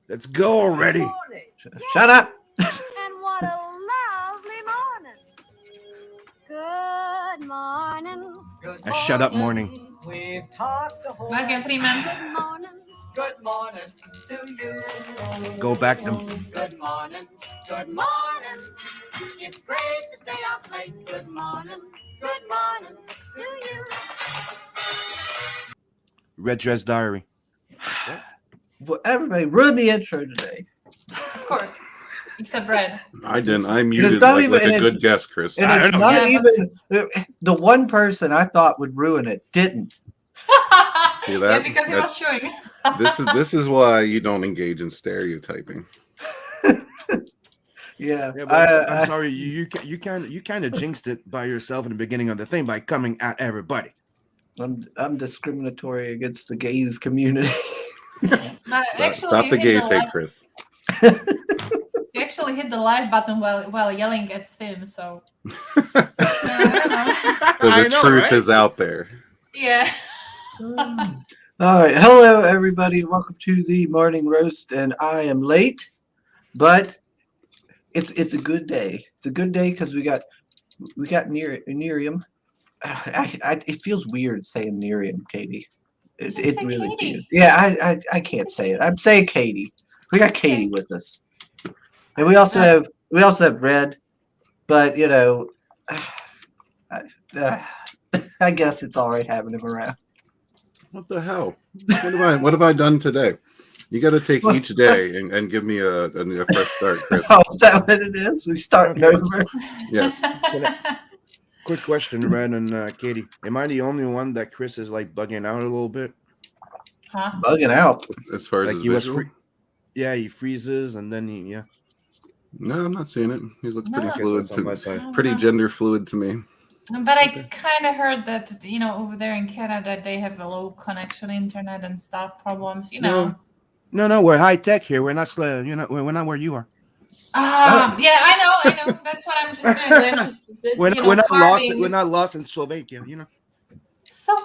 Let's go already. Shut up. And what a lovely morning. Good morning. A shut up morning. We've talked the whole Morgan Freeman. Good morning. Good morning to you. Go back them. Good morning. Good morning. It's great to stay up late. Good morning. Good morning to you. Red Dress Diary. Well, everybody ruined the intro today. Of course. Except Red. I didn't. I muted not like, even- like a and good guess, Chris. And I it's don't know. not Yeah, even the one person I thought would ruin it didn't. See Yeah, that? because he was chewing. This is why you don't engage in stereotyping. Yeah, Yeah, but I'm sorry. You kind of jinxed it by yourself in the beginning of the thing by coming at everybody. I'm discriminatory against the gays community. But actually, Stop you the hit gays hate, live- Chris. You actually hit the live button while yelling at Tim, so. I So I the know, truth right? is out there. don't know. Yeah. All right, hello everybody. Welcome to the morning roast, and I am late, but it's a good day. It's a good day because we got Nyriam. It feels weird saying Nyriam, Katie. Just It say really Katie. feels. Yeah, I can't say it. I'm saying Katie. We got Katie with us, and we also have Red, but you know, I guess it's all right having him around. What the hell? What have I done today? You got to take each day and give me a fresh start, Chris. Oh, is that what it is? We starting Okay. over. Yes. Quick question, Red and Katie. Am I the only one that Chris is like bugging out a little bit? Huh? Bugging out. As far as Like his he was visual? Yeah, he freezes and then yeah. No, I'm not seeing it. He looks No. pretty I guess fluid that's on to my me. side. Pretty gender fluid to me. But I kind of heard that, over there in Canada, they have a low connection internet and stuff problems, No, we're high tech here. We're not we're not where you are. Yeah, I know. That's what I'm just doing. I'm just, We're not lost. farming. We're not lost in Slovakia, So,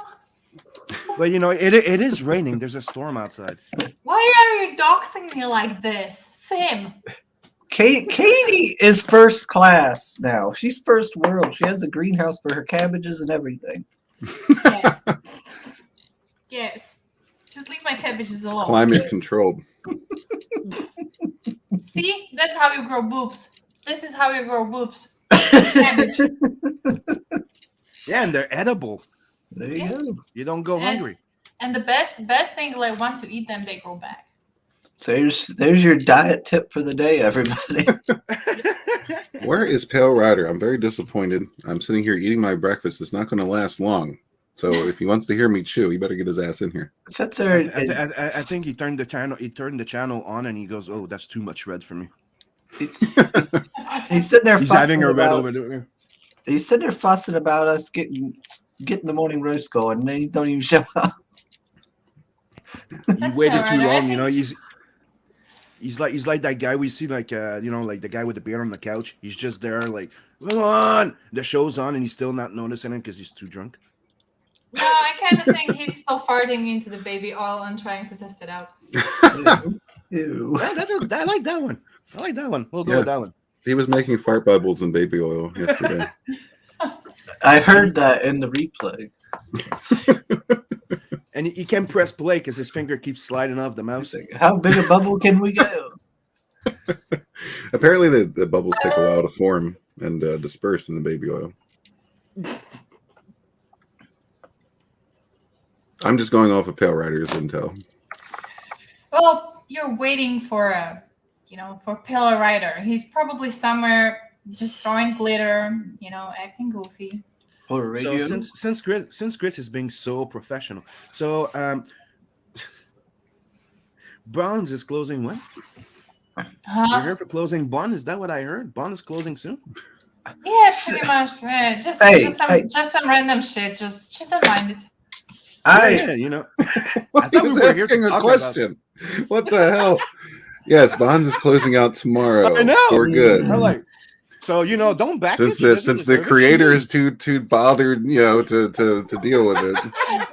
But it is raining. There's a storm outside. why are you doxing me like this? Sam. Katie is first class now. She's first world. She has a greenhouse for her cabbages and everything. Yes. Yes. Just leave my cabbages alone. Climate controlled. See? That's how you grow boobs. This is how you grow boobs. Cabbage. Yeah, and they're edible. There you Yes. go. You don't go And- hungry. And the best thing, like once you eat them, they grow back. So there's your diet tip for the day, everybody. Where is Pale Rider? I'm very disappointed. I'm sitting here eating my breakfast. It's not going to last long. So if he wants to hear me chew, he better get his ass in here. Sits there. I think he turned the channel. He turned the channel on, and he goes, "Oh, that's too much red for me." He's sitting there. He's fussing having a red about, over there. He's sitting there fussing about us getting the morning roast going, and they don't even show up. He That's waited all too right. long. He's like that guy we see, like like the guy with the beard on the couch. He's just there, like, come on. The show's on, and he's still not noticing it because he's too drunk. No, I kind of think he's still farting into the baby oil and trying to test it out. Ew. I like that one. I like that one. We'll go Yeah. with that one. He was making fart bubbles and baby oil yesterday. I heard that in the replay. And he can't press play because his finger keeps sliding off the mouse. How big a bubble can we go? Apparently, the bubbles take a while to form and disperse in the baby oil. I'm just going off of Pale Rider's intel. Well, you're waiting for for Pillar Rider. He's probably somewhere just throwing glitter, acting goofy. Or So radio? since Grit is being so professional, so Bronze is closing when? We're Huh? here for closing Bond. Is that what I heard? Bond is closing soon. Yeah, pretty much. Yeah, just some random shit. Just don't mind it. Yeah, Why I thought we was were here to asking a talk question? What the hell? Yes, Bonds is closing out tomorrow. I know. For good. I'm like, so don't back Since the creator is too bothered, to deal with it.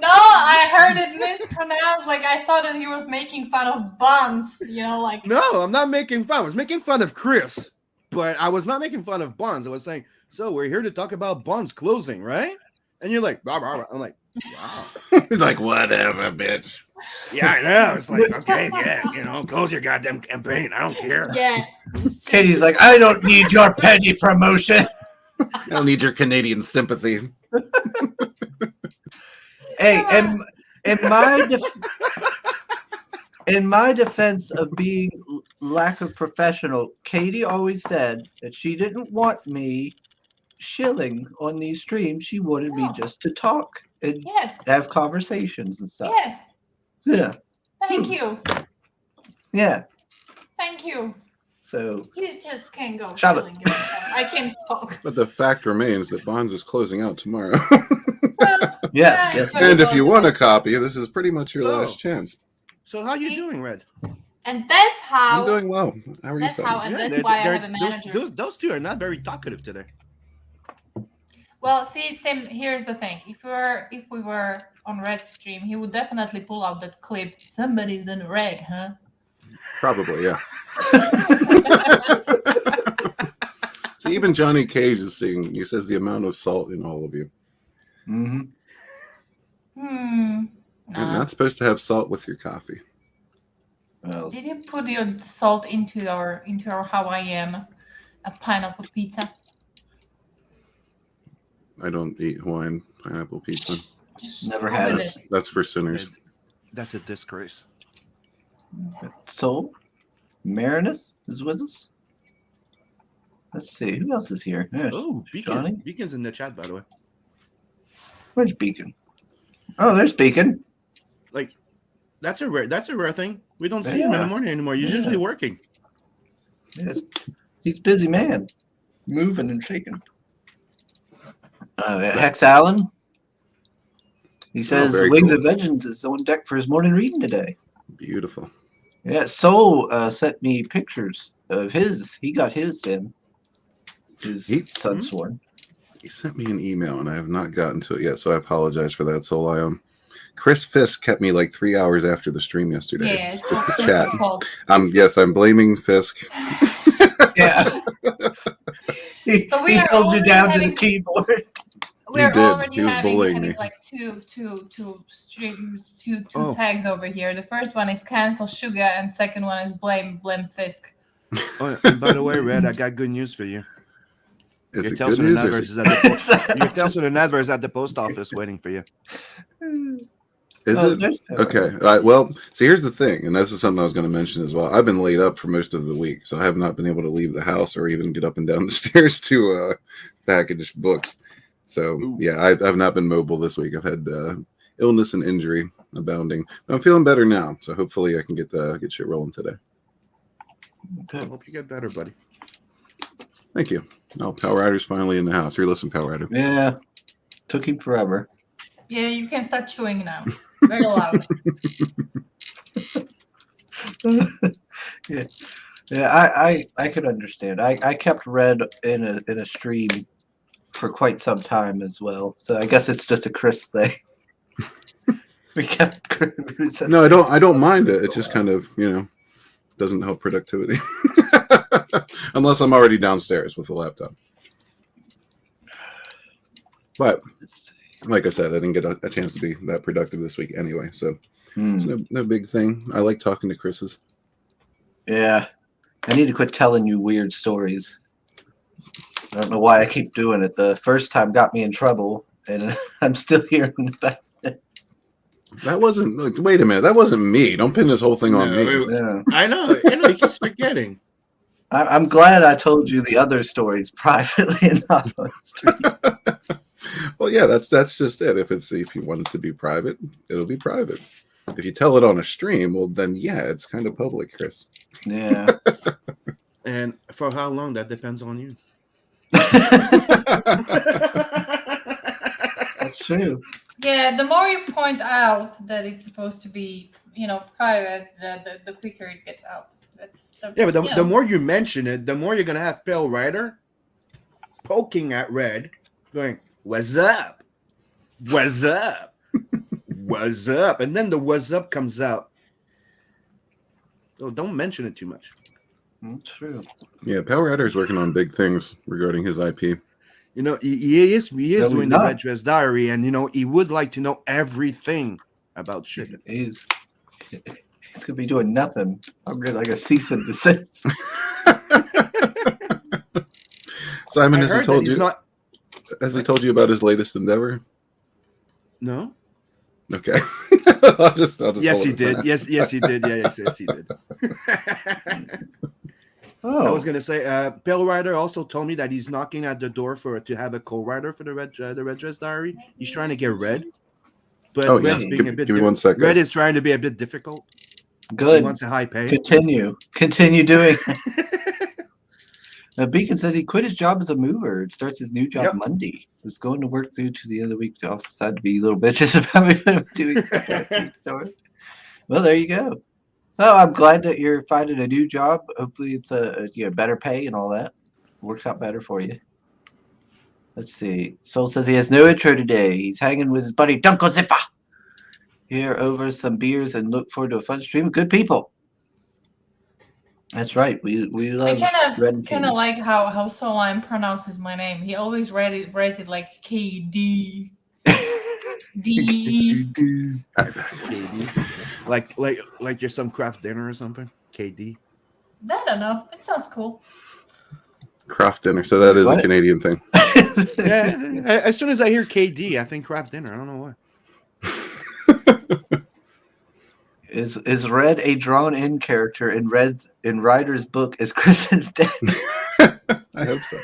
No, I heard it mispronounced. Like I thought that he was making fun of buns. You know, like No, I'm not making fun. I was making fun of Chris, but I was not making fun of Bonds. I was saying, so we're here to talk about Bonds closing, right? And you're like, "Bah, bah, bah." I'm like, wow. He's like, whatever, bitch. Yeah, I know. It's like, okay, yeah, close your goddamn campaign. I don't care. yeah. Katie's like, I don't need your petty promotion. I don't need your Canadian sympathy. Hey, in my defense of being lack of professional, Katie always said that she didn't want me shilling on these streams. She wanted me just to talk and Yes. have conversations and stuff. Yes. Yeah. Thank you. Yeah. Thank you. So You just can't go Shut killing yourself. I can't talk. But the fact remains that Bonds is closing out tomorrow. Well, yes, yeah, yes. so- And if you want a copy, this is pretty much your So- last chance. So how you See? doing, Red? And that's how. I'm doing well. How are you That's how, feeling? and that's they're- why I they're- have a manager. Those two are not very talkative today. Well, see, Sim. Here's the thing: if we were on Red stream, he would definitely pull out that clip. Somebody's in red, huh? Probably, yeah. See, even Johnny Cage is seeing. He says the amount of salt in all of you. Mm-hmm. You're Nah. not supposed to have salt with your coffee. Well, Did you put your salt into your how I am a pineapple pizza? I don't eat Hawaiian pineapple pizza. Just Never go had with it. it. That's for sinners. That's a disgrace. so Marinus is with us. Let's see who else is here. Yeah, Oh, Johnny? Beacon's in the chat, by the way. where's Beacon? Oh, there's Beacon. Like, that's a rare thing. We don't see him in Yeah. the morning anymore. He's Yeah. usually working. Yes, he's a busy man, moving and shaking. Hex Allen. He says very Wings cool. of Vengeance is on deck for his morning reading today. Beautiful. Yeah, Soul sent me pictures of his. He got his in. His Sunsworn. He sent me an email and I have not gotten to it yet, so I apologize for that, Soul. Chris Fisk kept me like 3 hours after the stream yesterday. Yeah, it's just just to chat. fault. Yes, I'm blaming Fisk. Yeah. he So we he are held you already down to the having- keyboard. We're did. already He was bullying having me. like two streams, two Oh. tags over here. The first one is cancel Sugar, and second one is blame Fisk. Oh, and by the way, Red, I got good news for you. Is Your it Tales good of the news or Nadverse is is at the Your Tales of the Nadverse is at the post office waiting for you. Oh, it? there's- Okay. All right. Well, see, here's the thing, and this is something I was going to mention as well. I've been laid up for most of the week, so I have not been able to leave the house or even get up and down the stairs to package books. So, Ooh. yeah, I've not been mobile this week. I've had illness and injury abounding. But I'm feeling better now, so hopefully I can get shit rolling today. I hope you get better, buddy. Thank you. Oh, Power Rider's finally in the house. Here, listen, Power Rider. Yeah. Took him forever. Yeah, you can start chewing now. Very loud. Yeah, I could understand. I kept Red in a stream for quite some time as well. So I guess it's just a Chris thing. We kept No, I don't mind it. It just kind of, doesn't help productivity. Unless I'm already downstairs with the laptop. But like I said, I didn't get a chance to be that productive this week anyway. So it's no big thing. I like talking to Chris's. Yeah. I need to quit telling you weird stories. I don't know why I keep doing it. The first time got me in trouble, and I'm still hearing about it. That wasn't. Look, wait a minute. That wasn't me. Don't pin this whole thing on me. Yeah. I know. He keeps forgetting. I'm glad I told you the other stories privately and not on stream. Well, yeah, that's just it. If you want it to be private, it'll be private. If you tell it on a stream, well, then yeah, it's kind of public, Chris. Yeah. And for how long, that depends on you. That's true. Yeah, the more you point out that it's supposed to be, private, the quicker it gets out. That's the, Yeah, but the more you mention it, the more you're gonna have Pale Rider poking at Red, going, "What's up? What's up? what's up? And then the what's up comes out. Oh, don't mention it too much. True. Yeah, Power Rider's working on big things regarding his IP. You know, he is No, doing he's the not. Red Dress Diary, and you know, he would like to know everything about shipping. He's gonna be doing nothing. I'm gonna like a cease and desist. Simon, I has he heard that told he's you? not. Has he told you about his latest endeavor? No. Okay. I'll just Yes, hold he it for did. now. Yes, he did. Yeah, yes, he did. I was gonna say, Pale Rider also told me that he's knocking at the door to have a co-writer for the Red Dress Diary. He's trying to get Red, but Oh, yeah. Red's being a bit. Give me 1 second. Red is trying to be a bit difficult. He Good. wants a high pay. Continue doing. Beacon says he quit his job as a mover and starts his new job Yep. Monday. He was going to work due to the other week. The office decided to be little bitches about me for 2 weeks. Well, there you go. Oh, I'm glad that you're finding a new job. Hopefully, it's a better pay and all that. Works out better for you. Let's see. Soul says he has no intro today. He's hanging with his buddy Dunko Zippa here over some beers and look forward to a fun stream of good people. That's right. We love Red kind of like how Solan pronounces my name. He always writes it like KD. D. KD. Like you're some craft dinner or something. KD. I don't know. It sounds cool. Craft dinner. So that is What? a Canadian thing. Yeah. As soon as I hear KD, I think craft dinner. I don't know why. Is Red a drawn-in character in Ryder's book as Chris's dad? I hope so.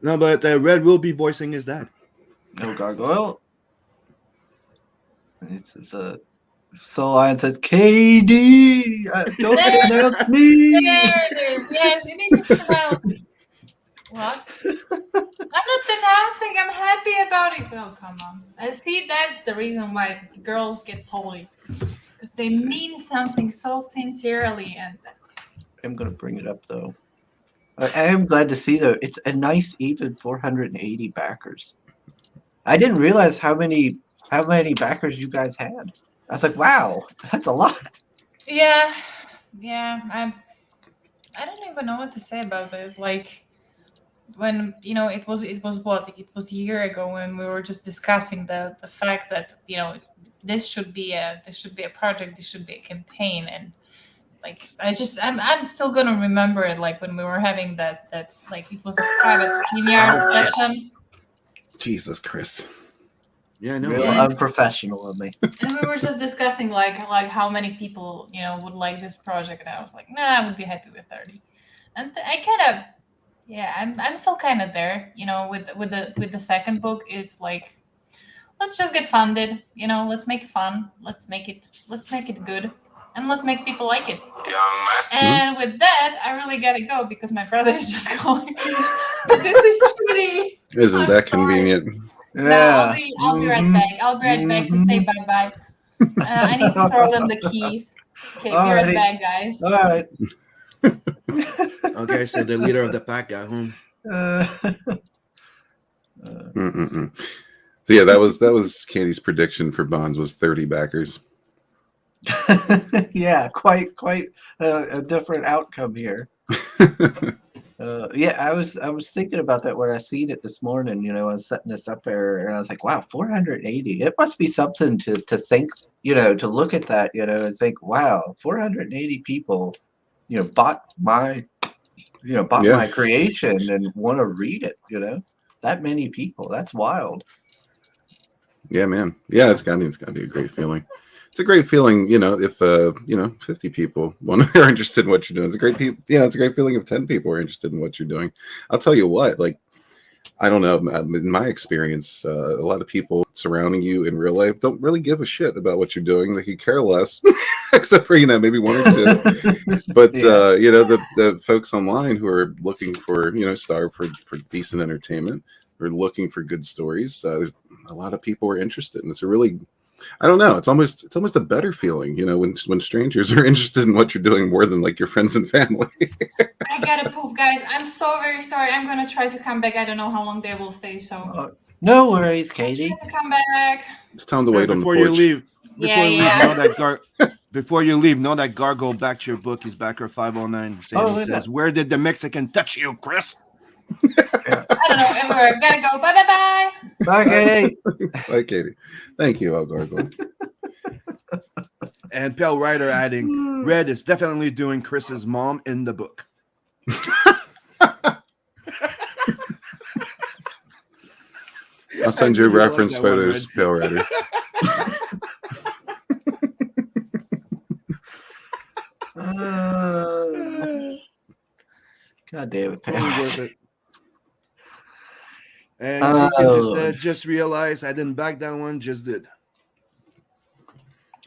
No, but Red will be voicing his dad. No gargoyle. It's a Soul Lion says KD. Don't announce me. There it is. Yes, you need to pronounce. What? I'm not denouncing. I'm happy about it. Oh, come on. I see that's the reason why girls get salty. Because they mean something so sincerely. And I'm gonna bring it up though. I am glad to see though. It's a nice even 480 backers. I didn't realize how many backers you guys had. I was like, wow, that's a lot. yeah. I don't even know what to say about this. Like, when it was what, like, it was a year ago when we were just discussing the fact that this should be a project, this should be a campaign, and like I'm still gonna remember it, like when we were having that like it was a private StreamYard session. Jesus, Chris. Yeah, I know. Real Yeah. unprofessional of me. And we were just discussing like how many people would like this project, and I was like, nah, I would be happy with 30. And I kind of, yeah, I'm still kind of there, with the second book is like, let's just get funded, let's make it fun, let's make it good, and let's make people like it. And with that, I really gotta go because my brother is just calling me. This is shitty. Isn't I'm that sorry. convenient? No, I'll be right back. I'll be right back to say bye-bye. I need to throw them the keys. Okay, be right Alrighty. back, guys. All right. Okay, so the leader of the pack got home. So yeah, that was Candy's prediction for Bonds was 30 backers. Yeah, quite a different outcome here. Yeah, I was thinking about that when I seen it this morning. I was setting this up there, and I was like, wow, 480. It must be something to think, to look at that, and think, wow, 480 people, bought my my creation and want to read it. That many people. That's wild. Yeah, man. Yeah, it's gotta be a great feeling. It's a great feeling, if 50 people are interested in what you're doing. It's a great it's a great feeling if 10 people are interested in what you're doing. I'll tell you what, like, I don't know, in my experience, a lot of people surrounding you in real life don't really give a shit about what you're doing. They could care less, except for maybe one or two. But Yeah. the folks online who are looking for starve for decent entertainment, or looking for good stories, there's a lot of people are interested, and it's a really, I don't know, it's almost a better feeling, when strangers are interested in what you're doing more than like your friends and family. I gotta poop, guys. I'm so very sorry. I'm gonna try to come back. I don't know how long they will stay, so No worries, Katie. Come back. It's time to wait on the Before porch. you leave, Yeah. know that before you leave, know that Gargle back to your book. He's backer 509. Saying, Oh, he look at says, that. "Where did the Mexican touch you, Chris?" I don't know. And we're gonna go. Bye bye bye. Bye, Katie. Bye, Katie. Thank you, El Gargoyle. And Pale Rider adding, "Red is definitely doing Chris's mom in the book." I'll send I you really like reference that one, photos, Red. Pale Rider. God damn it, Totally Pam. worth it. And Deacon just Oh. said, "Just realized I didn't back that one. Just did."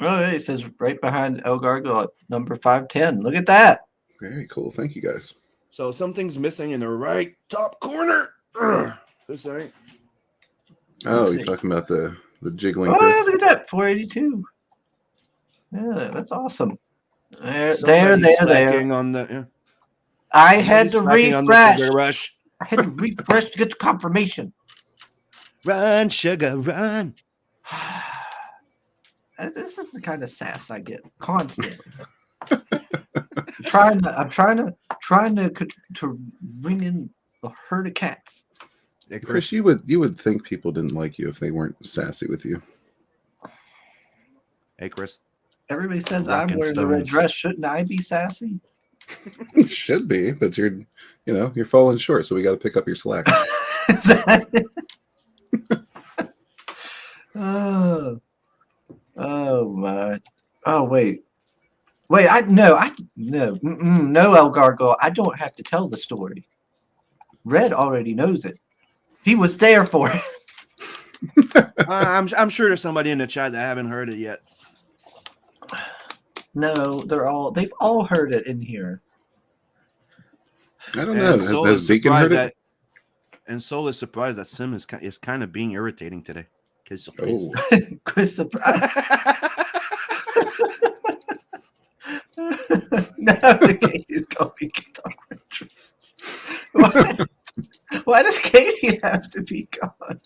Oh, yeah, it says right behind El Gargoyle at number 510. Look at that. Very cool. Thank you, guys. So something's missing in the right top corner. Ugh. This right. Oh, you're talking about the jiggling Oh, yeah, Chris? look at that. 482. Yeah, that's awesome. There. Somebody's slacking on the. Yeah. I had to Somebody's slacking on the refresh. sugar rush. I had to refresh to get the confirmation. Run, sugar, run. This is the kind of sass I get constantly. I'm trying to bring in a herd of cats. Hey, Chris, you would think people didn't like you if they weren't sassy with you. Hey, Chris. Everybody says Rockin' I'm wearing the red stones. dress. Shouldn't I be sassy? You should be, but you're falling short, so we got to pick up your slack. Oh my! Oh wait! No, El Gargoyle. I don't have to tell the story. Red already knows it. He was there for it. I'm sure there's somebody in the chat that haven't heard it yet. No, they've all heard it in here. I don't know. And Soul Has is Beacon heard surprised it? and Soul is surprised that Sim is kind of being irritating today. Oh, Good surprise. No, the Katie's going to be guitar entrance. Why does Katie have to be gone?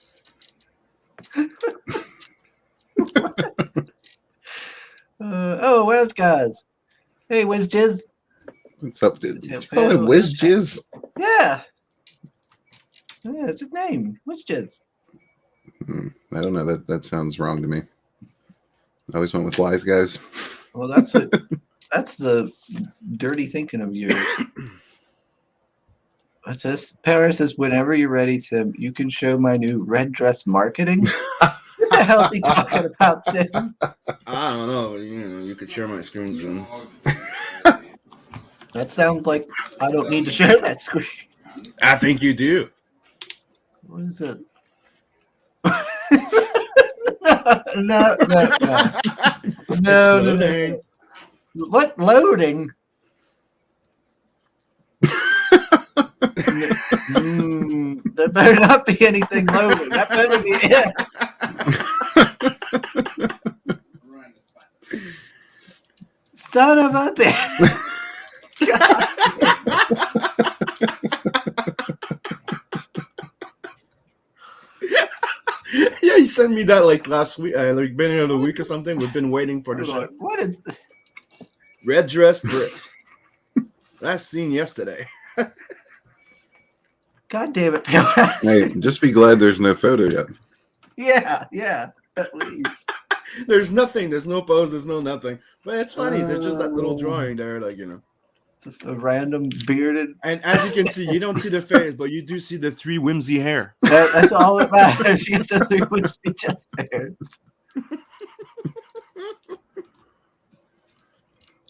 Where's guys? Hey, where's Jizz? what's up? Did you call him Whiz Jizz? Yeah. Yeah, it's his name. What's Jizz? I don't know. That sounds wrong to me. I always went with wise guys. Well, that's the dirty thinking of yours. What's this? Paris says, whenever you're ready, Sim, you can show my new red dress marketing. What the hell is he talking about, Sim? I don't know. You could share my screen soon. That sounds like I don't need to share that screen. I think you do. What is it? No. No. What loading? There better not be anything loading. That better be it. Son of a bitch. Yeah, he sent me that like last week, like beginning of the week or something. We've been waiting for the show. What is this? Red dress Chris. Last seen yesterday. God damn it. Hey, just be glad there's no photo yet. Yeah, at least. There's nothing. There's no pose. There's no nothing. But it's funny. There's just that little drawing there, like Just a random bearded. And as you can see, you don't see the face, but you do see the three whimsy hair. That's all that matters. You get the three whiskey chest hairs.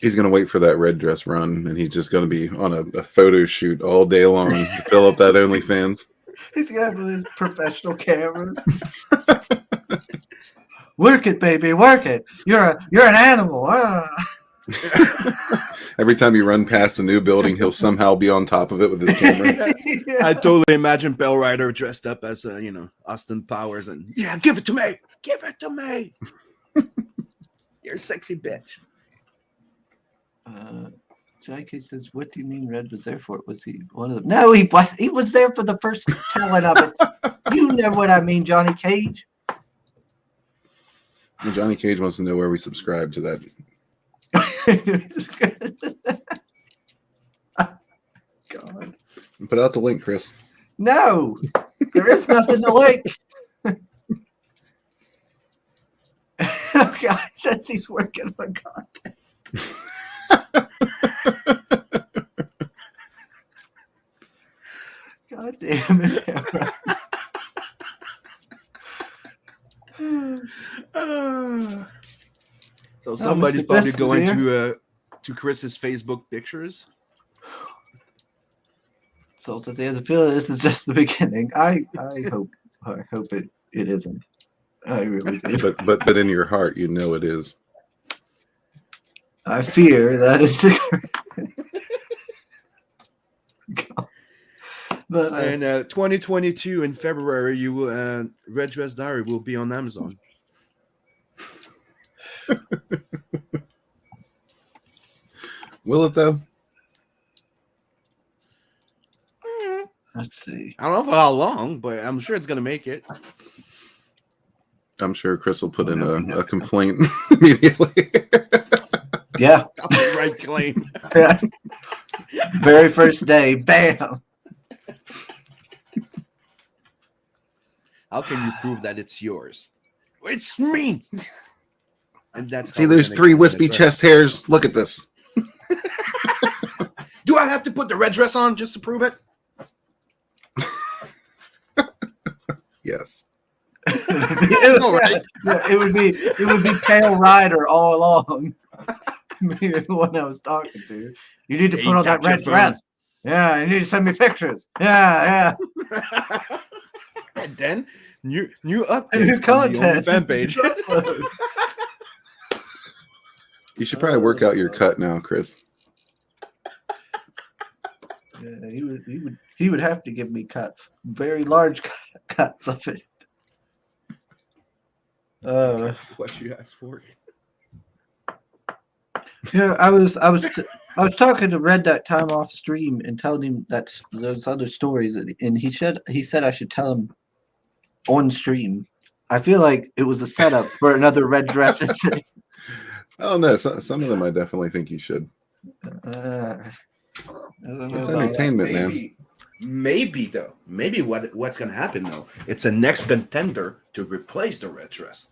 He's going to wait for that red dress run, and he's just going to be on a photo shoot all day long to fill up that OnlyFans. He's got his professional cameras. Work it, baby, work it. You're an animal. Every time you run past a new building, he'll somehow be on top of it with his camera. I totally imagine Bell Rider dressed up as Austin Powers and give it to me, you're a sexy bitch. Johnny Cage says, "What do you mean Red was there for it? Was he one of them?" No, he was. He was there for the first telling of it. You know what I mean, Johnny Cage. Well, Johnny Cage wants to know where we subscribe to that. God. Put out the link, Chris. No, there is nothing to like. Oh God, says he's working on content. God damn it. So somebody's Mr. probably Fisk is going here. to Chris's Facebook pictures. Soul says he has a feeling this is just the beginning. I hope it isn't. I really do. But in your heart, you know it is. I fear that is the But And 2022 in February, you will Red Dress Diary will be on Amazon. Will it though? let's see. I don't know for how long, but I'm sure it's gonna make it. I'm sure Chris will put in a complaint immediately. Yeah. Copyright claim. Yeah. Very first day, bam. How can you prove that it's yours? It's me. And that's See how we're those gonna 3 get wispy Red Dress. chest hairs? Look at this. Do I have to put the red dress on just to prove it? Yes. It would be Pale Rider all along. Me, the one I was talking to. You need to Yeah, put you on that got your red dress. Yeah, you need to send me pictures. Yeah. And then new update And new on the content. fan page. You should probably work out your cut now, Chris. Yeah, he would have to give me cuts, very large cuts of it. What you asked for. Yeah, I was talking to Red that time off stream and telling him that those other stories, and he said I should tell him on stream. I feel like it was a setup for another Red dress incident. Oh no, some of them I definitely think you should. I don't know It's about entertainment, man. Maybe though. Maybe what's gonna happen though? It's a next contender to replace the red dress.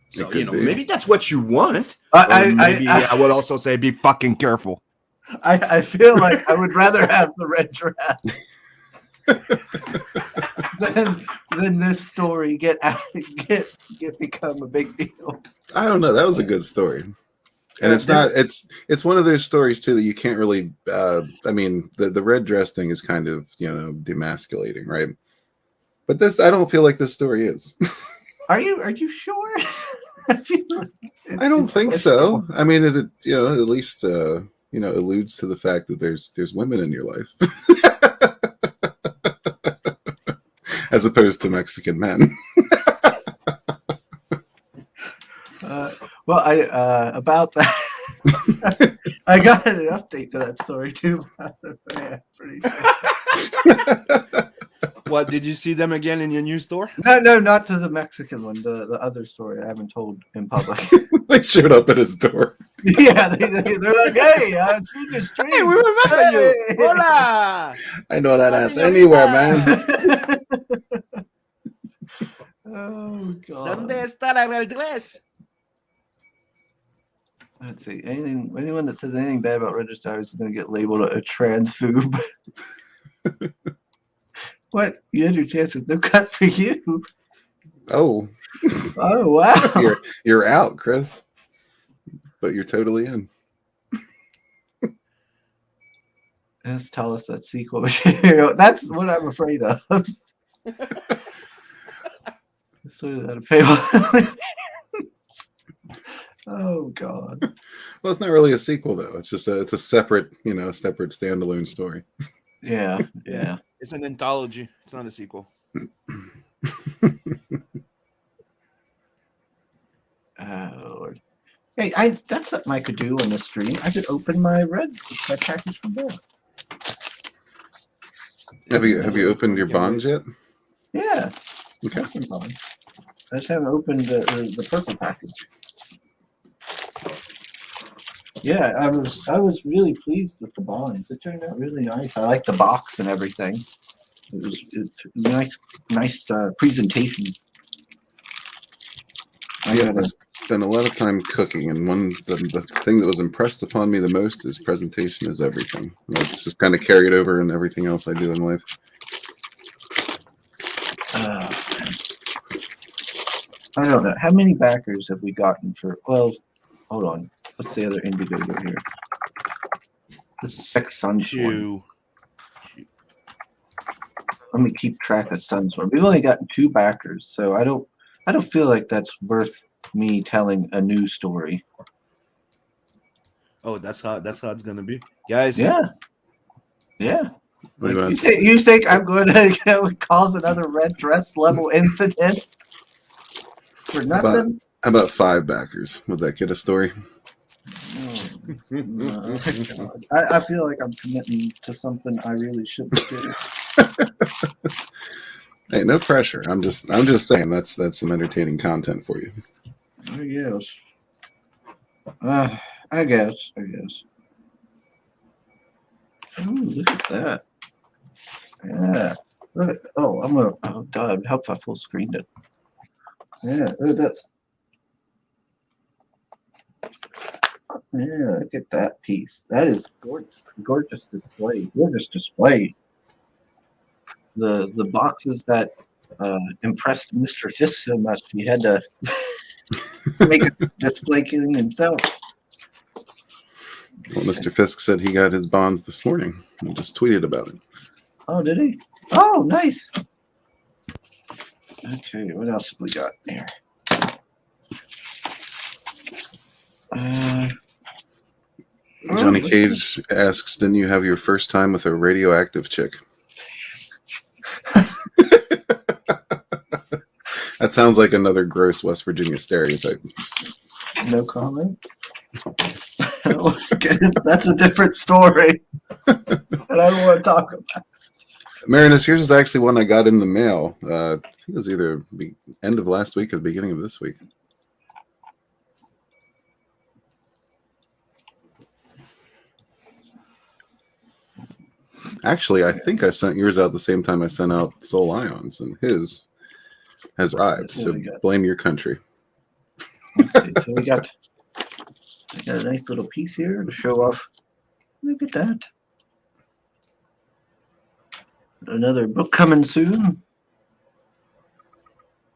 So could be. maybe that's what you want. I would also say be fucking careful. I feel like I would rather have the red dress than this story get become a big deal. I don't know. That was a good story. And it's not it's one of those stories too that you can't really I mean the red dress thing is kind of, demasculating, right? But this I don't feel like this story is. Are you sure? I don't think so. I mean it at least alludes to the fact that there's women in your life. As opposed to Mexican men. Well, about that, I got an update to that story too. Yeah, pretty sure. What, did you see them again in your new store? No, not to the Mexican one. The other story I haven't told in public. They showed up at his door. Yeah, they're like, "Hey, I've seen your stream. Hey, we remember you. Hey." Hola. I know that ass anywhere, man. Oh God. ¿Dónde está la red dress? Let's see. Anyone that says anything bad about Red Stars is going to get labeled a transphobe. What? You had your chance. There's no cut for you. Oh, Oh wow. you're out, Chris. But you're totally in. Let's tell us that sequel material. That's what I'm afraid of. Sort of out of paywall. Oh God. Well, it's not really a sequel though. It's just it's a separate, separate standalone story. Yeah. It's an anthology. It's not a sequel. Oh Lord. Hey, that's something I could do on the stream. I could open my package from there. Have you opened your bonds yet? Yeah. Okay. I just haven't opened the purple package. Yeah, I was really pleased with the bonds. It turned out really nice. I like the box and everything. It's nice presentation. I spent a lot of time cooking, and the thing that was impressed upon me the most is presentation is everything. It's just kind of carried over in everything else I do in life. I don't know. How many backers have we gotten for? Well, hold on. What's the other individual here? This is Sunsworn. Let me keep track of Sunsworn. We've only gotten 2 backers, so I don't feel like that's worth me telling a new story. Oh, that's how it's gonna be, guys. Yeah. Like, you think I'm going to cause another red dress level incident for nothing? How about 5 backers? Would that get a story? No. I feel like I'm committing to something I really shouldn't do. Hey, no pressure. I'm just saying that's some entertaining content for you. I guess. Ooh, look at that. Yeah. Look. Oh, duh, it'd help if I full screened it. Yeah, look at that piece. That is gorgeous display. Gorgeous display. The boxes that impressed Mr. Fisk so much, he had to make a display king himself. Well, Mr. Fisk said he got his bonds this morning. He just tweeted about it. Oh, did he? Oh, nice. Okay, what else have we got here? Johnny Cage asks, "Didn't you have your first time with a radioactive chick?" That sounds like another gross West Virginia stereotype. No comment. That's a different story. And I don't want to talk about. Marinus, yours is actually one I got in the mail. I think it was either end of last week or the beginning of this week. Actually, I think I sent yours out the same time I sent out Soul Ions, and his has arrived. So blame your country. Let's see. So we got a nice little piece here to show off. Look at that. Another book coming soon.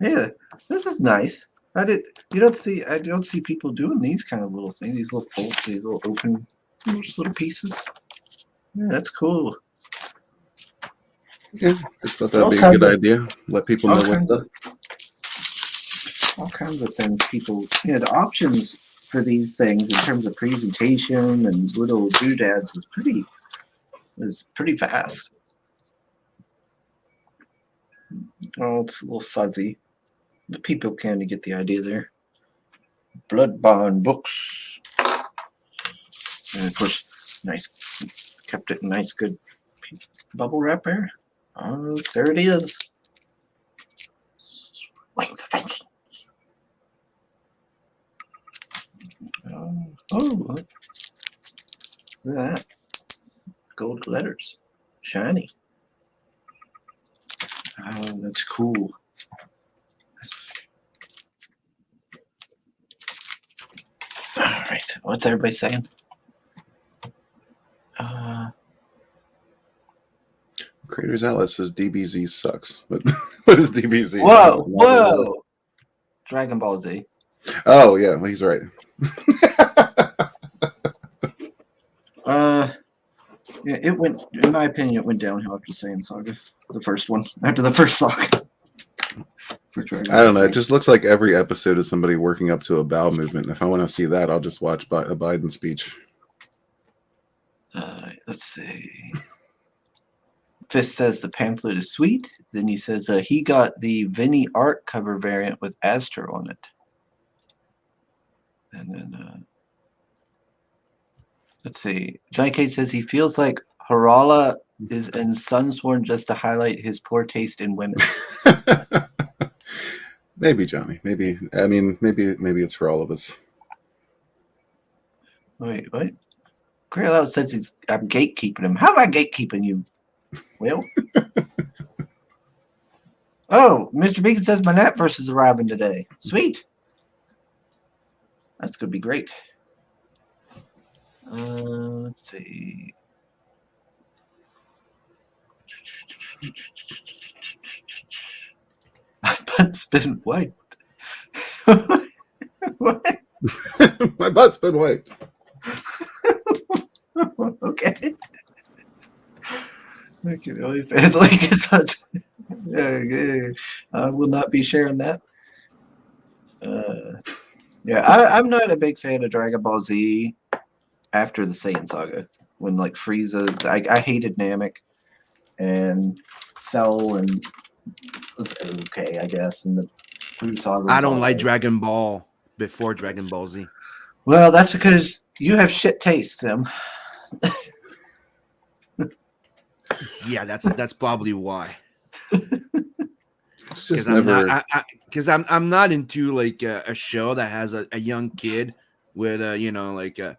Yeah, this is nice. I don't see people doing these kind of little things, these little folds, these little open little pieces. Yeah, that's cool. Yeah, just thought that'd be a good idea. Let people know what's up. All kinds of things people, the options for these things in terms of presentation and little doodads is pretty fast. Oh, it's a little fuzzy, but people kind of get the idea there. Blood Bond books, and of course, nice, kept it in nice, good bubble wrap there. Oh, there it is. Wings of Vengeance. Look at that. Gold letters. Shiny. Oh, that's cool. All right. What's everybody saying? Creators Atlas says DBZ sucks. But what is DBZ? Whoa! Dragon Ball Z. Oh yeah, well, he's right. Yeah, it went. In my opinion, it went downhill after Saiyan Saga, the first one. After the first saga. I don't know. It just looks like every episode is somebody working up to a bowel movement. If I want to see that, I'll just watch a Biden speech. Let's see. Fist says the pamphlet is sweet. Then he says he got the Vinny art cover variant with Astor on it. And then let's see. Johnny Cage says he feels like Harala is in Sunsworn just to highlight his poor taste in women. Maybe, Johnny. Maybe. I mean, maybe it's for all of us. Wait, what? Graylow says I'm gatekeeping him. How am I gatekeeping you? Will? Oh, Mr. Beacon says my Nat versus arriving today. Sweet. That's going to be great. Let's see. My butt's been wiped. What? My butt's been wiped. Okay. Okay, OnlyFans link is such. I will not be sharing that. Yeah, I'm not a big fan of Dragon Ball Z after the Saiyan saga. When like Frieza, I hated Namek and Cell and was okay, I guess. And the Blue saga. I don't like Dragon Ball before Dragon Ball Z. Well, that's because you have shit taste, Tim. Yeah, that's probably why. It's just Because I'm not into like a show that has a young kid with like a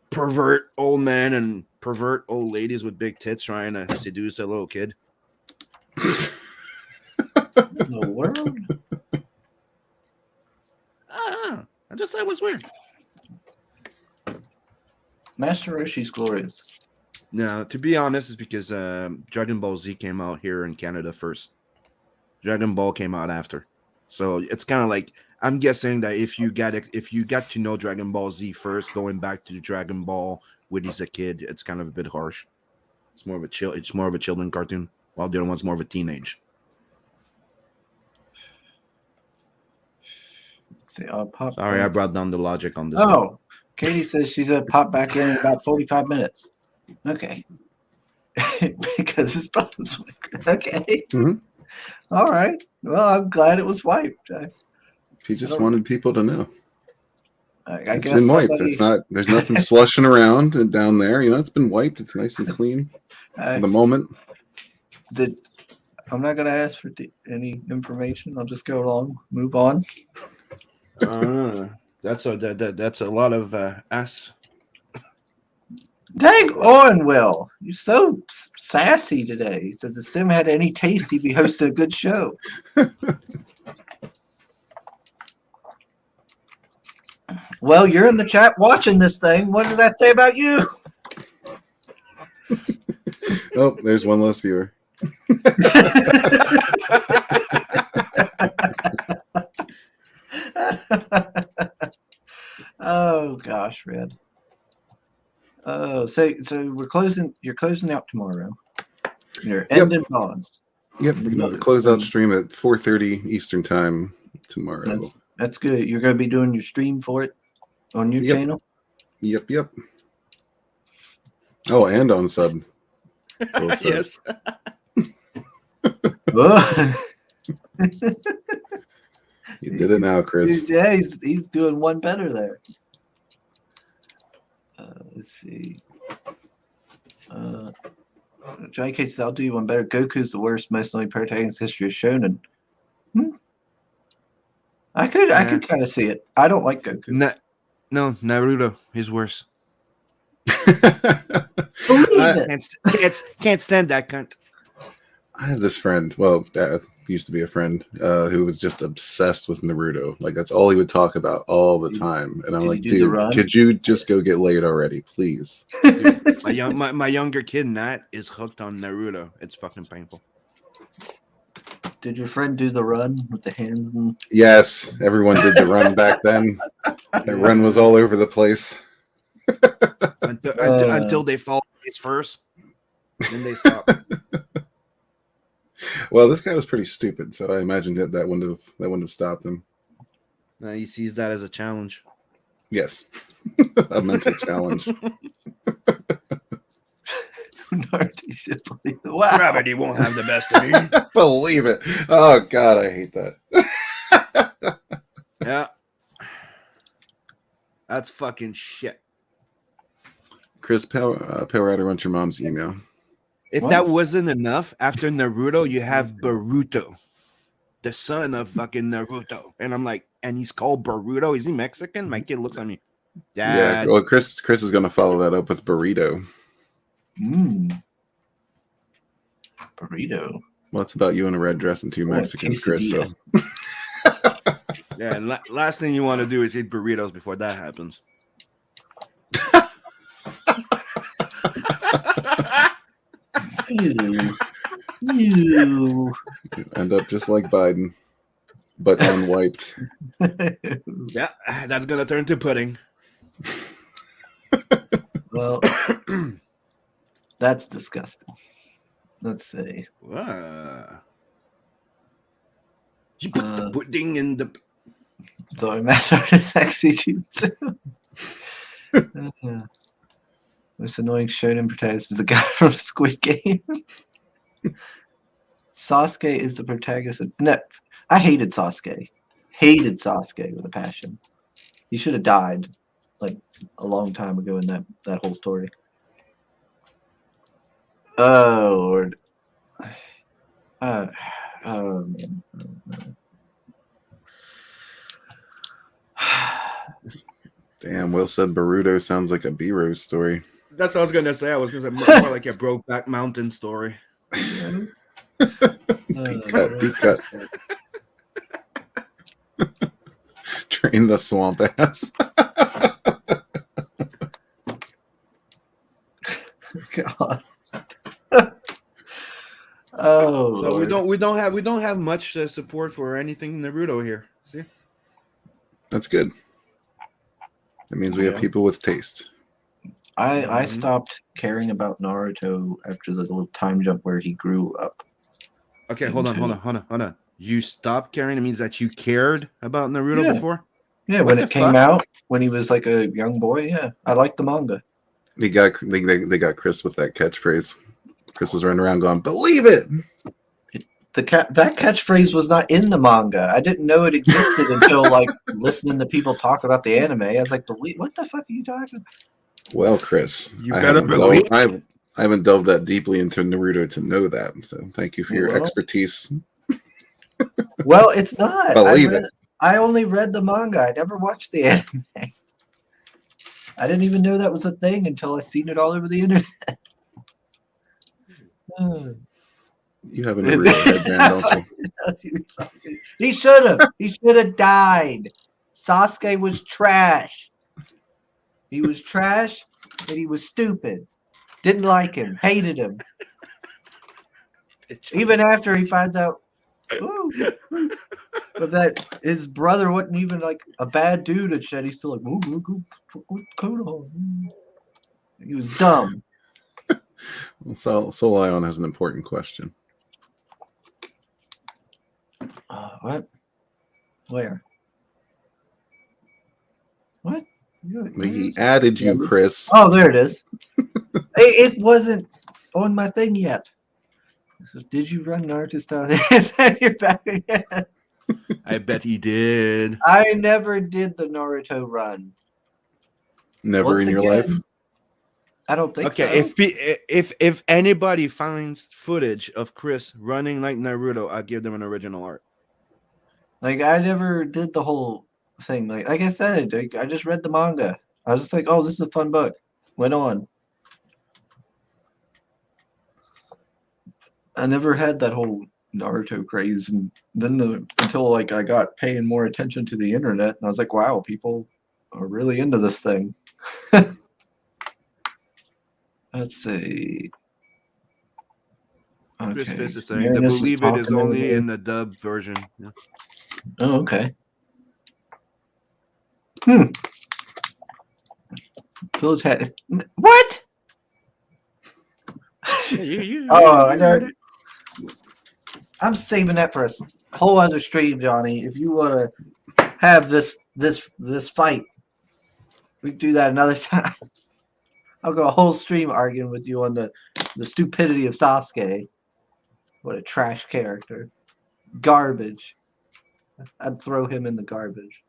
pervert old man and pervert old ladies with big tits trying to seduce a little kid. The world. I don't know. I just thought it was weird. Master Roshi's glorious. No, to be honest, it's because Dragon Ball Z came out here in Canada first. Dragon Ball came out after, so it's kind of like I'm guessing that if you got to know Dragon Ball Z first, going back to Dragon Ball when he's a kid, it's kind of a bit harsh. It's more of a children cartoon, while the other one's more of a teenage. Let's see, I'll pop. Sorry, I brought down the logic on this. Oh, Katie says she's gonna pop back in about 45 minutes. Okay. Because it's possible. Okay. Mhm. All right. Well, I'm glad it was wiped. He just wanted people to know. I It's guess been wiped. somebody- It's not. There's nothing slushing around and down there. You know, it's been wiped. It's nice and clean for the moment. I'm not going to ask for any information. I'll just go along, move on. That's a lot of ass. Dang on, Will. You're so sassy today. He says if Sim had any taste, he'd be hosting a good show. Well, you're in the chat watching this thing. What does that say about you? Oh, there's one less viewer. Oh gosh, Red. Oh, so we're closing. You're closing out tomorrow. You're ending bonds. Yep, we're gonna close out stream at 4:30 Eastern time tomorrow. That's good. You're going to be doing your stream for it on your channel. Yep. Oh, and on sub. Yes. You did it now, Chris. Yeah, he's doing one better there. Let's see. Johnny Cage says, I'll do you one better. Goku's the worst, most annoying protagonist in history of Shonen. I could kind of see it. I don't like Goku. No, Naruto is worse. Can't stand that cunt. I have this friend. Well, used to be a friend who was just obsessed with Naruto. Like that's all he would talk about all the time. And I'm like, dude, could you just go get laid already, please? Dude, my younger kid Nat is hooked on Naruto. It's fucking painful. Did your friend do the run with the hands? Yes, everyone did the run back then. The run was all over the place. Until they fall face first, then they stop. Well, this guy was pretty stupid, so I imagined that wouldn't have stopped him. He sees that as a challenge. Yes, a mental challenge. Wow. Gravity won't have the best of me. Believe it. Oh God, I hate that. Yeah. That's fucking shit. Chris Power Rider wants your mom's email. If What? that wasn't enough, after Naruto, you have Boruto, the son of fucking Naruto. And I'm like, and he's called Boruto. Is he Mexican? My kid looks at me. Yeah. Dad. Well, Chris is gonna follow that up with burrito. Burrito. Well, it's about you in a red dress and two Oh, Mexicans, Chris. So quesadilla. Yeah, and last thing you want to do is eat burritos before that happens. Ew. Ew. end up just like Biden, but unwiped. Yeah, that's gonna turn to pudding. Well, that's disgusting. Let's see. You put the pudding in the. So I mastered sexy jutsu. Most annoying shonen protagonist is the guy from Squid Game. Sasuke is the protagonist of... No, I hated Sasuke. Hated Sasuke with a passion. He should have died like a long time ago in that whole story. Oh, Lord. Oh, man. Damn, Will said Boruto sounds like a B-Rose story. That's what I was gonna say. I was gonna say more like a Brokeback Mountain story. Deep cut. Train the swamp ass. God. Oh, So Lord. we don't have much support for anything Naruto here. See, That's good. That means we have Yeah. people with taste. I stopped caring about Naruto after the little time jump where he grew up. okay, hold on. You stopped caring. It means that you cared about Naruto Yeah. before. Yeah, What when the it came fuck? out, when he was like a young boy, yeah. I liked the manga. They got Chris with that catchphrase. Chris was running around going, "Believe it." That catchphrase was not in the manga. I didn't know it existed until like listening to people talk about the anime. I was like, what the fuck are you talking about? Well, Chris, You I better haven't believe. delved, I haven't delved that deeply into Naruto to know that. So thank you for your Well, expertise. Well, it's not. Believe it. I only read the manga. I never watched the anime. I didn't even know that was a thing until I seen it all over the internet. You have a Naruto headband, don't you? He should have. He should have died. Sasuke was trash. He was trash and he was stupid. Didn't like him. Hated him. Even after he finds out but that his brother wasn't even like a bad dude and shit. He's still like, go put coat on. He was dumb. Well, Soul Ion has an important question. What? Where? What? He added you, Chris. Oh, there it is. It wasn't on my thing yet. So did you run Naruto style? You're back again. I bet he did. I never did the Naruto run. Never Once in your again, life? I don't think Okay, so. if anybody finds footage of Chris running like Naruto, I'll give them an original art. Like I never did the whole thing. Like I said, I just read the manga. I was just like, oh, this is a fun book. Went on. I never had that whole Naruto craze, and then until like I got paying more attention to the internet, and I was like, wow, people are really into this thing. Let's see. Chris Okay. Fist is saying the Marinus believe it is talking over only there. in the dub version. Yeah. Oh, okay. Village had what? I'm saving that for a whole other stream, Johnny. If you want to have this fight, we can do that another time. I'll go a whole stream arguing with you on the stupidity of Sasuke. What a trash character. Garbage. I'd throw him in the garbage.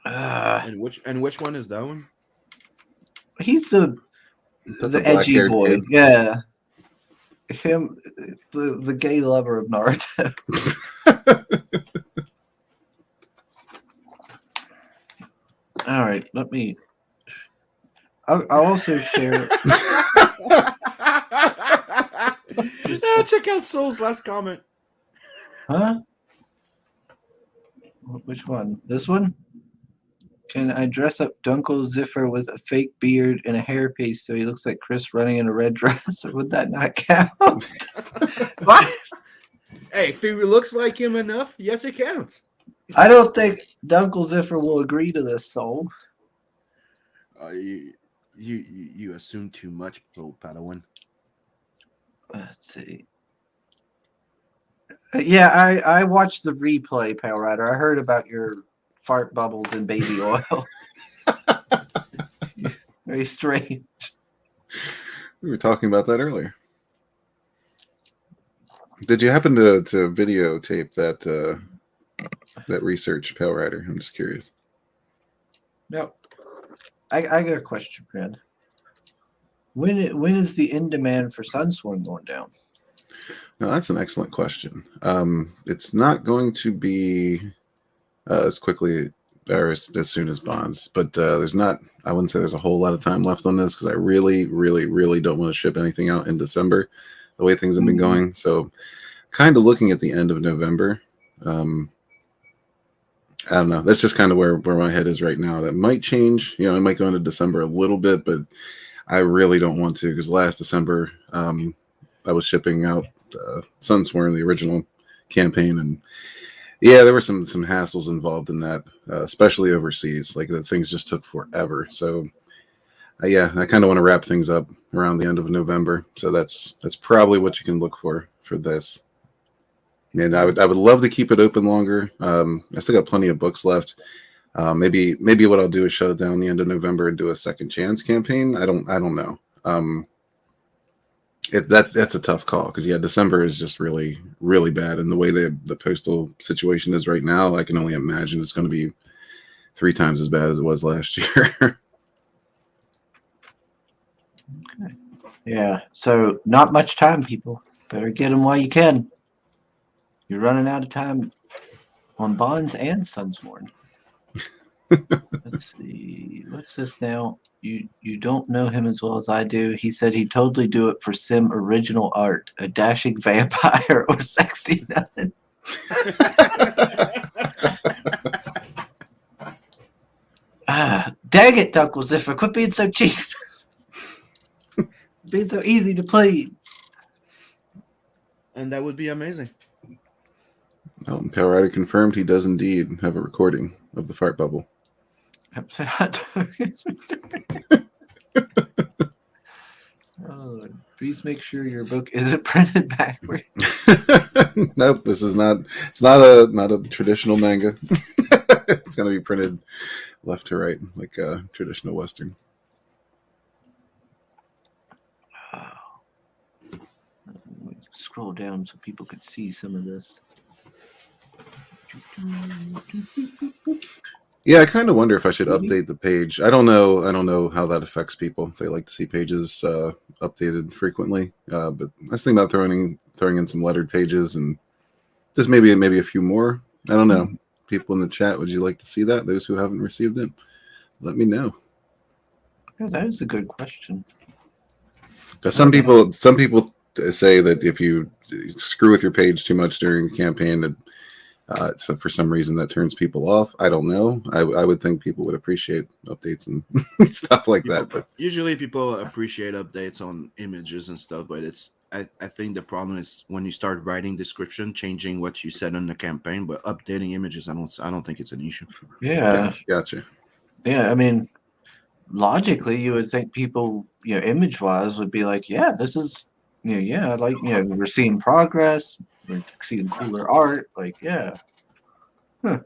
And which one is that one? He's the Is that the edgy black-haired boy. kid? Yeah. Him, the gay lover of Naruto. All right, let me. I'll also share. Check out Soul's last comment. Huh? Which one? This one? Can I dress up Dunkel Ziffer with a fake beard and a hairpiece so he looks like Chris running in a red dress? Or would that not count? What? Hey, if he looks like him enough, yes, it counts. I don't think Dunkel Ziffer will agree to this, Soul. You assume too much, little Padawan. Let's see. Yeah, I watched the replay, Pale Rider. I heard about your fart bubbles and baby oil. Very strange. We were talking about that earlier. Did you happen to videotape that research, Pale Rider? I'm just curious. No. I got a question, friend. When is the in demand for Sunsworn going down? No, that's an excellent question. It's not going to be as quickly or as soon as Bonds, but there's not. I wouldn't say there's a whole lot of time left on this because I really, really, really don't want to ship anything out in December, the way things have been going. So, kind of looking at the end of November. I don't know. That's just kind of where my head is right now. That might change. You know, it might go into December a little bit, but I really don't want to because last December I was shipping out Sunsworn, the original campaign, and yeah, there were some hassles involved in that, especially overseas. Like the things just took forever. So yeah, I kind of want to wrap things up around the end of November. So that's probably what you can look for this. And I would love to keep it open longer. I still got plenty of books left. Maybe what I'll do is shut it down the end of November and do a second chance campaign. I don't know. That's a tough call because yeah, December is just really, really bad. And the way the postal situation is right now, I can only imagine it's going to be 3 times as bad as it was last year. Yeah. So not much time, people. Better get them while you can. You're running out of time on Bonds and Sunsworn. Let's see. What's this now? You don't know him as well as I do. He said he'd totally do it for Sim original art, a dashing vampire or sexy nun. Dang it, Dunkel Ziffer. Quit being so cheap. Being so easy to please. And that would be amazing. Pale Rider confirmed he does indeed have a recording of the fart bubble. Oh, please make sure your book isn't printed backwards. Nope, this is not. It's not a traditional manga. It's going to be printed left to right, like a traditional Western. Scroll down so people could see some of this. Yeah, I kind of wonder if I should update the page. I don't know how that affects people. They like to see pages updated frequently, but I was thinking about throwing in some lettered pages and just maybe a few more. I don't know. People in the chat, would you like to see that? Those who haven't received it, let me know. Yeah, that is a good question. Because some people say that if you screw with your page too much during the campaign, that so for some reason that turns people off. I don't know. I would think people would appreciate updates and stuff like that. But usually people appreciate updates on images and stuff, but I think the problem is when you start writing description, changing what you said in the campaign, but updating images, I don't think it's an issue. Yeah. Gotcha. Yeah, I mean, logically, you would think people, image-wise, would be like, yeah, this is, yeah, like, we're seeing progress, we're seeing cooler art, like, yeah. Huh.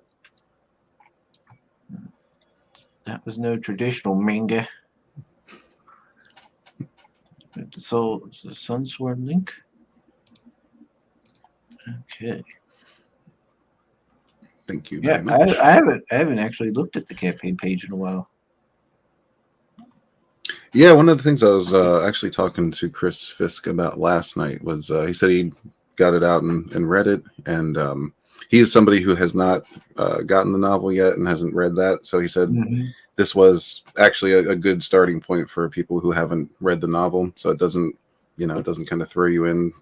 That was no traditional manga. So, it's the Sunsworn link. Okay. Thank you Yeah, very much. I haven't actually looked at the campaign page in a while. Yeah, one of the things I was actually talking to Chris Fisk about last night was he said he got it out and read it, and he's somebody who has not gotten the novel yet and hasn't read that. So he said this was actually a good starting point for people who haven't read the novel, so it doesn't kind of throw you in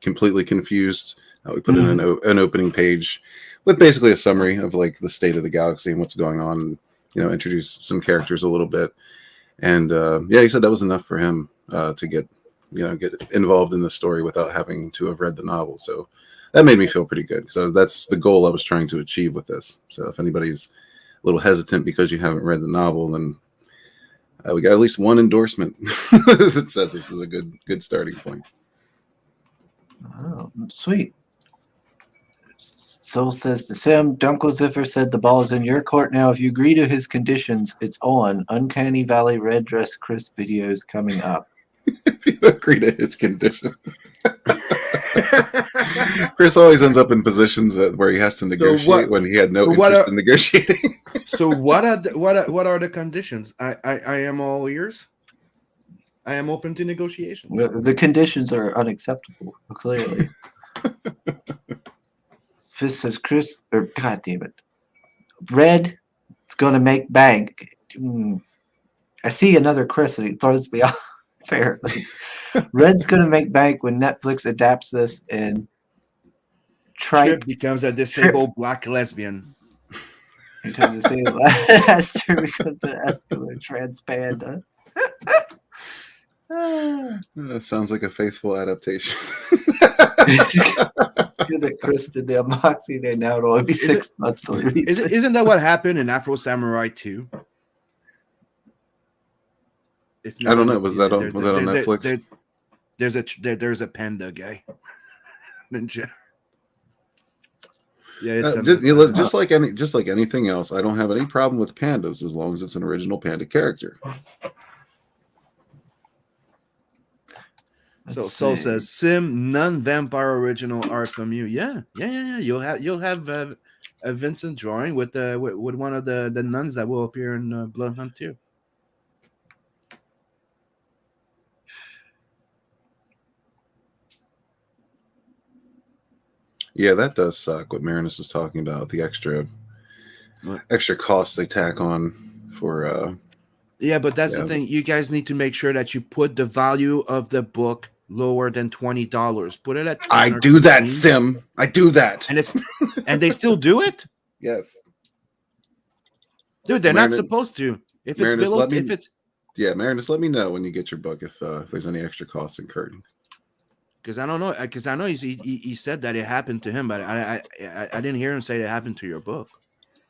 completely confused. We put in an opening page with basically a summary of like the state of the galaxy and what's going on. Introduce some characters a little bit. And he said that was enough for him to get involved in the story without having to have read the novel. So that made me feel pretty good because that's the goal I was trying to achieve with this. So if anybody's a little hesitant because you haven't read the novel, then we got at least one endorsement that says this is a good starting point. Oh, sweet. Soul says to Sim, Dunkel Ziffer said the ball's in your court now. If you agree to his conditions, it's on. Uncanny Valley Red Dress Chris videos coming up. If you agree to his conditions. Chris always ends up in positions where he has to negotiate when he had no interest in negotiating. So what are the conditions? I am all ears. I am open to negotiations. The conditions are unacceptable, clearly. Fist says Chris, or God damn it, Red is gonna make bank. I see another Chris and he throws me off. Apparently, Red's gonna make bank when Netflix adapts this and Trip becomes a disabled black lesbian. Becomes disabled. Astor becomes an Escalade trans panda. Sounds like a faithful adaptation. It's good that Chris did the unboxing and now it'll only be 6 months till he reads it. Isn't that what happened in Afro Samurai 2? I don't know. Was that on Netflix? There's a panda guy. Ninja. Yeah, it's just like anything else. I don't have any problem with pandas as long as it's an original panda character. So Soul says Sim non-vampire original art from you. Yeah. You'll have a Vincent drawing with one of the nuns that will appear in Blood Hunt 2. Yeah, that does suck. What Marinus is talking about, the extra costs they tack on for. Yeah, but that's the thing. You guys need to make sure that you put the value of the book lower than $20. Put it at. I do that, Sim. I do that, and they still do it. Yes, dude, they're not supposed to. If it's below, Marinus, let me know when you get your book if there's any extra costs incurred. Because I don't know. Because I know he said that it happened to him, but I didn't hear him say it happened to your book.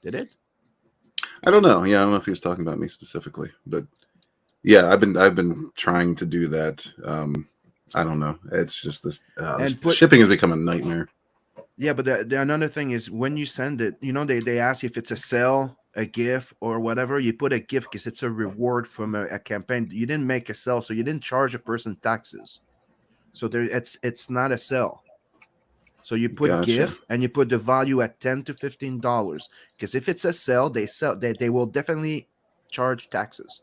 Did it? I don't know. Yeah, I don't know if he was talking about me specifically, but yeah, I've been trying to do that. I don't know. It's just this shipping has become a nightmare. Yeah, but the another thing is when you send it, they ask you if it's a sell, a gift, or whatever. You put a gift because it's a reward from a campaign. You didn't make a sell, so you didn't charge a person taxes. So it's not a sell. So you put gift and you put the value at $10 to $15 because if it's a sell, they will definitely charge taxes.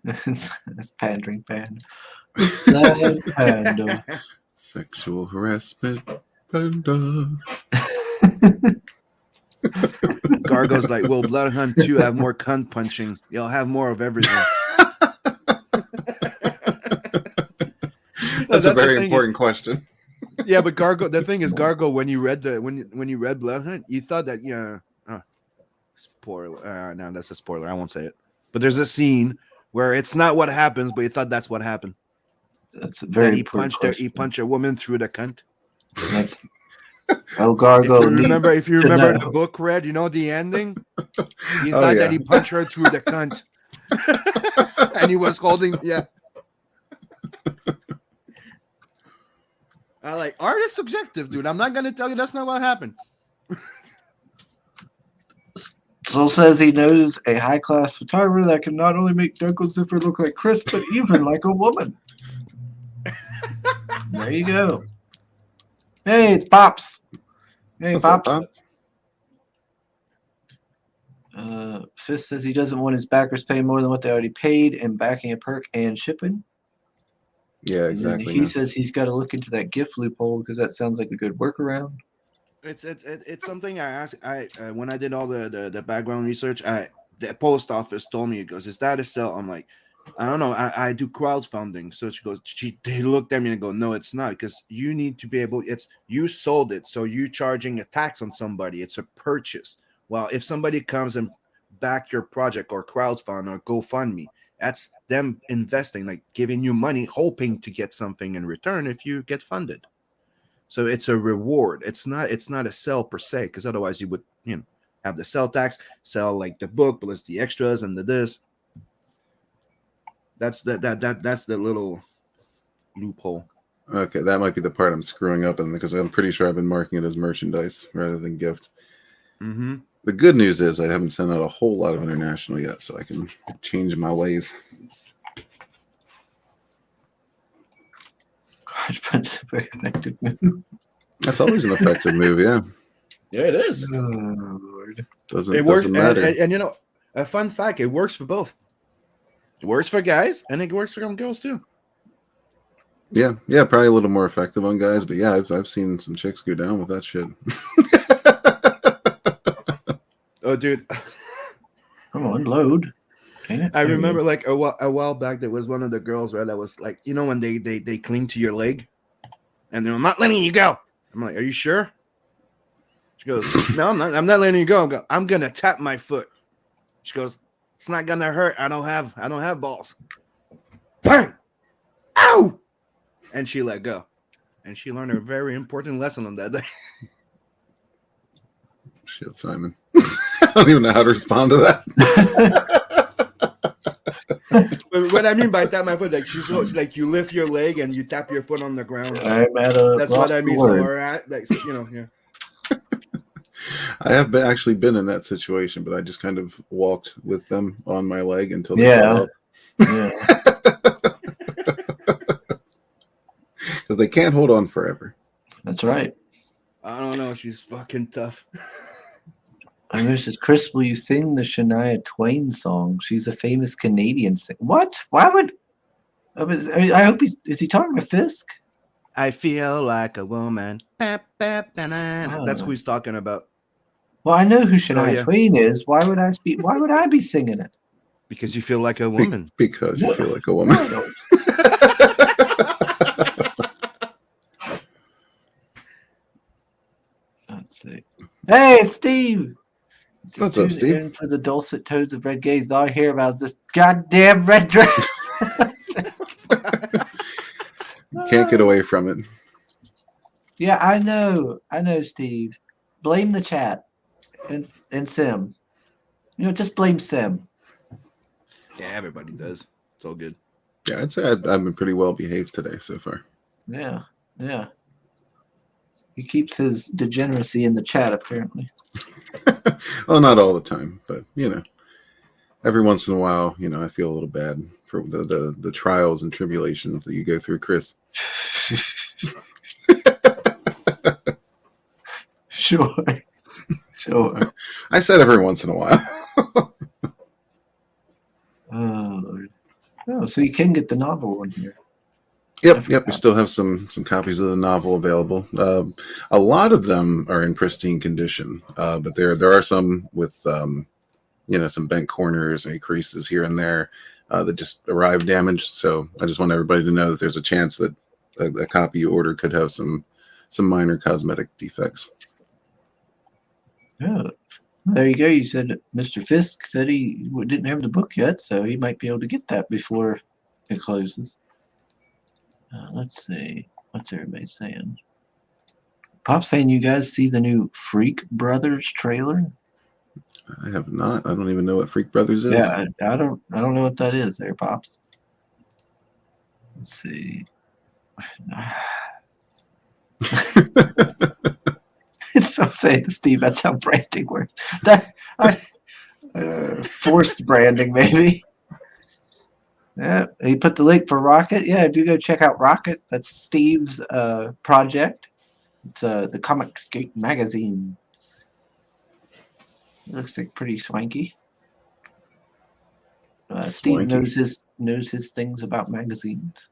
That's pandering panda. Sad panda. Sexual harassment panda. Gargo's like, will Blood Hunt 2 have more cunt punching? You'll have more of everything. That's a very important question. Yeah, but Gargo, the thing is, Gargo, when you read when you read Blood Hunt, you thought that spoiler. No, that's a spoiler. I won't say it. But there's a scene where it's not what happens, but you thought that's what happened. That's a very he punched a woman through the cunt. That's Gargo. If you remember the book, Red, the ending. You thought that he punched her through the cunt, and he was holding art is subjective, dude. I'm not gonna tell you that's not what happened. Soul says he knows a high-class photographer that can not only make Dunkel Ziffer look like Chris, but even like a woman. There you go. Hey, it's Pops. Hey, What's up, Pops. Pops? Fist says he doesn't want his backers paying more than what they already paid in backing a perk and shipping. Yeah, And then exactly. he man. says he's got to look into that gift loophole because that sounds like a good workaround. It's something I asked. When I did all the background research, the post office told me, it goes, "Is that a sell?" I'm like, I don't know. I do crowdfunding. So they looked at me and go, "No, it's not, because you need to be able. It's you sold it, so you charging a tax on somebody. It's a purchase. Well, if somebody comes and back your project or crowdfund or GoFundMe, that's them investing, like giving you money, hoping to get something in return if you get funded. So it's a reward. It's not a sell per se, because otherwise you would have the sell tax, sell like the book plus the extras and the this. That's that's the little loophole. Okay, that might be the part I'm screwing up in because I'm pretty sure I've been marking it as merchandise rather than gift. Mm-hmm. The good news is I haven't sent out a whole lot of international yet, so I can change my ways. It's a very effective move. That's always an effective move, yeah. Yeah, it is. Oh, Lord. Doesn't It works, matter. and a fun fact: it works for both. It works for guys, and it works for girls too. Yeah, probably a little more effective on guys, but yeah, I've seen some chicks go down with that shit. Oh, dude. Come on, load. I remember like a while back, there was one of the girls, right, that was like, when they cling to your leg and they're, "I'm not letting you go." I'm like, "Are you sure?" She goes, "No, I'm not letting you go. I'm gonna tap my foot." She goes, "It's not gonna hurt. I don't have balls." Bang! Ow! And she let go. And she learned a very important lesson on that day. Shit, Simon. I don't even know how to respond to that. But what I mean by tap my foot, like she's like you lift your leg and you tap your foot on the ground. I'm at a That's what I mean. So, word. we're at, like, yeah. I have actually been in that situation, but I just kind of walked with them on my leg until they Yeah. fell up. Yeah. Because they can't hold on forever. That's right. I don't know. She's fucking tough. And there's this Chris, will you sing the Shania Twain song? She's a famous Canadian singer. What? Why would? I hope is he talking about Fisk? I feel like a woman. That's who he's talking about. Well, I know who Shania yeah. Twain is. Why would I be singing it? Because you feel like a woman. Because you feel like a woman. Let's see. Hey, it's Steve. What's up, Tune Steve? in for the dulcet tones of Red Gaze. All I hear about is this goddamn red dress. Can't get away from it. Yeah, I know, Steve. Blame the chat and Sim. Just blame Sim. Yeah, everybody does. It's all good. Yeah, I'd say I've been pretty well behaved today so far. Yeah. He keeps his degeneracy in the chat, apparently. Well, not all the time, but every once in a while, I feel a little bad for the trials and tribulations that you go through, Chris. Sure. I said every once in a while. Oh, Lord. Oh, so you can get the novel one here. Yep. We still have some copies of the novel available. A lot of them are in pristine condition, but there are some with some bent corners and creases here and there that just arrived damaged. So I just want everybody to know that there's a chance that a copy you order could have some minor cosmetic defects. Yeah. There you go. You said Mr. Fisk said he didn't have the book yet, so he might be able to get that before it closes. Let's see. What's everybody saying? Pop's saying you guys see the new Freak Brothers trailer? I have not. I don't even know what Freak Brothers is. Yeah, I don't know what that is there, Pops. Let's see. It's so saying to Steve, that's how branding works. Forced branding, maybe. Yeah, he put the link for Rocket. Yeah, do go check out Rocket. That's Steve's project. It's the Comicsgate magazine. It looks like pretty swanky. Steve Swanky. knows his things about magazines.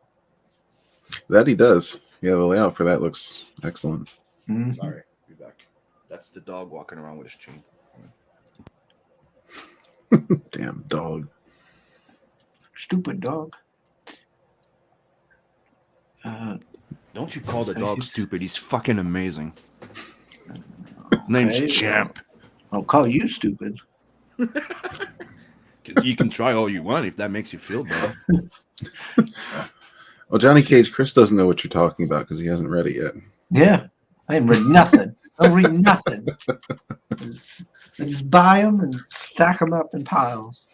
That he does. Yeah, the layout for that looks excellent. Mhm. Sorry, be back. That's the dog walking around with his chain. Damn dog. Stupid dog. Don't you call the dog stupid? He's fucking amazing. His name's Okay. Champ. I'll call you stupid. You can try all you want if that makes you feel better. Well, Johnny Cage, Chris doesn't know what you're talking about because he hasn't read it yet. Yeah, I ain't read nothing. I don't read nothing. I just buy them and stack them up in piles.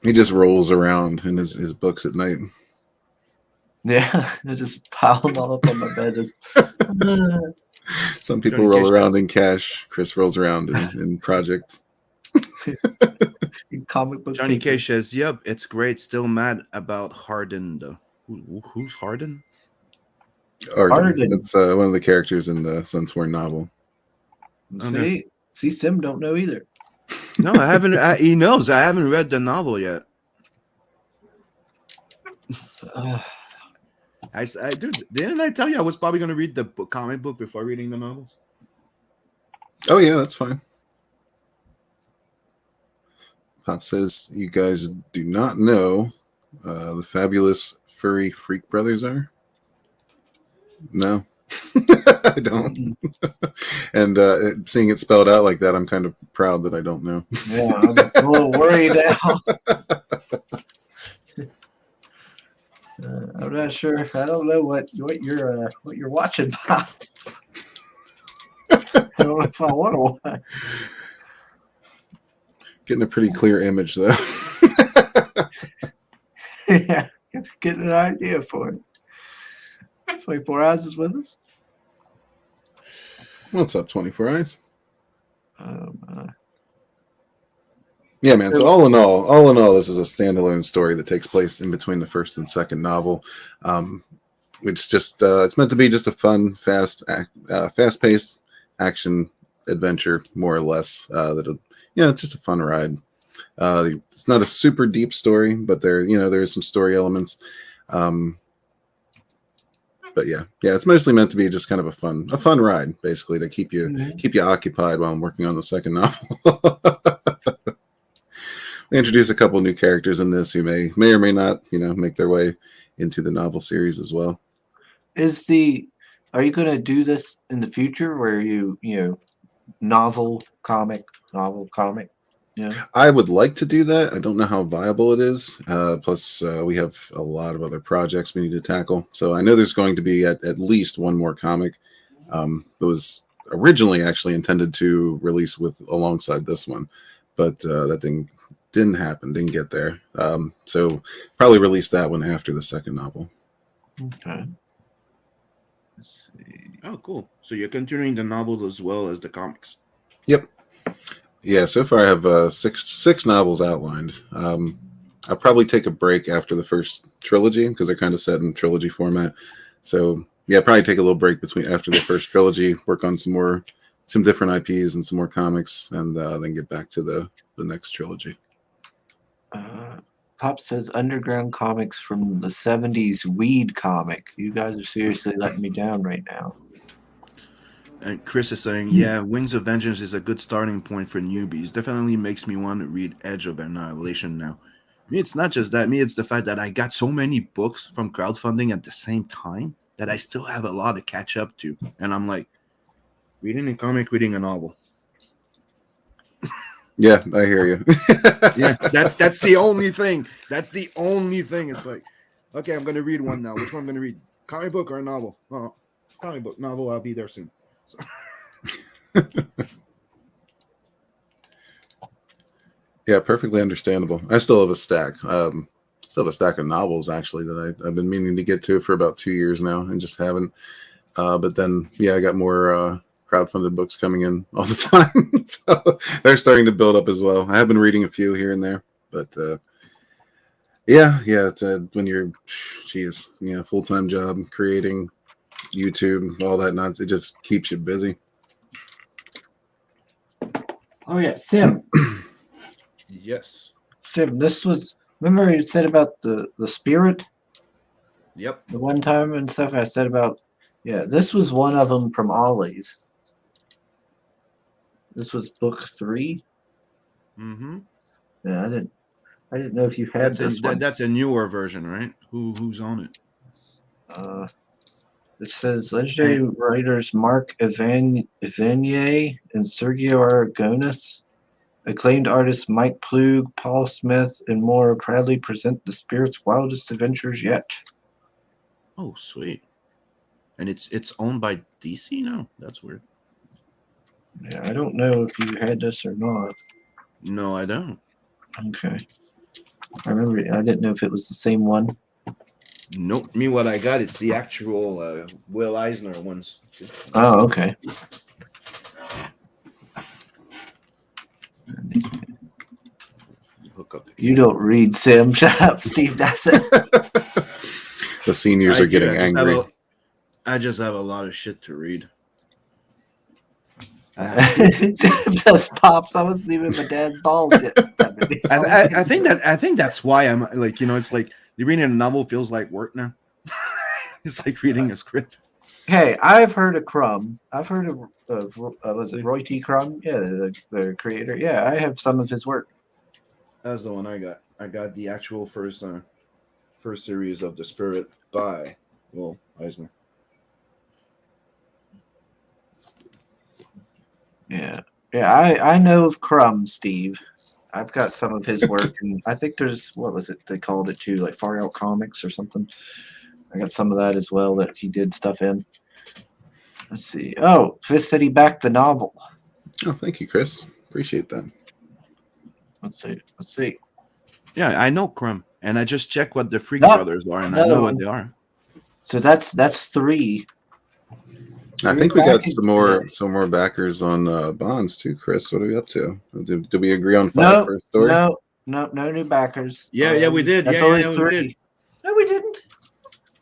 He just rolls around in his books at night. Yeah, I just pile them all up on my bed. Just, Some people Johnny roll Cage- around in cash. Chris rolls around in projects. in comic book. Johnny paper. Cage says, "Yep, it's great. Still mad about Harden though. Who's Harden? Arden. That's one of the characters in the Sunsworn novel. See, Sim don't know either. No, I haven't. He knows. I haven't read the novel yet. Dude, didn't I tell you I was probably going to read the comic book before reading the novels? Oh yeah, that's fine. Pop says you guys do not know the fabulous furry freak brothers are. No, I don't. And seeing it spelled out like that, I'm kind of proud that I don't know. Yeah, I'm a little worried now. I'm not sure. I don't know what you're watching, Pop. I don't know if I want to watch. Getting a pretty clear image though. Yeah, getting an idea for it. 24 Hours is with us. What's up, 24 Eyes? Yeah, man. So all in all, this is a standalone story that takes place in between the first and second novel, which just it's meant to be just a fun, fast-paced action adventure, more or less. It's just a fun ride. It's not a super deep story, but there is some story elements. But yeah, it's mostly meant to be just kind of a fun ride, basically, to keep you occupied while I'm working on the second novel. We introduce a couple new characters in this who may or may not, make their way into the novel series as well. Are you going to do this in the future where you novel comic? Yeah. I would like to do that. I don't know how viable it is. Plus, we have a lot of other projects we need to tackle. So I know there's going to be at least one more comic. It was originally actually intended to release alongside this one, but that thing didn't happen, didn't get there. So probably release that one after the second novel. Okay. Let's see. Oh, cool. So you're continuing the novels as well as the comics. Yep. Yeah, so far I have six novels outlined. I'll probably take a break after the first trilogy because they're kind of set in trilogy format. So yeah, probably take a little break after the first trilogy, work on some different IPs and some more comics, and then get back to the next trilogy. Pop says underground comics from the 70s weed comic. You guys are seriously letting me down right now. And Chris is saying, yeah, Wings of Vengeance is a good starting point for newbies. Definitely makes me want to read Edge of Annihilation now. Me, it's not just that. Me, it's the fact that I got so many books from crowdfunding at the same time that I still have a lot to catch up to. And I'm like, reading a comic, reading a novel. Yeah, I hear you. Yeah, that's the only thing. That's the only thing. It's like, okay, I'm going to read one now. Which one I'm going to read? Comic book or a novel? Oh, comic book, novel. I'll be there soon. So. Yeah, perfectly understandable. I still have a stack. Of novels actually that I've been meaning to get to for about 2 years now and just haven't. But then, yeah, I got more crowdfunded books coming in all the time, so they're starting to build up as well. I have been reading a few here and there, but yeah, it's when you're, full-time job creating YouTube, all that nonsense. It just keeps you busy. Oh yeah, Sim. Yes. Sim, this was. Remember you said about the spirit Yep. the one time and stuff. I said about this was one of them from Ollie's. This was book 3. Mm-hmm. Yeah, I didn't know if you had this one. That's a newer version, right? Who's on it? It says legendary writers Mark Evanier and Sergio Aragonis, acclaimed artists Mike Plug, Paul Smith, and more proudly present the spirit's wildest adventures yet. Oh, sweet. And it's owned by DC now. That's weird. Yeah, I don't know if you had this or not. No, I don't. Okay. I remember. I didn't know if it was the same one. Nope. Me, what I got, it's the actual Will Eisner ones. Oh, okay. Hook up. You don't read, Sim. Shut up, Steve. That's it. The seniors are getting angry. I just have a lot of shit to read. Just pops. I wasn't even my dad's balls yet. I think that's why I'm like, it's like reading a novel feels like work now. It's like reading a script. Hey, I've heard of Crumb. I've heard of was it Roy T. Crumb? Yeah, the creator. Yeah, I have some of his work. That's the one I got. I got the actual first series of The Spirit by Will Eisner. Yeah, I know of Crumb, Steve. I've got some of his work, and I think there's what was it they called it too, like Far Out Comics or something. I got some of that as well that he did stuff in. Let's see. Oh, Fist said he backed the novel. Oh, thank you, Chris. Appreciate that. Let's see. Yeah, I know Crumb, and I just checked what the Freak Brothers are, and I know what they are. So that's 3. I think we got some more backers on Bonds too, Chris. What are we up to? Did we agree on 5 for a story? No new backers. Yeah, we did. That's yeah, only yeah, 3. we did. No, we didn't.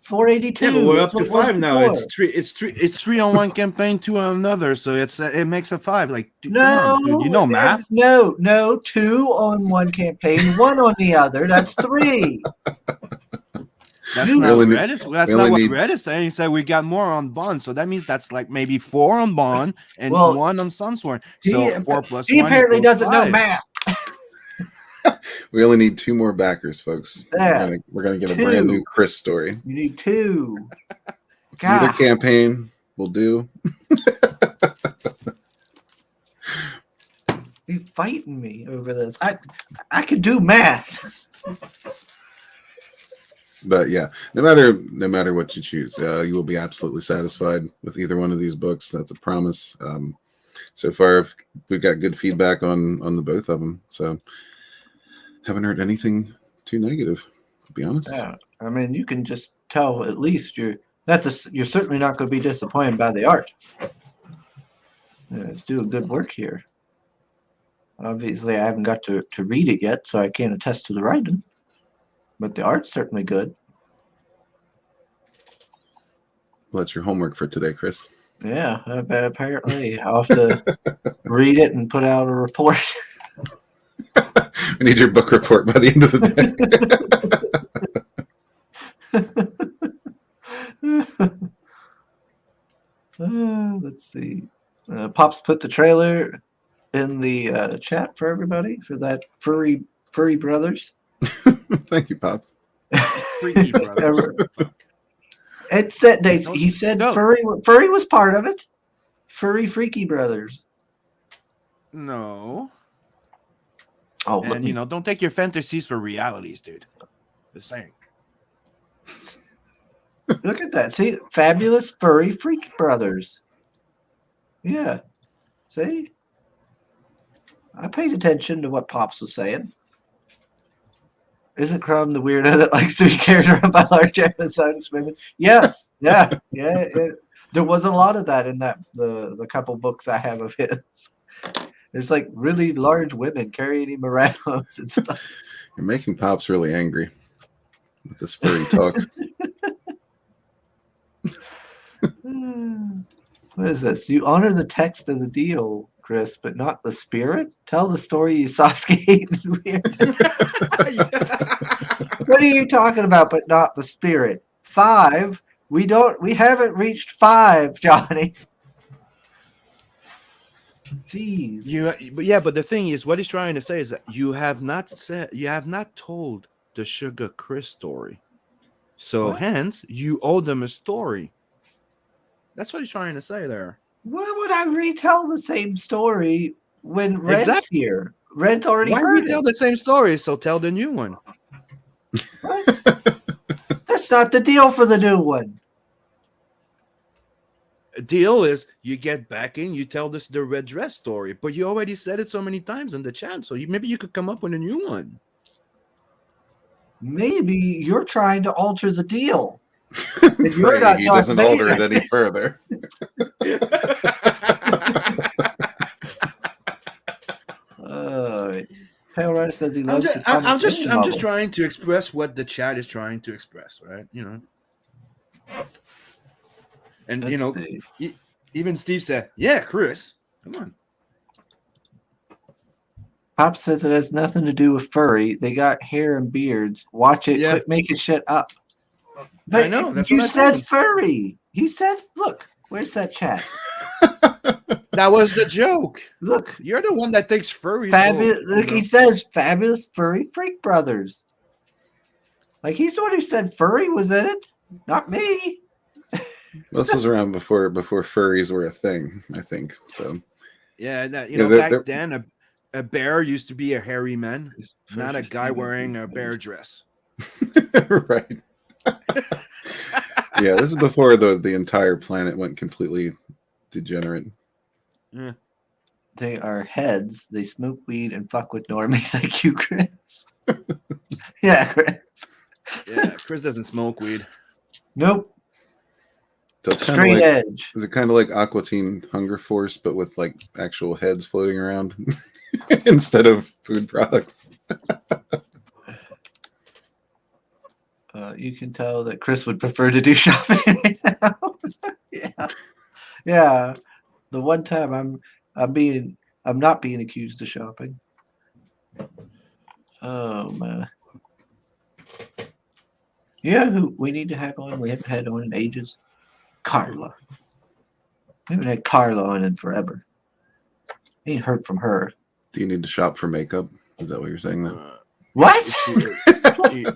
482. Yeah, but we're up That's to what 5 now. before. It's 3 on one campaign, 2 on another, so it makes a 5. Like, dude, No, come on, dude, you know math. No, 2 on one campaign, 1 on the other. That's 3. That's You not really what Red is. That's we not only what need- Red is saying. He said we got more on Bond, so that means that's like maybe 4 on Bond and Well, 1 on Sunsworn. So 4 plus 1. He apparently equals doesn't know 5. math. We only need 2 more backers, folks. Yeah. We're gonna get a 2. brand new Chris story. You need 2. Either God. campaign will do. He's fighting me over this. I can do math. But yeah, no matter what you choose, you will be absolutely satisfied with either one of these books. That's a promise. So far, we've got good feedback on the both of them. So haven't heard anything too negative, to be honest. Yeah, I mean, you can just tell at least you're certainly not going to be disappointed by the art. It's doing good work here. Obviously, I haven't got to read it yet, so I can't attest to the writing. But the art's certainly good. Well, that's your homework for today, Chris. Yeah, apparently I'll have to read it and put out a report. We need your book report by the end of the day. Let's see. Pops put the trailer in the chat for everybody for that furry brothers. Thank you, Pops. Freaky Brothers. It said he said furry was part of it. Furry Freaky Brothers. No. Oh, and don't take your fantasies for realities, dude. Just saying. Look at that. See, fabulous furry freak brothers. Yeah. See? I paid attention to what Pops was saying. Isn't Crumb the weirdo that likes to be carried around by large Amazonian women? Yes. Yeah. There was a lot of that in the couple books I have of his. There's like really large women carrying him around and stuff. You're making Pops really angry with this furry talk. What is this? You honor the text of the deal, Chris, but not the spirit? Tell the story you saw skating weird. What are you talking about, but not the spirit? 5? We haven't reached 5, Johnny. Jeez. But the thing is, what he's trying to say is that you have not told the Sugar Chris story. So What? hence you owe them a story. That's what he's trying to say there. Why would I retell the same story when Red's Exactly. here? Red's already Why heard retell it. the same story? So tell the new one. What? That's not the deal for the new one. Deal is you get backing, you tell this the red dress story, but you already said it so many times in the chat, so maybe you could come up with a new one. Maybe you're trying to alter the deal. If you're Pray not he Darth doesn't alter it Vader. any further. Pale Rider says he I'm loves just, the I'm just, comic I'm novel. just trying to express what the chat is trying to express, right? You know, and Let's you know, see. even Steve said, "Yeah, Chris, come on." Pop says it has nothing to do with furry. They got hair and beards. Watch it. Yeah. Quit making shit up. But I know, that's you what I told said him. furry. He said, look, where's that chat? That was the joke. Look, You're the one that thinks furries. fabulous. Look, he says fabulous furry freak brothers. Like he's the one who said furry was in it, not me. This was around before furries were a thing, I think. So Yeah, that, Yeah, back then a bear used to be a hairy man, not a guy wearing a bear dress. right. Yeah, this is before the entire planet went completely degenerate. Yeah. They are heads. They smoke weed and fuck with normies like you, Chris. Yeah, Chris. Yeah, Chris doesn't smoke weed. Nope. So it's kind of Straight like, edge. is it kind of like Aqua Teen Hunger Force, but with like actual heads floating around instead of food products? You can tell that Chris would prefer to do shopping right now. Yeah. The one time I'm not being accused of shopping. Oh man. Yeah, who we need to have on? We haven't had on in ages. Carla. We haven't had Carla on in forever. Ain't heard from her. Do you need to shop for makeup? Is that what you're saying? Then What? I don't know.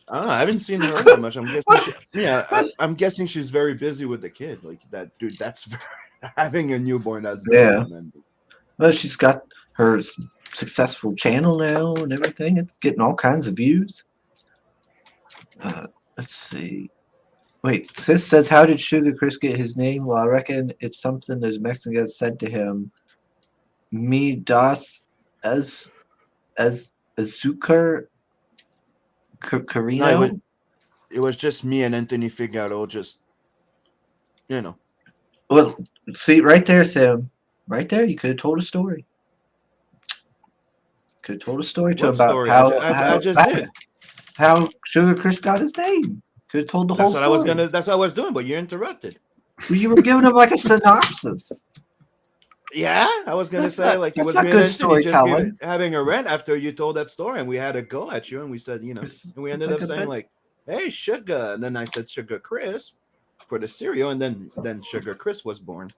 I haven't seen her that much. I'm guessing. I'm guessing she's very busy with the kid. Like that, dude. That's having a newborn. That's Yeah. man. Well, she's got her successful channel now and everything. It's getting all kinds of views. Let's see. Wait, Sis says, how did Sugar Chris get his name? Well, I reckon it's something those Mexicans said to him. Me das as azúcar Carino? No, it was just me and Anthony Figaro. Just Well, see, right there, Sam. Right there, you could have told a story. Could have told a story to What about story? how I just did. how Sugar Chris got his name. Could have told the whole That's what story. I was gonna. That's what I was doing, but you interrupted. Well, you were giving him like a synopsis. Yeah, I was gonna That's say not- like it that's was not me good and Anthony just storytelling. having a rant after you told that story, and we had a go at you, and we said, and we ended like up a saying bit- like, "Hey, Sugar," and then I said Sugar Chris for the cereal, and then Sugar Chris was born.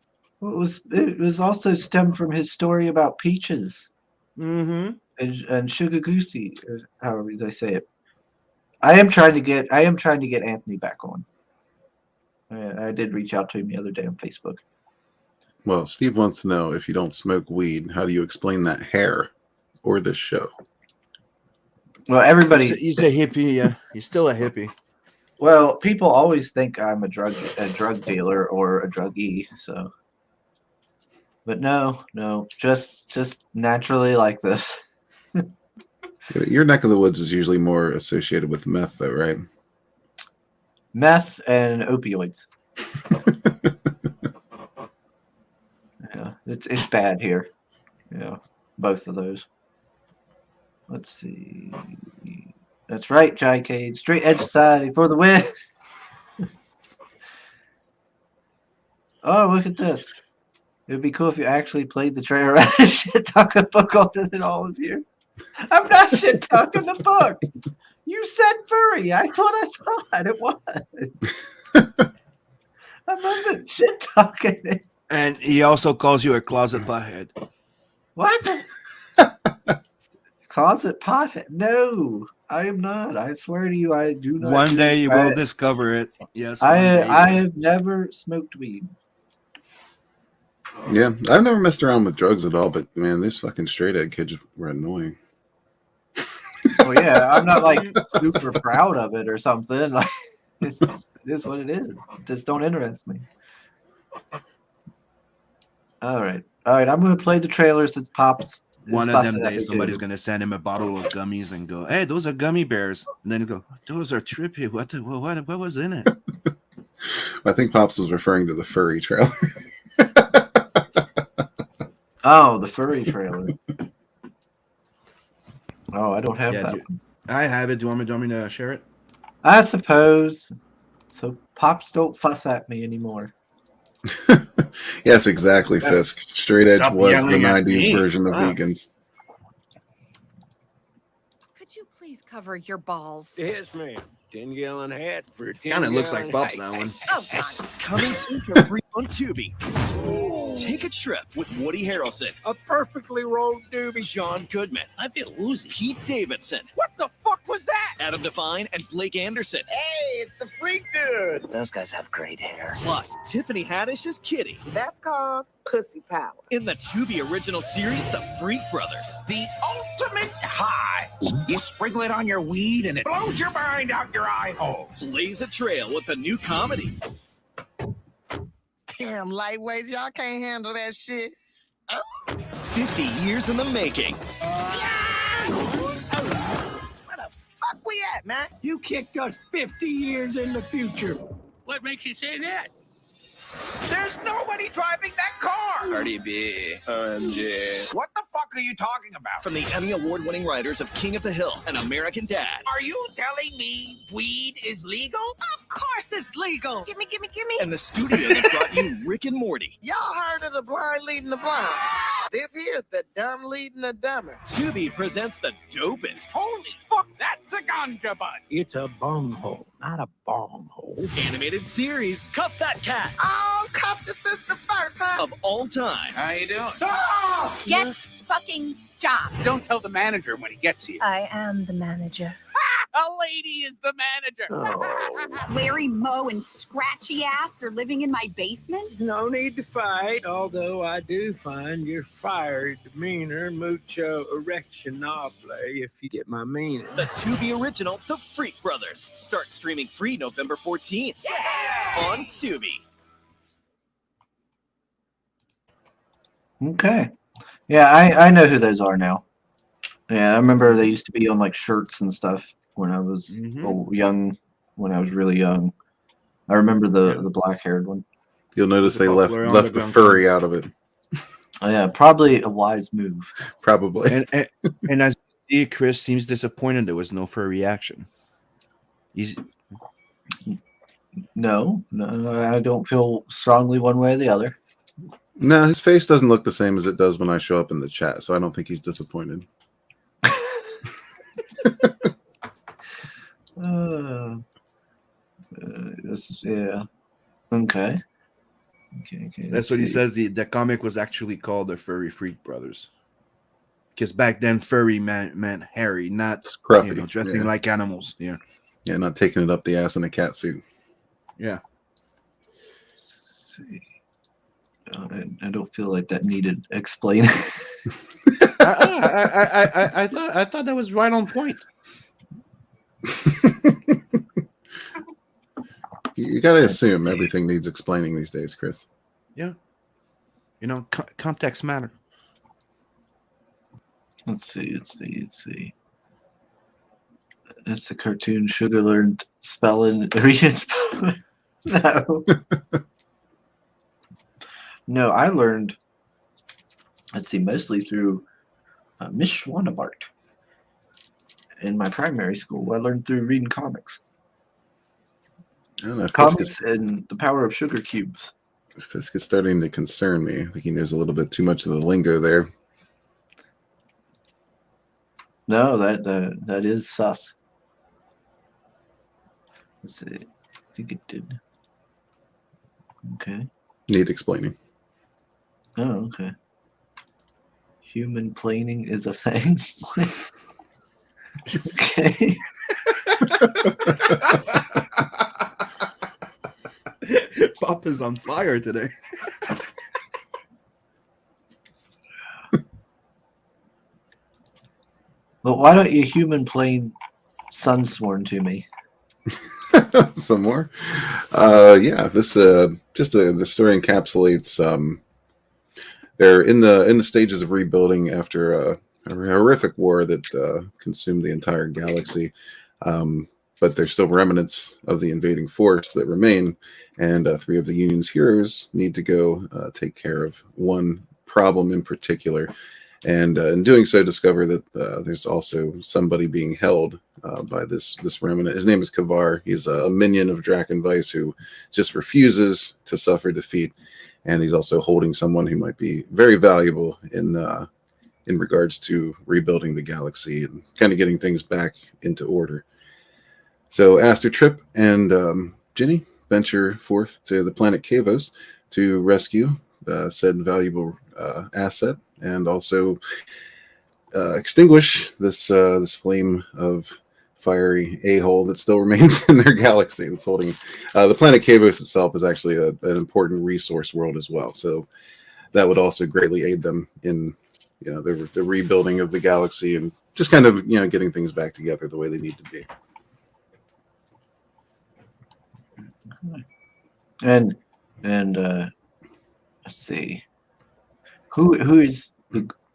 It was also stemmed from his story about peaches Mm-hmm. and Sugar Goosey, or however they say it. I am trying to get Anthony back on. I did reach out to him the other day on Facebook. Well, Steve wants to know, if you don't smoke weed, how do you explain that hair or this show? Well, everybody. He's a hippie. Yeah, he's still a hippie. Well, people always think I'm a drug dealer or a druggie. So, but no, just naturally like this. Your neck of the woods is usually more associated with meth, though, right? Meth and opioids. Yeah, it's bad here. Yeah, both of those. Let's see. That's right, Jai Cage. Straight edge society for the win. Oh, look at this. It would be cool if you actually played the trailer and shit talk the book older than all of you. I'm not shit talking the book. You said furry. I thought it was. I wasn't shit talking it. And he also calls you a closet butthead. What? Closet pothead? No, I am not. I swear to you, I do not. One day you will discover it. Yes. I one day you will. have never smoked weed. Yeah, I've never messed around with drugs at all, but man, these fucking straight edge kids were annoying. Oh yeah, I'm not like super proud of it or something. Like it is what it is. It just don't interest me. All right. I'm gonna play the trailer since Pops. One of them days, somebody's gonna send him a bottle of gummies and go, "Hey, those are gummy bears." And then you go, "Those are trippy. What was in it?" I think Pops was referring to the furry trailer. Oh, the furry trailer. Oh, I don't have that. I have it. Do you want me to share it? I suppose. So Pops don't fuss at me anymore. Yes, exactly, Fisk. Straight edge Stop was the yelling at 90s me. version of Wow. vegans. Could you please cover your balls? Yes, ma'am. 10-gallon hat for a 10 Kind of looks like Pops, that one. Oh, God. Coming soon for free on Tubi. Take a trip with Woody Harrelson, A perfectly rolled doobie. John Goodman, I feel woozy. Pete Davidson, What the fuck was that? Adam Devine, and Blake Anderson. Hey, it's the freak dude. Those guys have great hair. Plus, Tiffany Haddish is Kitty. That's called pussy power. In the Tubi original series, The Freak Brothers. The ultimate high. You sprinkle it on your weed and it blows your mind out your eye holes. Blaze a trail with a new comedy. Damn lightweights, y'all can't handle that shit. 50 years in the making. Where the fuck we at, man? You kicked us 50 years in the future. What makes you say that? There's nobody driving that car. Cardi B. OMG. What the fuck are you talking about? From the Emmy Award-winning writers of King of the Hill and American Dad. Are you telling me weed is legal? Of course it's legal. Gimme. And the studio that brought you Rick and Morty. Y'all heard of the blind leading the blind. This here's the dumb leading the dumber. Tubi presents the dopest Holy fuck, that's a ganja bud. It's a bunghole, not a bong hole. animated series. Cuff that cat Oh, cuff the sister first, huh? of all time. How you doing? Ah! Get fucking job. Don't tell the manager when he gets here. I am the manager. A lady is the manager. Oh. Larry, Moe, and Scratchy Ass are living in my basement? No need to fight, although I do find your fiery demeanor mucho erectionable, if you get my meaning. The Tubi original, The Freak Brothers. Start streaming free November 14th on Tubi. Okay. Yeah, I know who those are now. Yeah, I remember they used to be on like shirts and stuff when I was young, when I was really young. I remember the black-haired one. You'll notice The they left popular the underground furry out of it. Oh, yeah, probably a wise move. Probably. And as you see, Chris seems disappointed there was no furry action. He's No, I don't feel strongly one way or the other. No, his face doesn't look the same as it does when I show up in the chat, so I don't think he's disappointed. Yeah. Okay. That's what he says. The comic was actually called the Furry Freak Brothers. Because back then, furry meant hairy, not Scruffy. dressing like animals. Yeah. Yeah, not taking it up the ass in a cat suit. Yeah. Let's see. I don't feel like that needed explaining. I thought that was right on point. You got to assume everything needs explaining these days, Chris. Yeah. Context matter. Let's see. That's the cartoon. Sugar learned spelling, reading, spelling. No. No, I learned, let's see, mostly through Miss Schwanebart. In my primary school, I learned through reading comics. I don't know, Comics and the power of sugar cubes. Fisk is starting to concern me. I think he knows a little bit too much of the lingo there. No, that is sus. Let's see. I think it did. Okay. Need explaining. Oh, okay. Human planing is a thing. Okay. Pop is on fire today. Well, why don't you human plane Sunsworn to me? Some more. Yeah, this the story encapsulates. They're in the stages of rebuilding after a horrific war that consumed the entire galaxy. But there's still remnants of the invading force that remain, and 3 of the Union's heroes need to go take care of one problem in particular, and in doing so discover that there's also somebody being held by this remnant. His name is Kavar. He's a minion of Draken Vice who just refuses to suffer defeat, and he's also holding someone who might be very valuable in regards to rebuilding the galaxy and kind of getting things back into order. So Astor Trip and Ginny venture forth to the planet Kavos to rescue said valuable asset and also extinguish this flame of fiery a-hole that still remains in their galaxy. That's holding the planet Kavos itself is actually an important resource world as well. So that would also greatly aid them in the rebuilding of the galaxy and just kind of getting things back together the way they need to be. And let's see, who is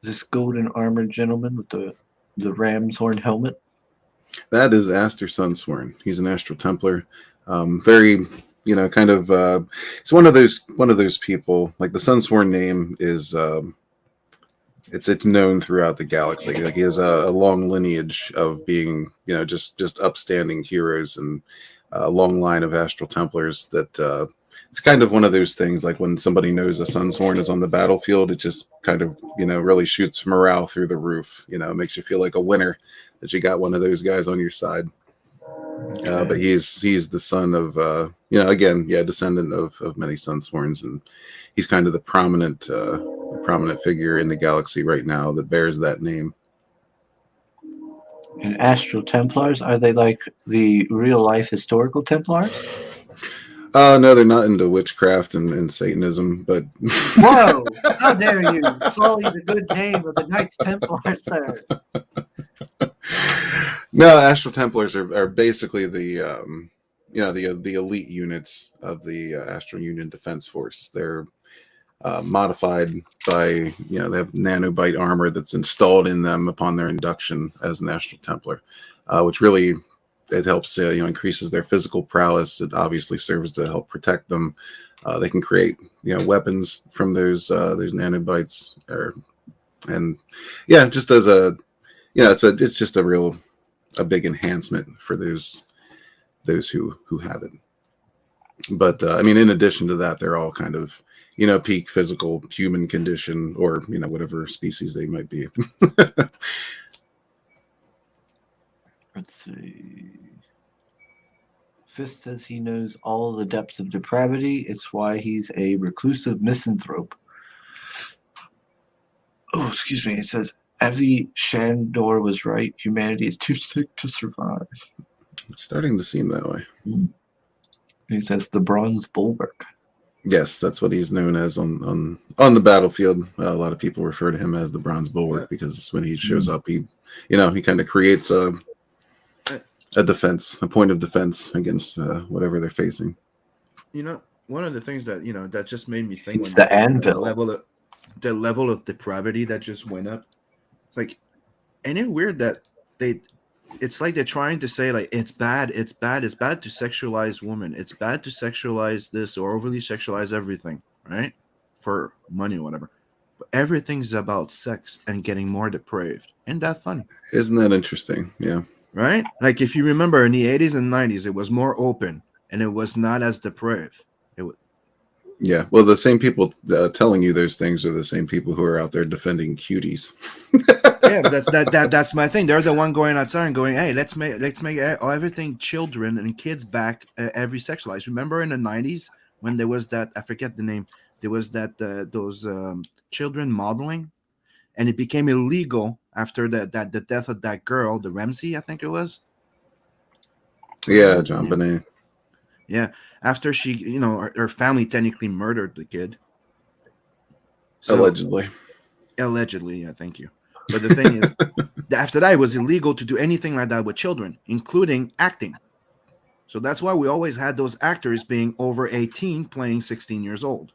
this golden armored gentleman with the ram's horn helmet? That is Astor Sunsworn. He's an Astral Templar. Very, kind of. It's one of those people. Like the Sunsworn name is. It's known throughout the galaxy. Like he has a long lineage of being, just upstanding heroes and a long line of Astral Templars that it's kind of one of those things like when somebody knows a Sunsworn is on the battlefield, it just kind of, really shoots morale through the roof. It makes you feel like a winner that you got one of those guys on your side. But he's the son of, descendant of many Sunsworns, and he's kind of the prominent figure in the galaxy right now that bears that name. And Astral Templars, are they like the real life historical Templars? No, they're not into witchcraft and Satanism, but Whoa! How dare you sully the good name of the Knights Templar, sir? No, Astral Templars are basically the elite units of the Astral Union Defense Force. They're modified by, they have nanobite armor that's installed in them upon their induction as an Astral Templar, which really it helps increases their physical prowess. It obviously serves to help protect them. They can create weapons from those nanobites, just as a it's just a big enhancement for those who have it. But in addition to that, they're all kind of peak physical human condition, or whatever species they might be. Let's see. Fist says he knows all the depths of depravity. It's why he's a reclusive misanthrope. Oh, excuse me. It says Avi Shandor was right. Humanity is too sick to survive. It's starting to seem that way. He says the Bronze Bulwark. Yes, that's what he's known as on the battlefield. A lot of people refer to him as the Bronze Bulwark because when he shows up, he kind of creates a defense, a point of defense against whatever they're facing. One of the things that that just made me think, it's the anvil. The level of depravity that just went up. It's like, ain't it weird that it's like they're trying to say like it's bad to sexualize women, it's bad to sexualize this or overly sexualize everything, right? For money or whatever. But everything's about sex and getting more depraved. Isn't that funny? Isn't that interesting? Yeah. Right? Like if you remember in the 80s and 90s, it was more open and it was not as depraved. Yeah, well, the same people telling you those things are the same people who are out there defending cuties. Yeah, but that's my thing. They're the one going outside and going, "Hey, let's make everything children and kids back, every sexualized." Remember in the '90s when there was that, I forget the name. There was that those children modeling, and it became illegal after the death of that girl, the Ramsey, I think it was. Yeah, John Bonet. Yeah, after she, her family technically murdered the kid. Allegedly. Allegedly, yeah, thank you. But the thing is, after that, it was illegal to do anything like that with children, including acting. So that's why we always had those actors being over 18 playing 16 years old.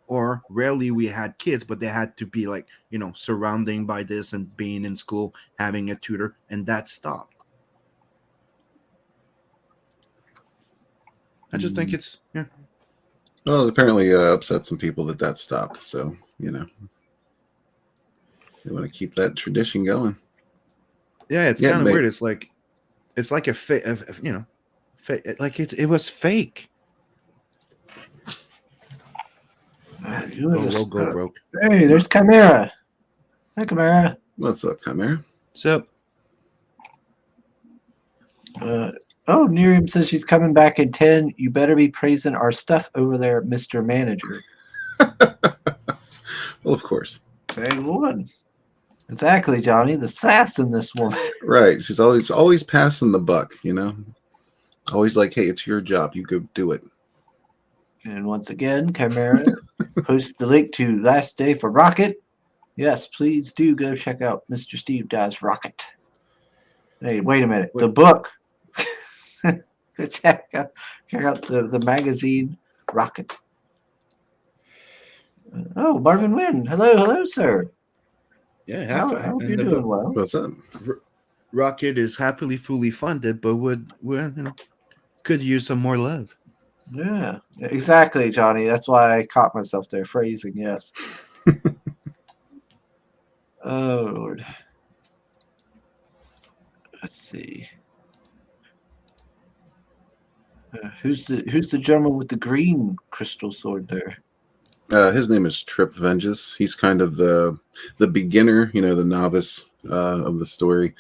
Or rarely we had kids, but they had to be like, surrounding by this and being in school, having a tutor, and that stopped. I just think it's, yeah. Well, it apparently upset some people that stopped. So, they want to keep that tradition going. Yeah, it's kind of weird. It's like a fake, like it was fake. We'll go broke. Hey, there's Chimera. Hi, Chimera. What's up, Chimera? What's up? Nyriam says she's coming back in 10. You better be praising our stuff over there, Mr. Manager. Well, of course. Big one. Exactly, Johnny. The sass in this woman. Right. She's always passing the buck, Always like, hey, it's your job. You go do it. And once again, Chimera posts the link to Last Day for Rocket. Yes, please do go check out Mr. Steve Does Rocket. Hey, wait a minute. The book. Go check out the magazine Rocket. Marvin Wynn. Hello, sir. Yeah, how are you doing? Well, what's up? Rocket is happily fully funded, but could use some more love. Yeah, exactly, Johnny. That's why I caught myself there phrasing. Yes. Oh Lord. Let's see. Who's the gentleman with the green crystal sword there? His name is Trip Vengeance. He's kind of the beginner, the novice of the story.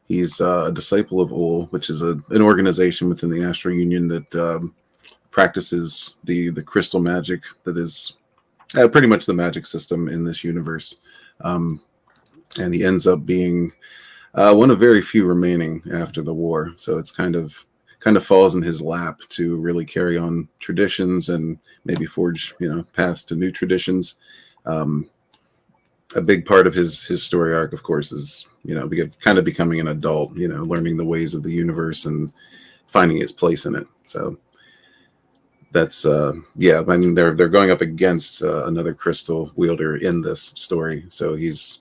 He's a disciple of Ul, which is an organization within the Astor Union that practices the crystal magic that is pretty much the magic system in this universe. And he ends up being one of very few remaining after the war. So it's kind of falls in his lap to really carry on traditions and maybe forge, paths to new traditions. A big part of his story arc, of course, is, kind of becoming an adult, learning the ways of the universe and finding his place in it. So that's, they're going up against another crystal wielder in this story. So he's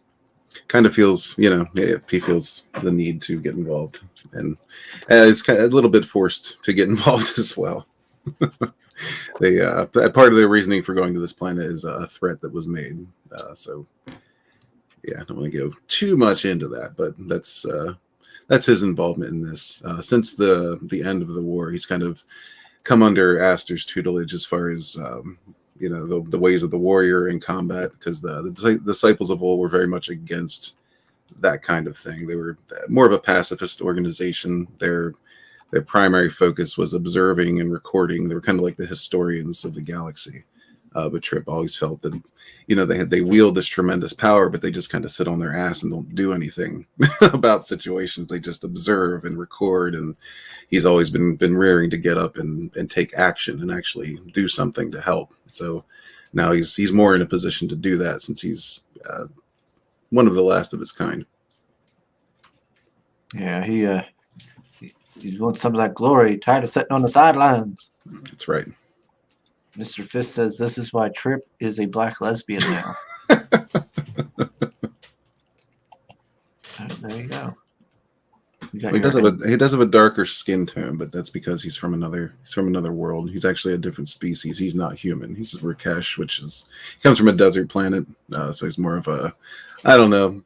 kind of feels, he feels the need to get involved, and it's kind of a little bit forced to get involved as well. They part of their reasoning for going to this planet is a threat that was made. So yeah, I don't want to go too much into that, but that's his involvement in this. Since the end of the war, he's kind of come under Astor's tutelage as far as the ways of the warrior in combat, because the disciples of Ul were very much against that kind of thing. They were more of a pacifist organization. Their primary focus was observing and recording. They were kind of like the historians of the galaxy. But Trip always felt that they wield this tremendous power, but they just kind of sit on their ass and don't do anything about situations. They just observe and record, and he's always been rearing to get up and take action and actually do something to help. So now he's more in a position to do that, since he's one of the last of his kind. Yeah, he wants some of that glory. Tired of sitting on the sidelines. That's right. Mr. Fist says this is why Trip is a black lesbian now. There you go. He does have a darker skin tone, but that's because he's from another world. He's actually a different species. He's not human. He's Rakesh, which comes from a desert planet. So he's more of a, I don't know,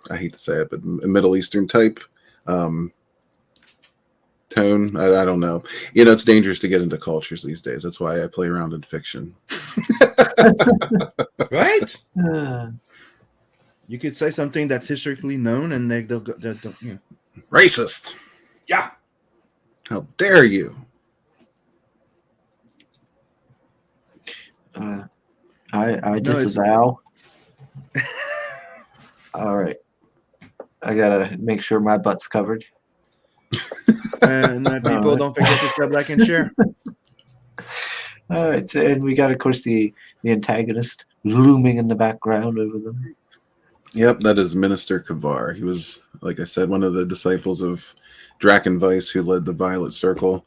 I hate to say it, but a Middle Eastern type. tone. I don't know. You know, it's dangerous to get into cultures these days. That's why I play around in fiction. Right? Uh, You could say something that's historically known, and they'll you know. Racist. Yeah. How dare you? I No, it's- disavow. All right. I gotta make sure my butt's covered. And people Alright. don't forget to sub, like, and share. All right, so, and we got, of course, the antagonist looming in the background over them. Yep, that is Minister Kavar. He was, like I said, one of the disciples of Drakenweiss who led the Violet Circle.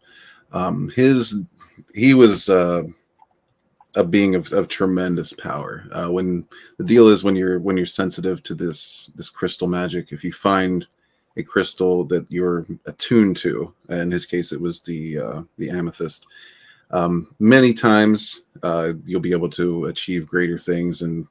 He was a being of tremendous power. When the deal is when you're sensitive to this crystal magic, if you find a crystal that you're attuned to, in his case it was the amethyst, many times you'll be able to achieve greater things and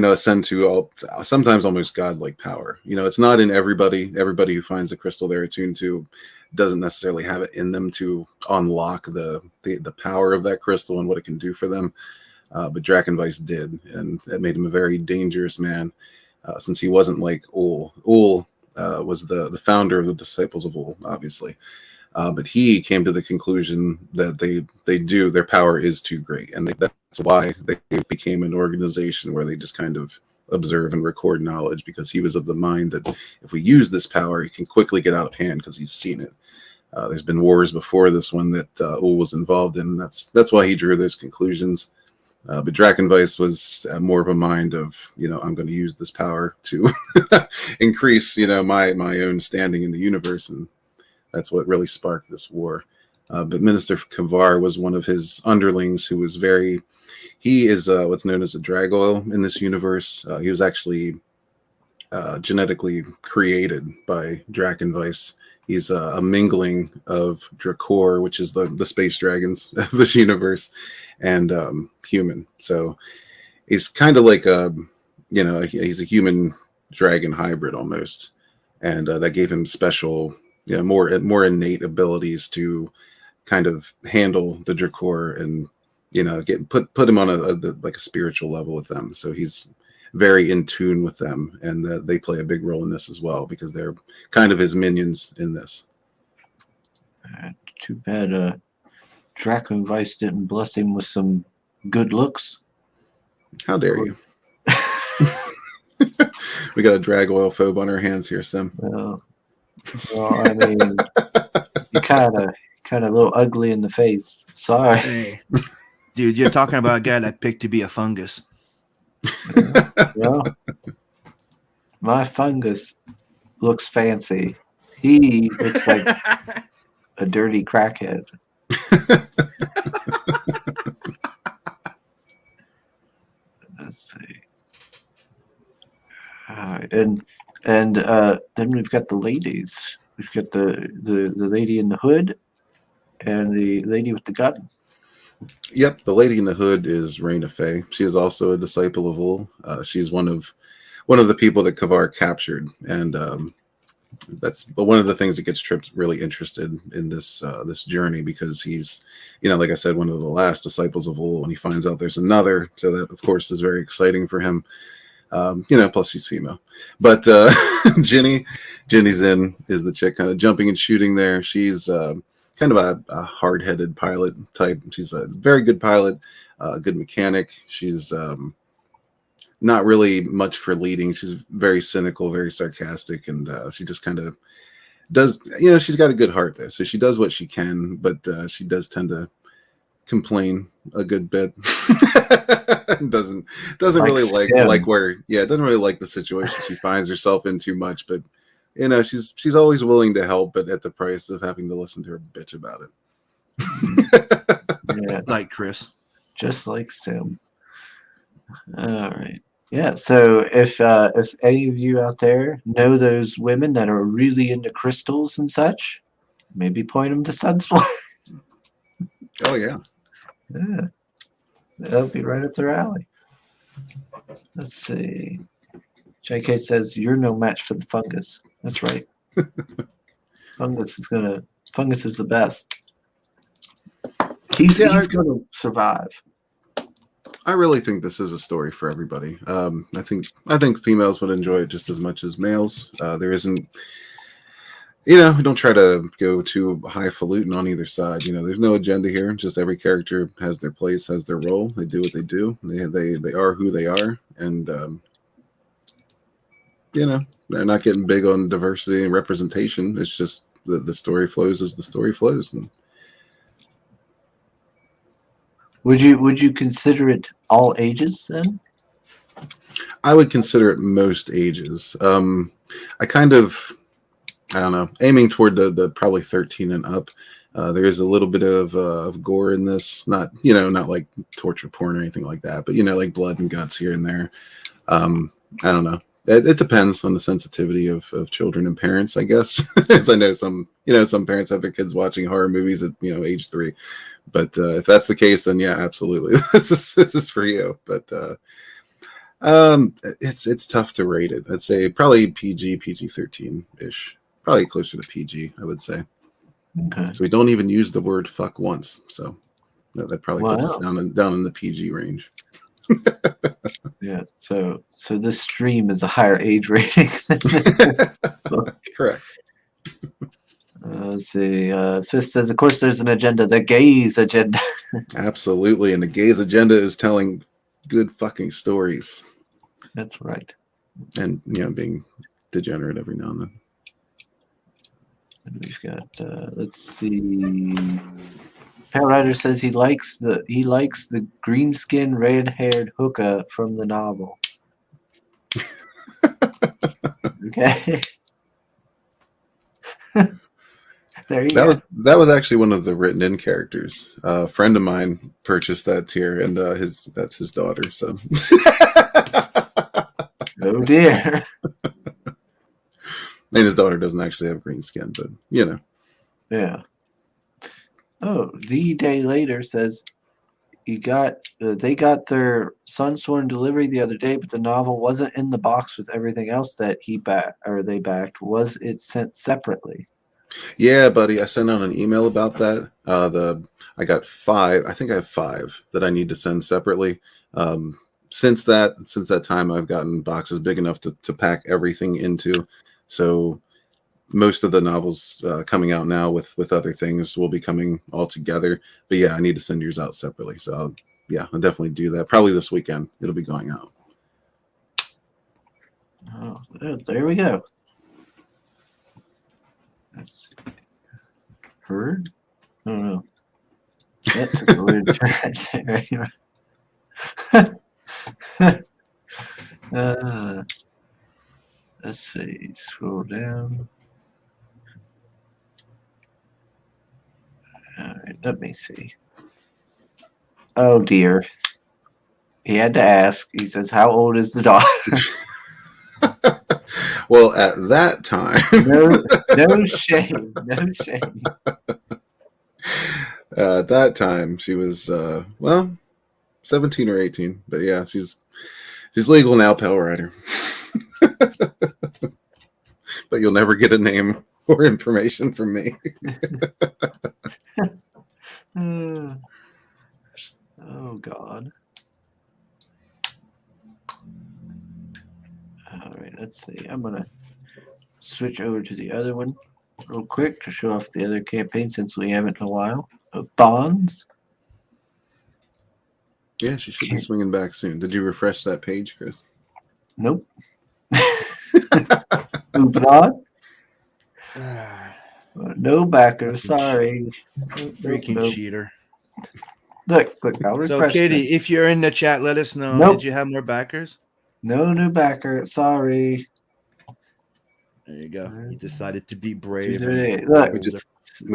ascend to sometimes almost godlike power. It's not in everybody who finds a crystal they're attuned to doesn't necessarily have it in them to unlock the power of that crystal and what it can do for them. But Drakenweiss did, and that made him a very dangerous man, since he wasn't like Ul. Ul was the founder of the Disciples of Ul, obviously. But he came to the conclusion that their power is too great, and that's why they became an organization where they just kind of observe and record knowledge, because he was of the mind that if we use this power, it can quickly get out of hand because he's seen it. There's been wars before this one that Ul was involved in. That's why he drew those conclusions. But Drakenweiss was more of a mind of, I'm going to use this power to increase, my own standing in the universe, and that's what really sparked this war. But Minister Kavar was one of his underlings who was he is what's known as a drag oil in this universe. He was actually genetically created by Drakenweiss. He's a mingling of Drakor, which is the space dragons of this universe, and human. So he's kind of like he's a human dragon hybrid almost, and that gave him special, more innate abilities to kind of handle the Drakor and put him on a spiritual level with them. So he's very in tune with them, and they play a big role in this as well because they're kind of his minions in this. Too bad Drakenweiss didn't bless him with some good looks. How dare you? We got a drag oil phobe on our hands here, Sim. Well, I mean, you kind of a little ugly in the face. Sorry. Hey, dude, you're talking about a guy that picked to be a fungus. Well, my fungus looks fancy. He looks like a dirty crackhead. Let's see. All right, and then we've got the ladies. We've got the lady in the hood and the lady with the gun. Yep, the lady in the hood is Reyna Fey. She is also a disciple of Ul. She's one of the people that Kavar captured, and that's one of the things that gets Tripp really interested in this journey, because he's, like I said, one of the last disciples of Ul, and he finds out there's another. So that, of course, is very exciting for him. Plus she's female. But Ginny's is the chick kind of jumping and shooting there. She's kind of a hard-headed pilot type. She's a very good pilot, good mechanic. She's not really much for leading. She's very cynical, very sarcastic, and she just kind of does, she's got a good heart there. So she does what she can, but she does tend to complain a good bit. doesn't really like where, doesn't really like the situation she finds herself in too much, but she's always willing to help, but at the price of having to listen to her bitch about it. Yeah, Like Chris, just like Sim. All right. Yeah. So if any of you out there know those women that are really into crystals and such, maybe point them to Sunsworn. Oh yeah. Yeah. That'll be right up their alley. Let's see. JK says, "You're no match for the fungus." That's right. Fungus is the best. He's gonna survive. I really think this is a story for everybody. I think females would enjoy it just as much as males. There isn't, we don't try to go too highfalutin on either side. There's no agenda here. Just every character has their place, has their role. They do what they do. They are who they are, and they're not getting big on diversity and representation. It's just the story flows as the story flows. And Would you consider it all ages then? I would consider it most ages. I don't know, aiming toward the probably 13 and up. There is a little bit of gore in this, not like torture porn or anything like that, but like blood and guts here and there. I don't know. It depends on the sensitivity of children and parents, I guess. As I know some parents have their kids watching horror movies at age 3. But if that's the case, then yeah, absolutely, this is for you. But it's tough to rate it. I'd say probably PG-13 ish, probably closer to PG. I would say. Okay. So we don't even use the word "fuck" once. So that probably puts us down in the PG range. Yeah. So this stream is a higher age rating. Correct. Let's see. Fist says, of course, there's an agenda, the gaze agenda. Absolutely. And the gaze agenda is telling good fucking stories. That's right. And, being degenerate every now and then. And we've got, let's see. Pat Ryder says he likes the green skin, red haired hooker from the novel. Okay. There you go. That was actually one of the written in characters. A friend of mine purchased that tier, and that's his daughter. So, oh dear. And his daughter doesn't actually have green skin, but Yeah. Oh, the day later says they got their Sunsworn delivery the other day, but the novel wasn't in the box with everything else that they backed. Was it sent separately? Yeah, buddy. I sent out an email about that. I got 5. I think I have 5 that I need to send separately. Since that time, I've gotten boxes big enough to pack everything into. So most of the novels coming out now with other things will be coming all together. But yeah, I need to send yours out separately. So I'll definitely do that. Probably this weekend. It'll be going out. Oh, there we go. Let's see. Heard? I don't know. That took a weird turn right there. Let's see. Scroll down. All right, let me see. Oh dear. He had to ask. He says, "How old is the daughter?" Well, at that time, no shame, no shame. At that time, she was 17 or 18. But yeah, she's legal now, Pale Rider. But you'll never get a name or information from me. Oh God. All right, let's see. I'm gonna switch over to the other one real quick to show off the other campaign since we haven't in a while. Bonds. Yeah, she should be swinging back soon. Did you refresh that page, Chris? Nope. Ubron. No backers. Sorry. Freaking cheater. Look. I'll refresh. So, Katie, if you're in the chat, let us know. Nope. Did you have more backers? No new backer. Sorry. There you go. You decided to be brave. Look, we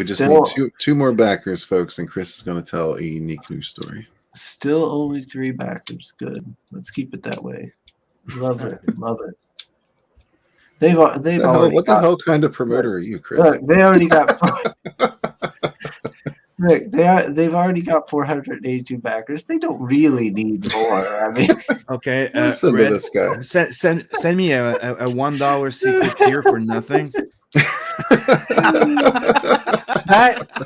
just need two more backers, folks, and Chris is going to tell a unique news story. Still only 3 backers. Good. Let's keep it that way. Love it. Love it. They've already. What the hell kind of promoter are you, Chris? Look, they already got. Look, they've already got 482 backers. They don't really need more. I mean, okay. Listen to this guy. Send me a $1 secret tier for nothing.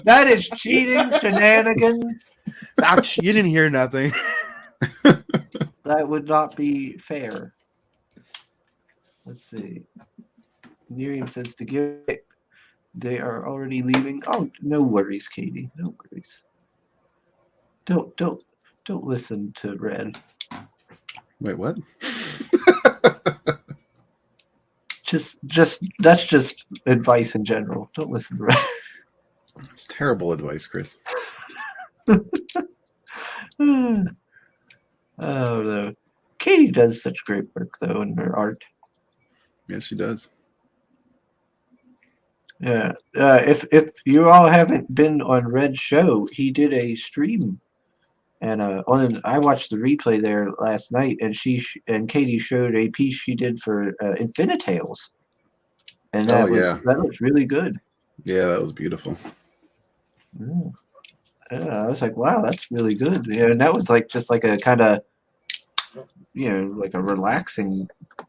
That is cheating shenanigans. Ouch! You didn't hear nothing. That would not be fair. Let's see. Nyriam says to give it. They are already leaving. Oh, no worries, Katie. No worries. Don't listen to Red. Wait, what? Just that's just advice in general. Don't listen to Red. It's terrible advice, Chris. Oh no. Katie does such great work though in her art. Yes, she does. Yeah. If you all haven't been on Red's show, he did a stream, and I watched the replay there last night, and and Katie showed a piece she did for Infinitales, and that was really good. Yeah, that was beautiful. Yeah. I was like, wow, that's really good. Yeah, and that was like just like a kind of, like a relaxing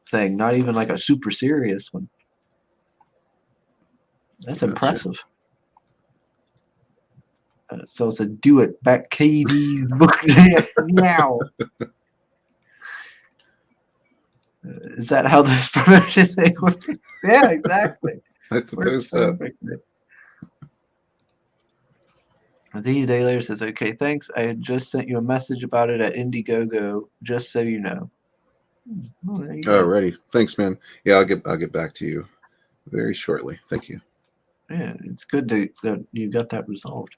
thing, not even like a super serious one. That's impressive. So it's a do it back Katie's book now. Is that how this promotion thing works? Yeah, exactly. I suppose so. The day later says, okay, thanks. I had just sent you a message about it at Indiegogo, just so you know. Oh, there you go. Alrighty. Thanks, man. Yeah, I'll get back to you very shortly. Thank you. Yeah, it's good that you got that resolved.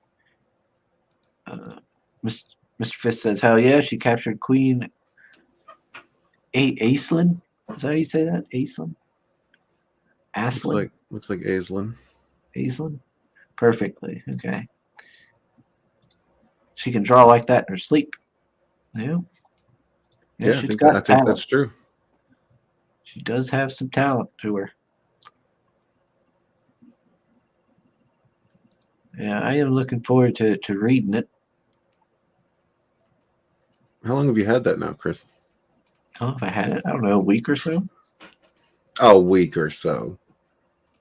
Mr. Fist says, hell yeah, she captured Queen Aislinn. Is that how you say that? Aislinn? Aslan? Looks like Aislinn. Aislinn? Perfectly. Okay. She can draw like that in her sleep. Yeah. Yeah, I think that's true. She does have some talent to her. Yeah, I am looking forward to reading it. How long have you had that now, Chris? Oh, if I had it, I don't know, a week or so? A week or so.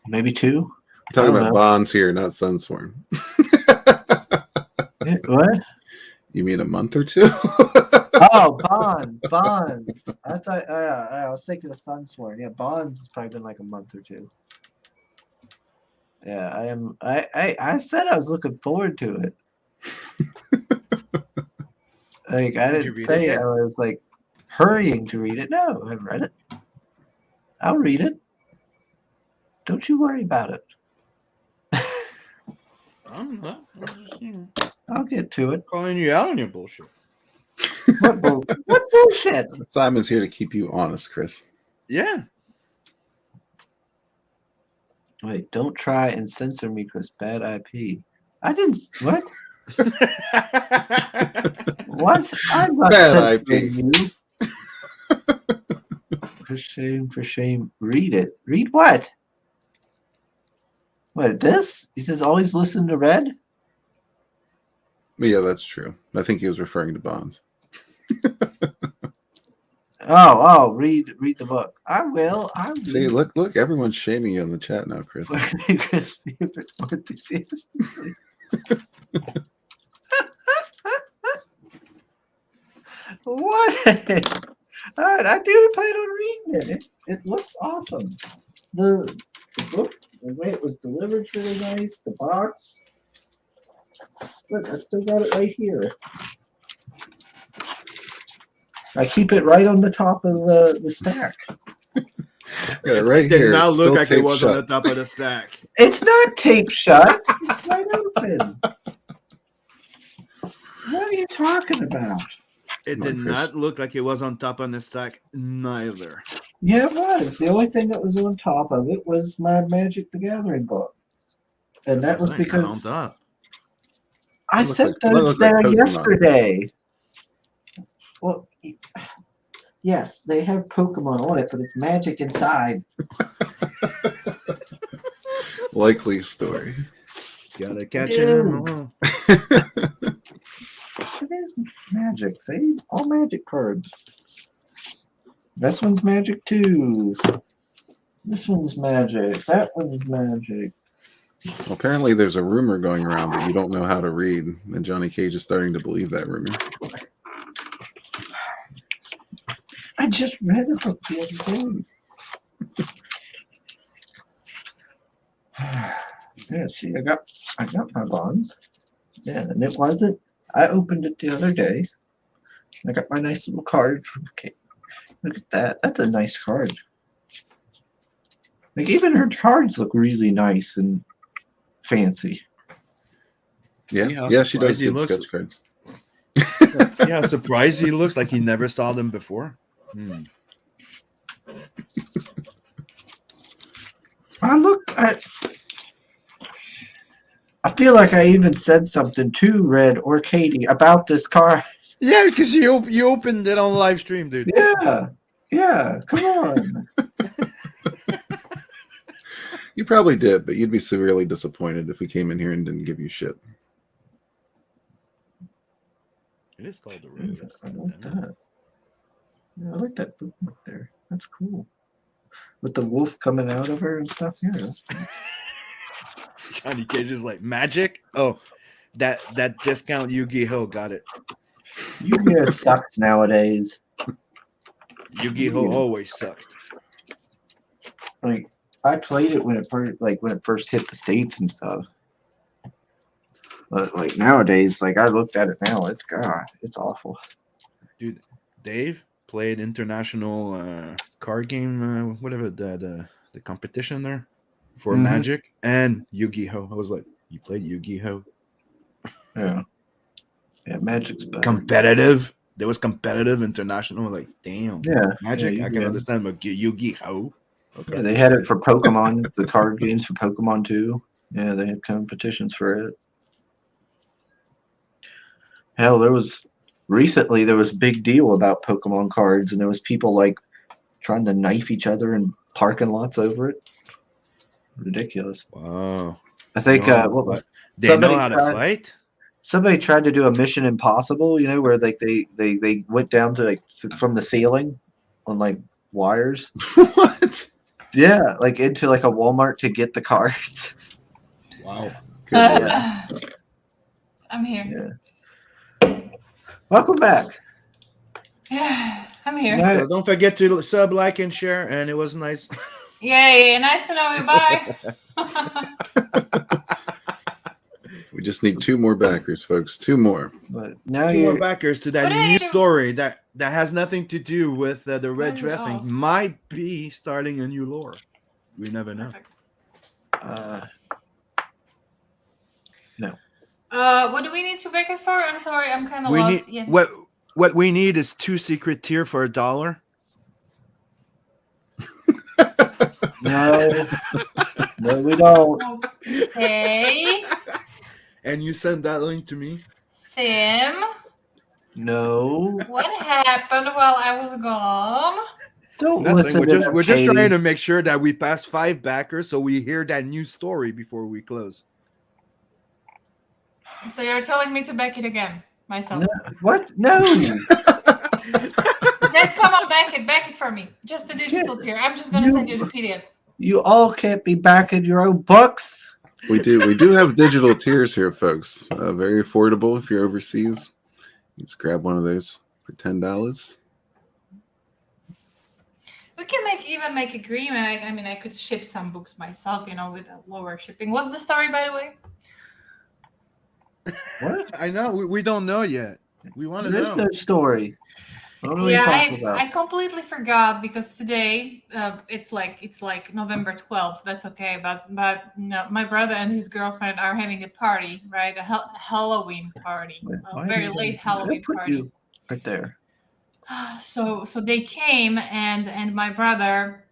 Maybe 2. I'm talking about Bonds here, not Sunsworn. What? You mean a month or 2? Oh, Bonds. I thought. I was thinking of Sunsworn. Yeah, Bonds has probably been like a month or 2. Yeah, I am. I said I was looking forward to it. Like I didn't say I was like hurrying to read it. No, I haven't read it. I'll read it. Don't you worry about it. I'm not. I'll get to it. Calling you out on your bullshit. What bullshit? Simon's here to keep you honest, Chris. Yeah. Wait, don't try and censor me, Chris. Bad IP. I didn't. What? What? I'm not bad censoring you. For shame. Read it. Read what? What, this? He says always listen to Red? Yeah, that's true. I think he was referring to Bonds. Read the book. I will. See, look, everyone's shaming you in the chat now, Chris. Chris, be a bit more enthusiastic. What? All right, I do plan on reading it. It looks awesome. The book, the way it was delivered, really nice. The box. Look, I still got it right here. I keep it right on the top of the stack. Yeah, right it did here. not look like it was shut. on the top of the stack. It's not taped shut. It's right open. What are you talking about? It did not look like it was on top of the stack, neither. Yeah, it was. The only thing that was on top of it was my Magic the Gathering book. And that was because on top. I sent those there yesterday. Well, yes, they have Pokemon on it, but it's Magic inside. Likely story. Gotta catch him. It is Magic. See? All Magic cards. This one's Magic too. This one's Magic. That one's Magic. Well, apparently, there's a rumor going around that you don't know how to read, and Johnny Cage is starting to believe that rumor. I just read a book the other day. Yeah, see, I got my bonds. Yeah, and it wasn't. I opened it the other day. I got my nice little card from Kate. Look at that. That's a nice card. Like even her cards look really nice and fancy. Yeah, she does good sketch cards. See how surprised he looks, like he never saw them before. I feel like I even said something to Red or Katie about this card. Yeah, because you opened it on live stream, dude. Yeah, come on. You probably did, but you'd be severely disappointed if we came in here and didn't give you shit. It is called the Rose. I like that. Yeah, I like that bookmark there. That's cool. With the wolf coming out of her and stuff. Yeah. That's cool. Johnny Cage is like, magic? Oh, that discount Yu-Gi-Oh! Got it. Yu-Gi-Oh! Sucks nowadays. Yu-Gi-Oh! Always sucked. Like I played it when it first hit the States and stuff. But like nowadays, like I looked at it now, it's awful. Dude, Dave played international card game, whatever the competition there for Magic and Yu-Gi-Oh! I was like, you played Yu-Gi-Oh! Yeah, Magic's better. Competitive. There was competitive international. Like, damn. Yeah, Magic. yeah, I can understand, but Yu-Gi-Oh! Okay. Yeah, they had it for Pokemon, the card games for Pokemon too. Yeah, they had competitions for it. Hell, there was a big deal about Pokemon cards, and there was people like trying to knife each other in parking lots over it. Ridiculous. Wow. I think what was they know how to fight? Somebody tried to do a Mission Impossible, where like they went down to like from the ceiling on like wires. What? Yeah, like into like a Walmart to get the cards. Wow. I'm here. Yeah. Welcome back. Yeah, I'm here. Right. So don't forget to sub, like, and share. And it was nice. Yay! Nice to know you. Bye. We just need 2 more backers, folks. 2 more. But now 2 more backers to that What do new you do? story that has nothing to do with the red Oh, dressing. oh. Might be starting a new lore. We never know. No. What do we need 2 backers for? I'm sorry, I'm kind of We lost. need what we need is 2 secret tier for $1. No, we don't. Okay. And you send that link to me? Sim, No. what happened while I was gone? Don't Nothing. listen We're just Katie. trying to make sure that we pass 5 backers so we hear that new story before we close. So you're telling me to back it again myself? No. What? No. Then come on, back it for me. Just the digital tier. I'm just gonna send you the PDF. You all can't be backing your own books. We do have digital tiers here, folks. Very affordable if you're overseas. You just grab one of those for $10. We can even make agreement. I mean, I could ship some books myself, with a lower shipping. What's the story, by the way? What? I know. We don't know yet. We want to There's know. no story. What are we talking about? I completely forgot because today it's like November 12th. That's okay, but no, my brother and his girlfriend are having a party, right? A Halloween party, a very late Halloween party. Right there. So they came and my brother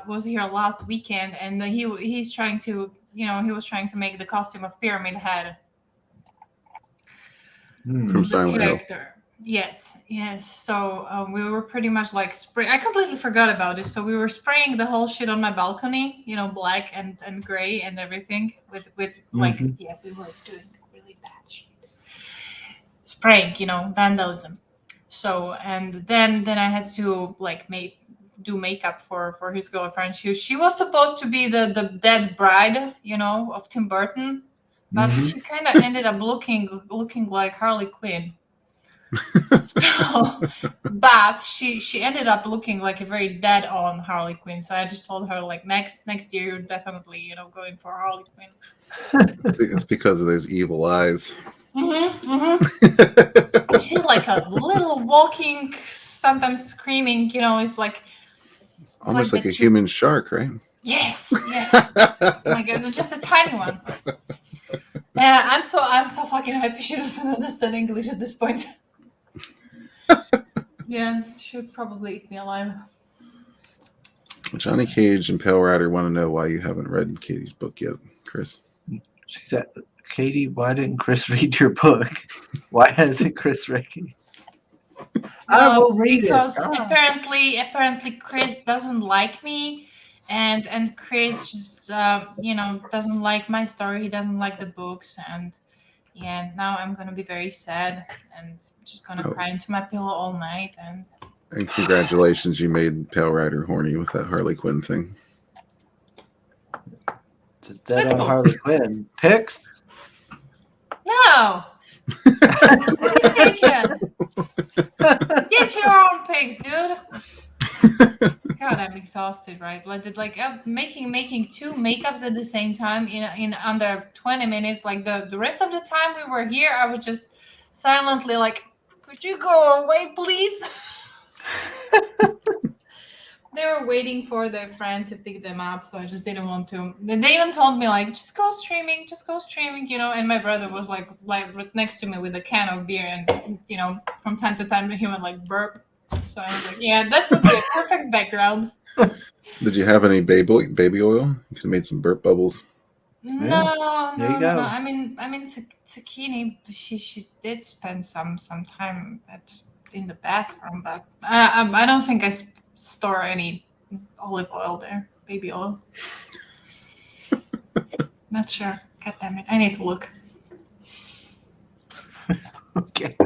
was here last weekend and he's trying to he was trying to make the costume of Pyramid Head. From Silent Hill. Yes. So we were pretty much like spray. I completely forgot about this. So we were spraying the whole shit on my balcony, black and gray and everything with like we were doing really bad shit. Spraying, vandalism. So and then I had to like do makeup for his girlfriend. She was supposed to be the dead bride, of Tim Burton, but she kind of ended up looking like Harley Quinn. So, but she ended up looking like a very dead-on Harley Quinn. So I just told her, like, next year you're definitely going for Harley Quinn. It's because of those evil eyes. She's like a little walking, sometimes screaming. It's like almost like a human shark, right? Yes. Oh my God, it's just a tiny one. I'm so fucking happy she doesn't understand English at this point. Yeah, she would probably eat me alive. Johnny Cage and Pale Rider want to know why you haven't read Katie's book yet, Chris. She said, Katie, why didn't Chris read your book? Why hasn't Chris read it? I will read because it. apparently Chris doesn't like me, and Chris just doesn't like my story. He doesn't like the books, and yeah, now I'm gonna be very sad and just gonna cry into my pillow all night. And congratulations, you made Pale Rider horny with that Harley Quinn thing. It's dead on Harley Quinn. Picks? No. Please take it. Get your own pics, dude. God, I'm exhausted, right? Like making two makeups at the same time in under 20 minutes. Like the rest of the time we were here, I was just silently like, could you go away, please? They were waiting for their friend to pick them up, so I just didn't want to. They even told me, like, just go streaming, and my brother was like right next to me with a can of beer, and from time to time he would like burp. So I was like, yeah, that would be a perfect background. Did you have any baby oil? You could have made some burp bubbles. No. I mean, Zucchini, she did spend some time in the bathroom, but I don't think I store any olive oil there, baby oil. Not sure. God damn it, I need to look. Okay.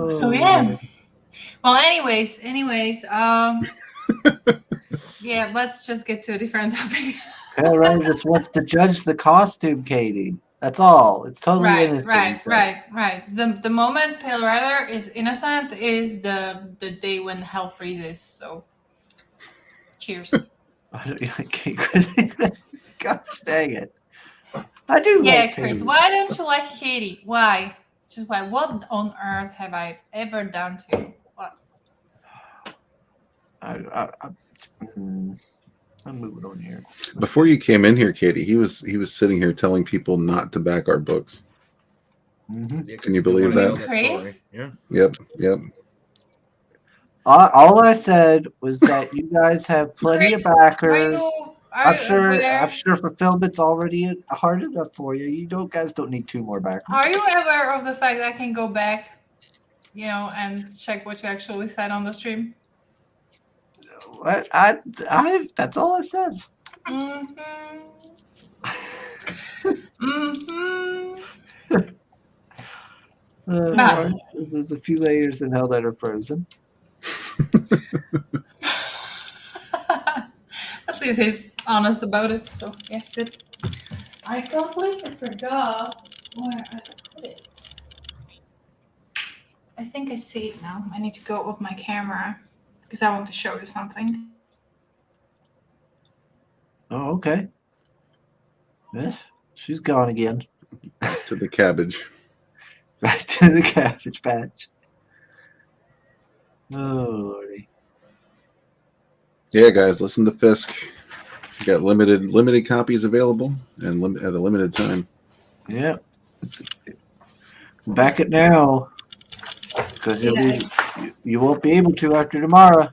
So yeah. Well, anyways, yeah, let's just get to a different topic. Pale Rider just wants to judge the costume, Katie. That's all. It's totally innocent. Right. The moment Pale Rider is innocent is the day when hell freezes. So, cheers. Gosh dang it! I do. Yeah, like Chris. Katie. Why don't you like Katie? Why? Just why? What on earth have I ever done to you? What? I'm moving on here. Before you came in here, Katie, he was sitting here telling people not to back our books. Mm-hmm. Can you believe that? Chris? Yeah. Yep. All I said was that you guys have plenty of backers. I'm sure fulfillment's already hard enough for you. You guys don't need two more backers. Are you aware of the fact that I can go back, and check what you actually said on the stream? What? That's all I said. There's a few layers in hell that are frozen. At least he's honest about it, so yeah, good. I completely forgot where I put it. I think I see it now. I need to go with my camera because I want to show you something. Oh, okay. Yeah, she's gone again. To the cabbage. Right to the cabbage patch. Oh, Lordy. Yeah, guys, listen to Fisk. You got limited copies available and at a limited time. Yeah. Back it now. Because you won't be able to after tomorrow.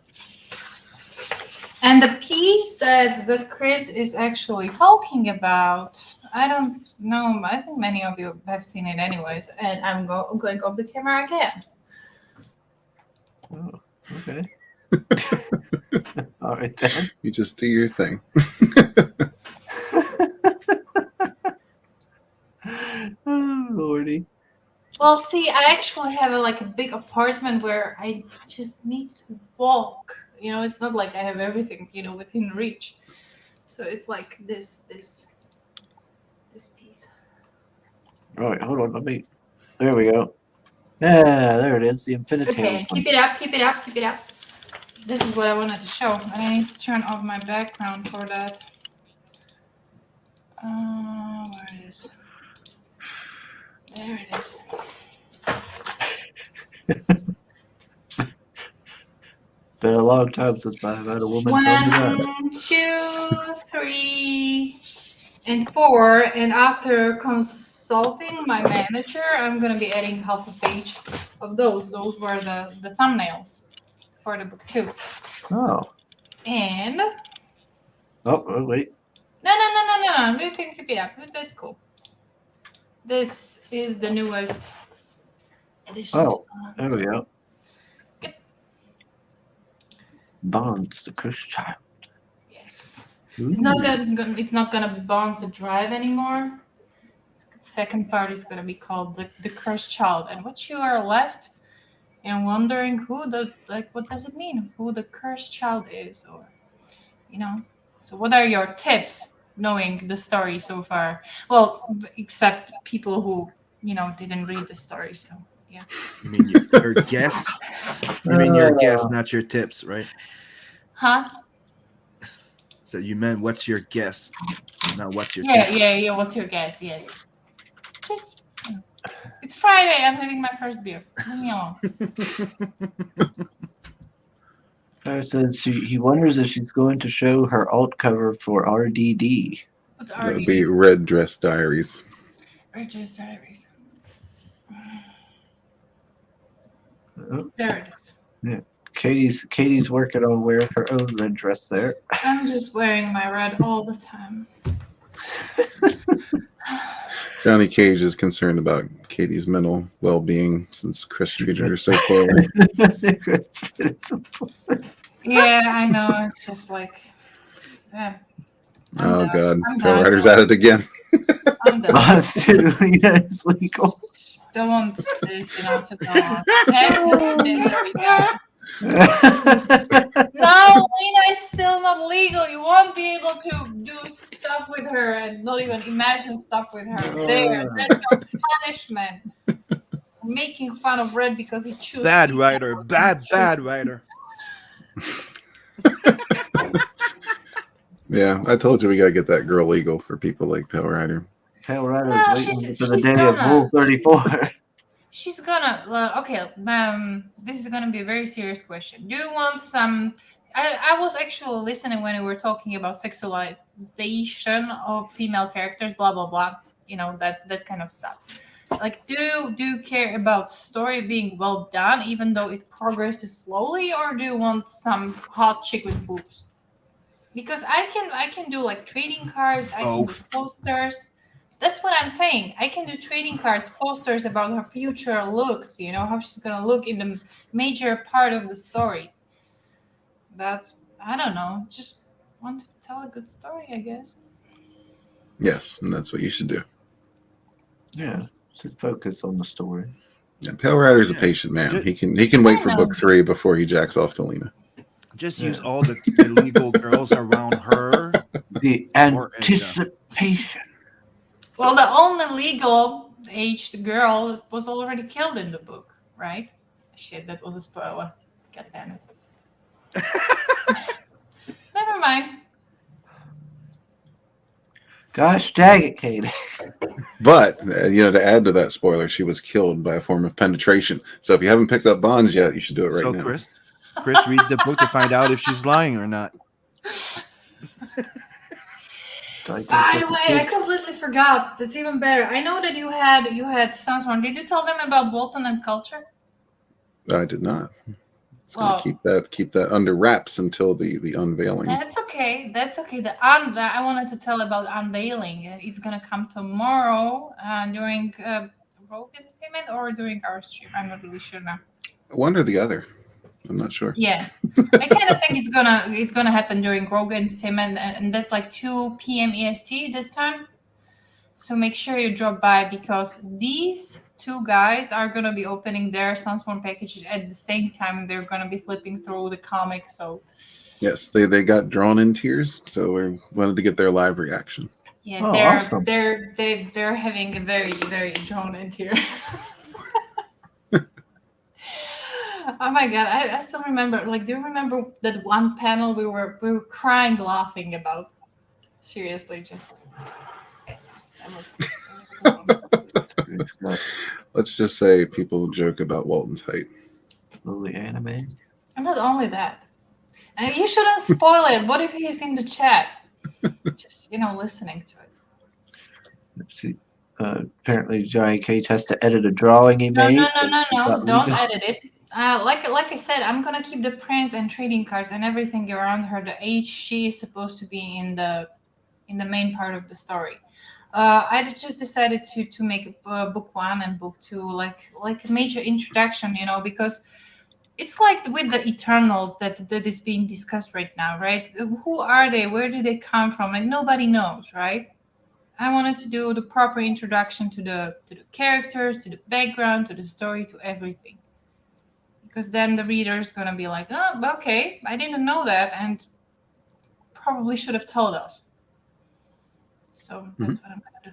And the piece that Chris is actually talking about, I don't know. I think many of you have seen it anyways. And I'm going off the camera again. Oh, okay. All right then. You just do your thing. Oh, Lordy. Well, see, I actually have a big apartment where I just need to walk. It's not like I have everything, within reach. So it's like this piece. All right, hold on. There we go. Yeah, there it is. The Infinitails Okay, one. keep it up, keep it up, keep it up. This is what I wanted to show. I need to turn off my background for that. Where it is? There it is. Been a long time since I've had a woman tell me that. 1, 2, 3, and 4. And after consulting my manager, I'm gonna be adding half a page of those. Those were the thumbnails for the book 2. Oh. And Oh, wait. no. You can keep it up. That's cool. This is the newest edition. Oh, there we go. Bonds, the cursed child. Yes. Ooh. It's not gonna be Bonds the Drive anymore. The second part is gonna be called the Cursed Child. And what you are left and wondering what does it mean? Who the cursed child is, or So what are your tips knowing the story so far? Well, except people who, didn't read the story, so yeah. You mean your guess? You mean your guess, not your tips, right? Huh? So you meant what's your guess, not what's your Yeah, tips. yeah. What's your guess? Yes. Just, it's Friday. I'm having my first beer. Leave me alone. Claire says he wonders if she's going to show her alt cover for RDD. What's That would RDD? be Red Dress Diaries. Red Dress Diaries. Oh, There it is. yeah. Katie's working on wearing her own red dress there. I'm just wearing my red all the time. Johnny Cage is concerned about Katie's mental well-being since Chris treated her so poorly. Yeah, I know. It's just like, yeah. Oh God, I'm Power done. Rider's at it again. I'm done. It's legal. Don't want this, to go on. And misery, guys. No, Lena is still not legal. You won't be able to do stuff with her and not even imagine stuff with her. There, that's your punishment. Making fun of Red because he chose Bad pizza. writer, bad writer. Yeah, I told you we gotta get that girl legal for people like Power Rider. Power Rider No, is waiting she's for the day of gonna. Rule 34. She's gonna. Okay, this is gonna be a very serious question. Do you want some? I was actually listening when we were talking about sexualization of female characters, blah blah blah. That kind of stuff. Like, do you care about story being well done, even though it progresses slowly, or do you want some hot chick with boobs? Because I can do like trading cards, I can do posters. That's what I'm saying. I can do trading cards, posters about her future looks, how she's gonna look in the major part of the story. But I don't know. Just want to tell a good story, I guess. Yes, and that's what you should do. Yeah, should focus on the story. Yeah, Power Rider's a patient man. He can wait for book 3 before he jacks off to Lena. Just use all the illegal girls around her. The anticipation. Well, the only legal aged girl was already killed in the book, right? Shit, that was a spoiler. God damn it. Never mind. Gosh dang it, Katie. But, to add to that spoiler, she was killed by a form of penetration. So if you haven't picked up Bonds yet, you should do it right now. Chris, read the book to find out if she's lying or not. By the way, I completely forgot. That's even better. I know that you had Sunsworn. Did you tell them about Bolton and Culture? I did not. Keep that under wraps until the unveiling. That's okay. I wanted to tell about unveiling. It's gonna come tomorrow during Rogue Entertainment or during our stream. I'm not really sure now. One or the other. I'm not sure. Yeah, I kind of think it's gonna happen during Rogue Entertainment, and that's like 2 p.m. EST this time. So make sure you drop by because these two guys are gonna be opening their Sunsworn packages at the same time. They're gonna be flipping through the comic. So Yes, they got drawn in tears, so we wanted to get their live reaction. yeah, Oh, they're awesome. they're having a very drawn in tear. Oh my god, I still remember. Like, do you remember that one panel we were crying laughing about? Seriously, just that was Let's just say people joke about Walton's height. Lily anime. and not only that. And you shouldn't spoil it. What if he's in the chat? Just listening to it. Let's see. Apparently, Johnny Cage has to edit a drawing he No, made. no, about don't Lena. edit it. Like I said, I'm gonna keep the prints and trading cards and everything around her. The age she is supposed to be in the main part of the story. I just decided to make book 1 and book 2 like a major introduction, because it's like with the Eternals that is being discussed right now, right? Who are they? Where did they come from? Like nobody knows, right? I wanted to do the proper introduction to the characters, to the background, to the story, to everything. Because then the reader is gonna be like, oh, okay, I didn't know that, and probably should have told us. So that's what I'm gonna do.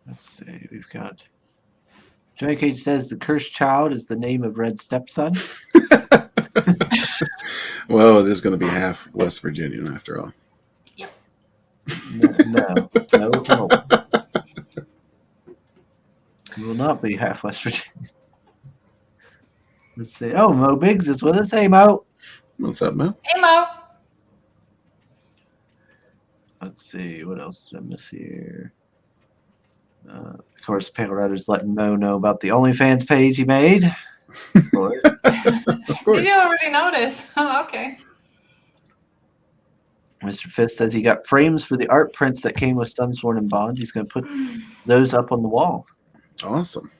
Let's see. We've got. Johnny Cage says the cursed child is the name of Red's stepson. Well, it is going to be half West Virginian after all. No. It will not be half West Virginia. Let's see. Oh, Mo Biggs is with us. Hey, Mo. What's up, Mo? Hey, Mo. Let's see. What else did I miss here? Of course, Panel Writer's letting Mo know about the OnlyFans page he made. Of course. Did you already notice? Okay. Mr. Fist says he got frames for the art prints that came with Sunsworn and Bond. He's going to put those up on the wall. Awesome.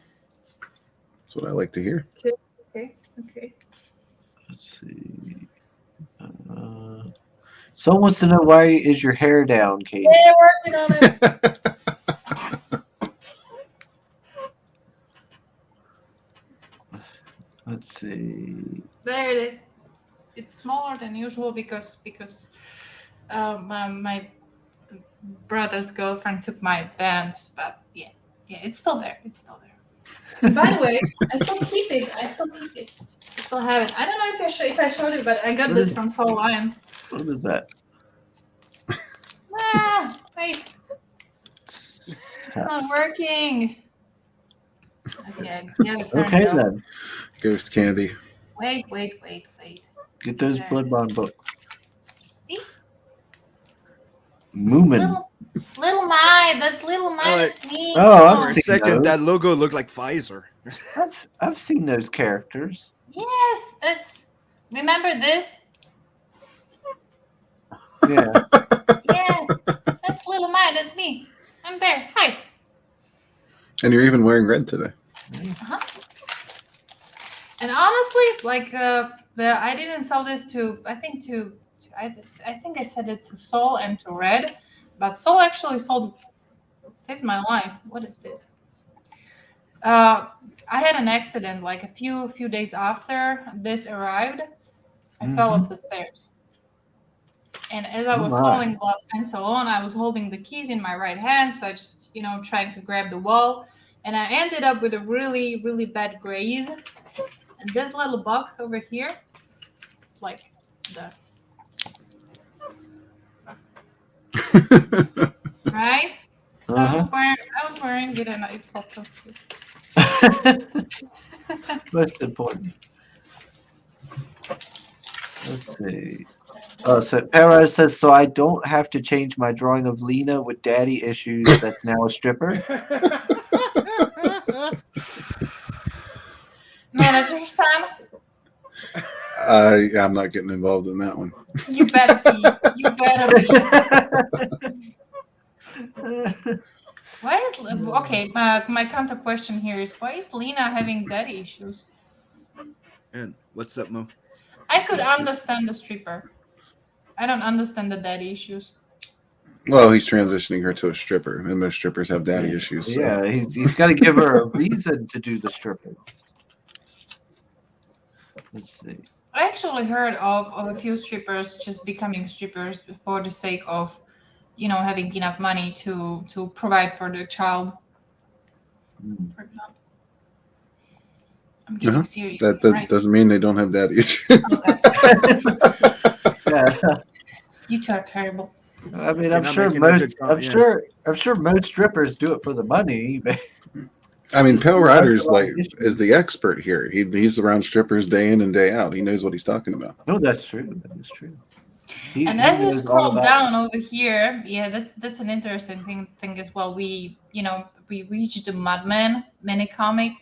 That's what I like to hear. Okay. Let's see. Someone wants to know, why is your hair down, Katie? They're working on it. Let's see. There it is. It's smaller than usual because my brother's girlfriend took my bands, but yeah, it's still there. And by the way, I still keep it. I still have it. I don't know if I showed it, but I got this from Soul Lion. What is that? Wait. It's not working. Again. Okay, then. Ghost candy. Wait. Get those There. Blood Bond books. See? Moomin. Little Mine. That's Little Mine. Alright. It's me. Oh, I've For a seen second, those. that logo looked like Pfizer. I've seen those characters. Yes, that's. Remember this? Yeah. Yeah, that's Little Mine. That's me. I'm there. Hi. And you're even wearing red today. Uh-huh. And honestly, like I didn't sell this to. I think I said it to Soul and to Red, but Soul actually saved my life. What is this? I had an accident like a few days after this arrived. I fell off the stairs. And as I was falling and so on, I was holding the keys in my right hand. So I just, trying to grab the wall. And I ended up with a really, really bad graze. And this little box over here, it's like the... Right? So I was wearing it and it felt so cute. Most important. Let's see. Oh, so Perez says, so I don't have to change my drawing of Lena with daddy issues that's now a stripper. Manager son? I'm not getting involved in that one. You better be. Why is my counter question here is, why is Lena having daddy issues? And what's up, Mo? I could understand the stripper. I don't understand the daddy issues. Well, he's transitioning her to a stripper, and most strippers have daddy issues. So. Yeah, he's got to give her a reason to do the stripping. Let's see. I actually heard of a few strippers just becoming strippers for the sake of, having enough money to provide for the child, for example. I'm getting serious. That right? doesn't mean they don't have daddy issues. Yeah. You two are terrible. I mean, You're I'm not sure making a most. good point, I'm yeah. sure. I'm sure most strippers do it for the money. I mean, Pale Rider's a lot of like issues. is the expert here. He's around strippers day in and day out. He knows what he's talking about. No, that's true. That is true. And as you knows all scroll about down over here, that's an interesting thing as well. We reached the Mudman mini comic.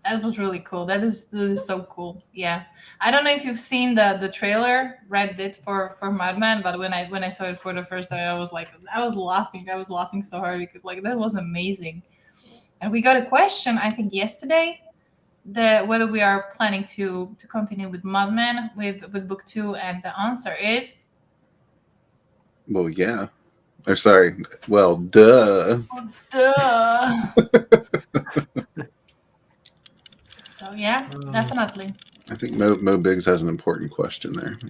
That was really cool. That is so cool. Yeah, I don't know if you've seen the trailer Red did for Mudman, but when I saw it for the first time, I was laughing. I was laughing so hard because that was amazing. And we got a question, I think yesterday, whether we are planning to continue with Mudman with book 2, and the answer is Well, yeah. Or sorry. Well, duh. duh. So yeah, definitely. I think Mo Biggs has an important question there. Yeah.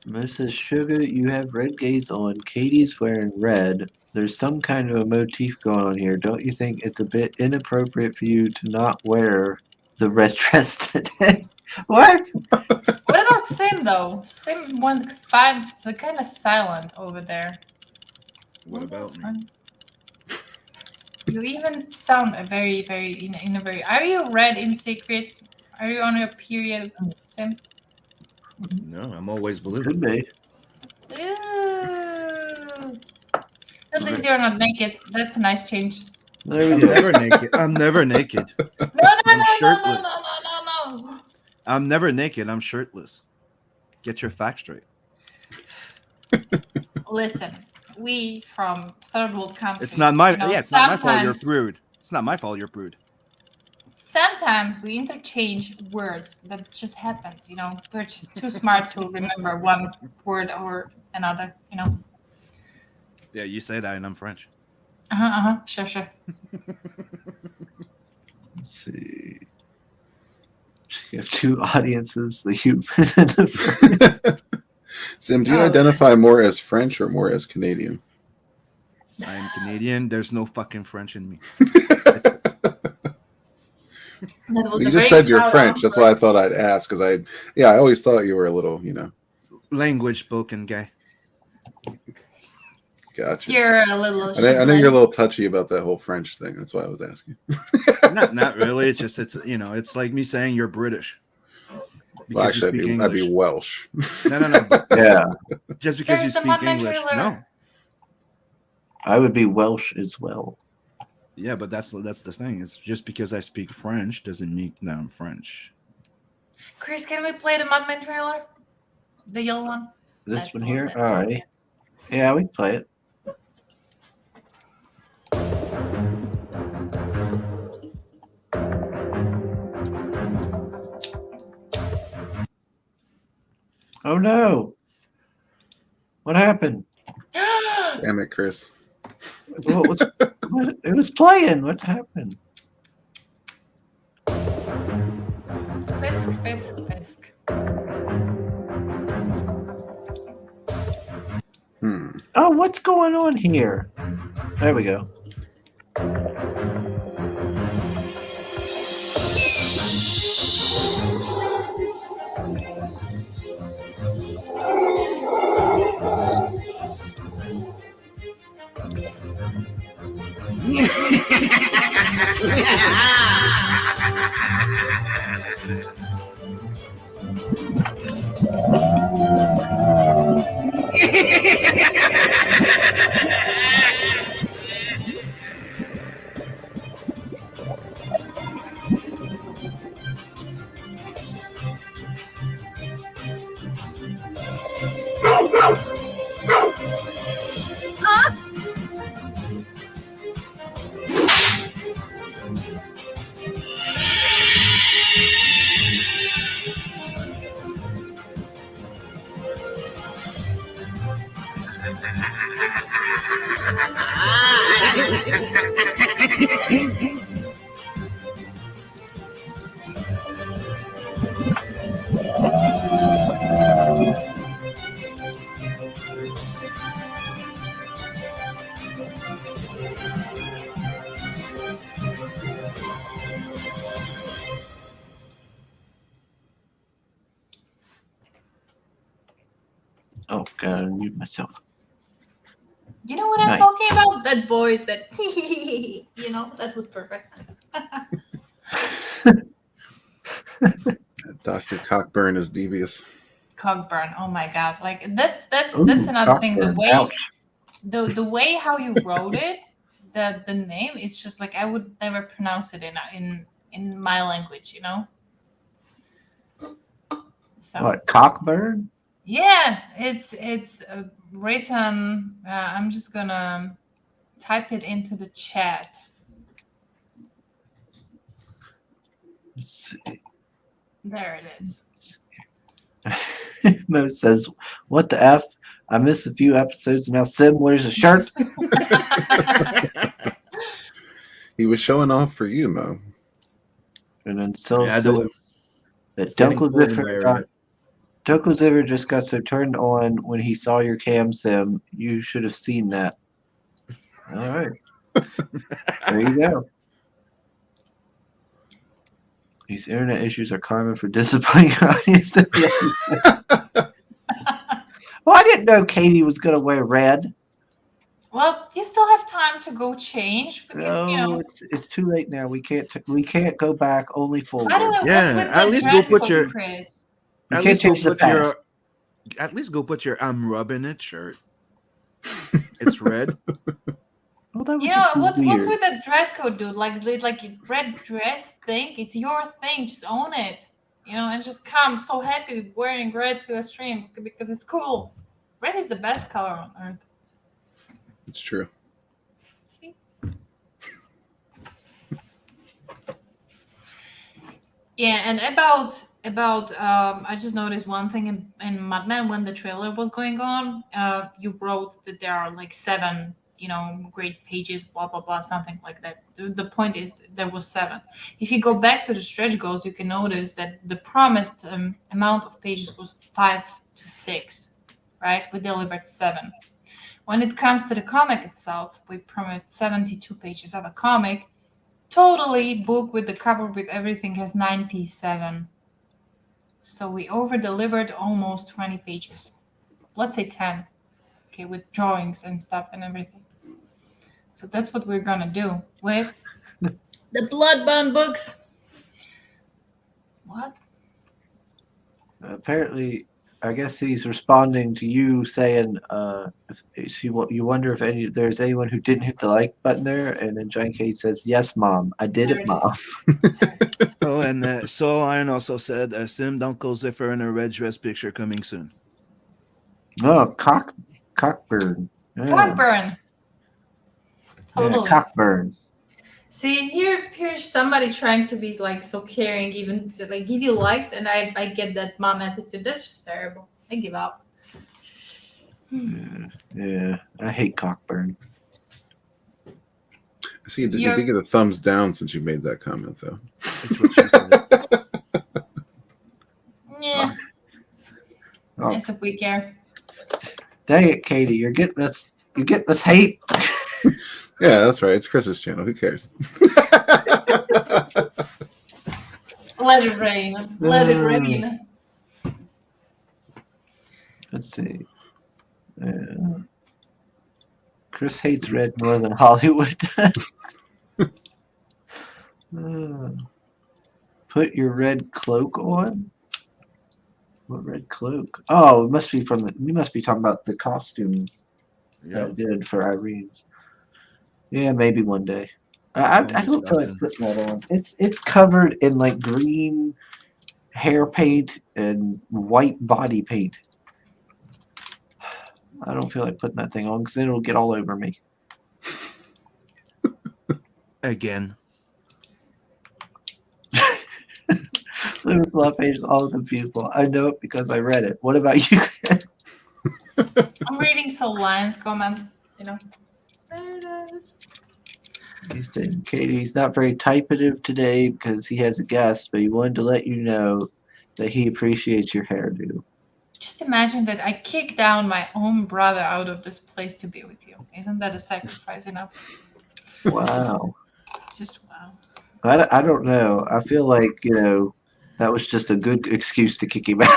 Mo says, Sugar, you have red gaze on. Katie's wearing red. There's some kind of a motif going on here. Don't you think it's a bit inappropriate for you to not wear the red dress today? What? What about Sim though? Sim went fine. It's kind of silent over there. What about me? You even sound a very, very in a very. Are you red in secret? Are you on your period, Sim? No, I'm always blue. Could be. Ooh. At least you're not naked. That's a nice change. There we I'm go. never naked. I'm never naked. No. shirtless. I'm never naked. I'm shirtless. Get your facts straight. Listen, we from third world countries. It's not my. It's not my fault. You're sometimes- prude. It's not my fault. You're prude. Sometimes we interchange words. That just happens. We're just too smart to remember one word or another. Yeah, you say that, and I'm French. Sure. Let's see. You have two audiences, the human and the Sim, do you identify more as French or more as Canadian? I am Canadian. There's no fucking French in me. That was You a just very said you're proud French. answer. That's why I thought I'd ask, because I always thought you were a little, Language spoken guy. Gotcha. You're a little. I know you're a little touchy about that whole French thing. That's why I was asking. not really. It's just it's like me saying you're British. Well, Because you actually, speak I'd be English. Welsh. No. Yeah, Just because There's you the speak Mudman English. trailer. No. I would be Welsh as well. Yeah, but that's the thing. It's just because I speak French doesn't mean that I'm French. Chris, can we play the Mudman trailer? The yellow one. This That's one the here? that's All the right. Yeah, we can play it. Oh no! What happened? Damn it, Chris. It was playing. What happened? Fisk. Oh, what's going on here? There we go. Oh, gotta mute myself. You know what I'm Nice. talking about? That voice, that that was perfect. Dr. Cockburn is devious. Cockburn. Oh my god! Like that's Ooh, another thing. The Cockburn. way Ouch. the way how you wrote it, the name, it's just like I would never pronounce it in my language. So What, Cockburn? yeah, it's written. I'm just gonna type it into the chat. Let's There it is. see. Mo says, "What the f? I missed a few episodes, and now Sim wears a shirt." He was showing off for you, Mo. And then Sil Yeah, says that It's getting cold in Doko Zipper just got so turned on when he saw your cam, Sim. You should have seen that. All right. There you go. These internet issues are karma for disappointing your audience. Well, I didn't know Katie was going to wear red. Well, you still have time to go change. Because, No, it's too late now. We can't go back. Only forward. By the way, Yeah, what's with at the least dress go put code, your- Chris? You At can't least go change the put past. your. At least go put your "I'm rubbing it" shirt. It's red. Well, that would You just know, be what's weird. with the dress code, dude? Like red dress thing. It's your thing. Just own it. And just come so happy wearing red to a stream because it's cool. Red is the best color on earth. It's true. See? Yeah, and about I just noticed one thing in Madman when the trailer was going on. You wrote that there are like 7, great pages, blah blah blah, something like that. The point is there was 7. If you go back to the stretch goals, you can notice that the promised amount of pages was 5 to 6, right? We delivered 7. When it comes to the comic itself, we promised 72 pages of a comic. Totally book with the cover with everything has 97. So we over-delivered almost 20 pages. Let's say 10. Okay, with drawings and stuff and everything. So that's what we're gonna do with the Bloodbound books. What? Apparently, I guess he's responding to you saying, if you wonder if there's anyone who didn't hit the like button there, and then Giant Cage says, "Yes, Mom, I did There it, it Mom." is. Oh, and Soul Iron also said, "Sim Dunkel Ziffer in a red dress picture coming soon." Oh, Cockburn. Yeah. Cockburn. Totally. Yeah, Cockburn. See, here's somebody trying to be like so caring, even to like give you likes, and I get that mom attitude. That's just terrible. I give up. Yeah, I hate Cockburn. See, you did get a thumbs down since you made that comment, though. That's what she said. Yeah. Oh. Yes, if we care. Dang it, Katie, you're getting us hate. Yeah, that's right. It's Chris's channel. Who cares? Let it rain. Let it rain. Let's see. Chris hates red more than Hollywood does. Put your red cloak on. What red cloak? Oh, it must be you must be talking about the costume that I did for Irene's. Yeah, maybe one day. I don't feel like putting that on. It's covered in like green hair paint and white body paint. I don't feel like putting that thing on because then it'll get all over me. Again. Luna's love page is all the beautiful. I know it because I read it. What about you? I'm reading Soul Lion's comment. There it is. He said, Katie, he's not very typative today because he has a guest, but he wanted to let you know that he appreciates your hairdo. Just imagine that I kicked down my own brother out of this place to be with you. Isn't that a sacrifice enough? Wow. Just wow. I don't know. I feel like, that was just a good excuse to kick him out.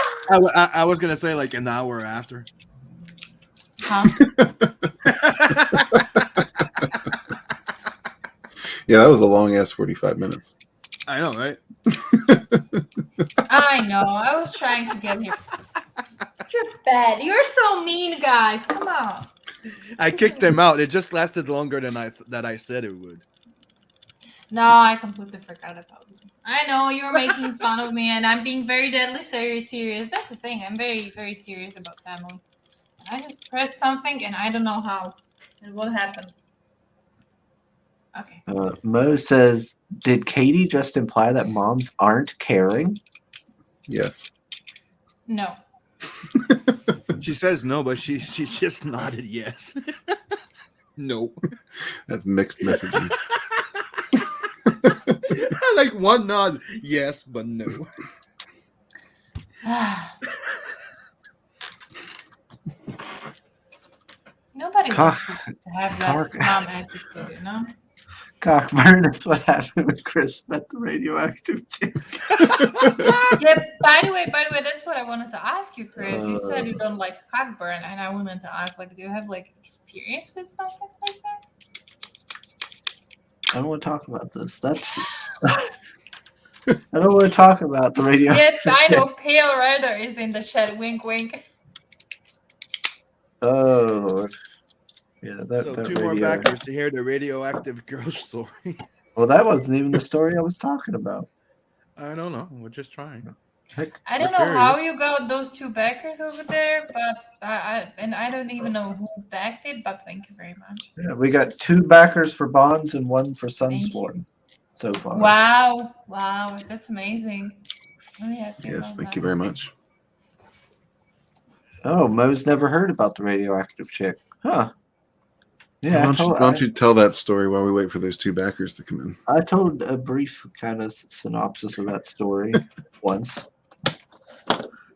I was gonna say like an hour after. Huh? Yeah, that was a long ass 45 minutes. I know, right? I know. I was trying to get here. You're bad. You're so mean, guys. Come on. I kicked him out. It just lasted longer than I said it would. No, I completely forgot about it. I know you're making fun of me, and I'm being very deadly serious. That's the thing. I'm very, very serious about family. I just pressed something, and I don't know how and what happened. Okay. Mo says, did Katie just imply that moms aren't caring? Yes. No. She says no, but she just nodded yes. No. That's mixed messaging. Like one nod, yes, but no. Nobody wants to have that mom attitude, Cockburn is what happened with Chris met the radioactive chick. Yeah, by the way, that's what I wanted to ask you, Chris. You said you don't like cockburn, and I wanted to ask, do you have experience with something like that? I don't want to talk about this. I don't want to talk about the radioactive Yes, I know. Pale Rider is in the chat. Wink, wink. Oh, yeah. So two more backers to hear the radioactive girl story. Well, that wasn't even the story I was talking about. I don't know. We're just trying. I don't know how you got those two backers over there, but I don't even know who backed it. But thank you very much. Yeah, we got 2 backers for Bonds and 1 for Sunsworn so far. Wow, that's amazing. Really happy Yes, about thank that. you very much. Oh, Mo's never heard about the radioactive chick. Huh. Yeah, Why don't you tell that story while we wait for those 2 backers to come in? I told a brief kind of synopsis of that story once.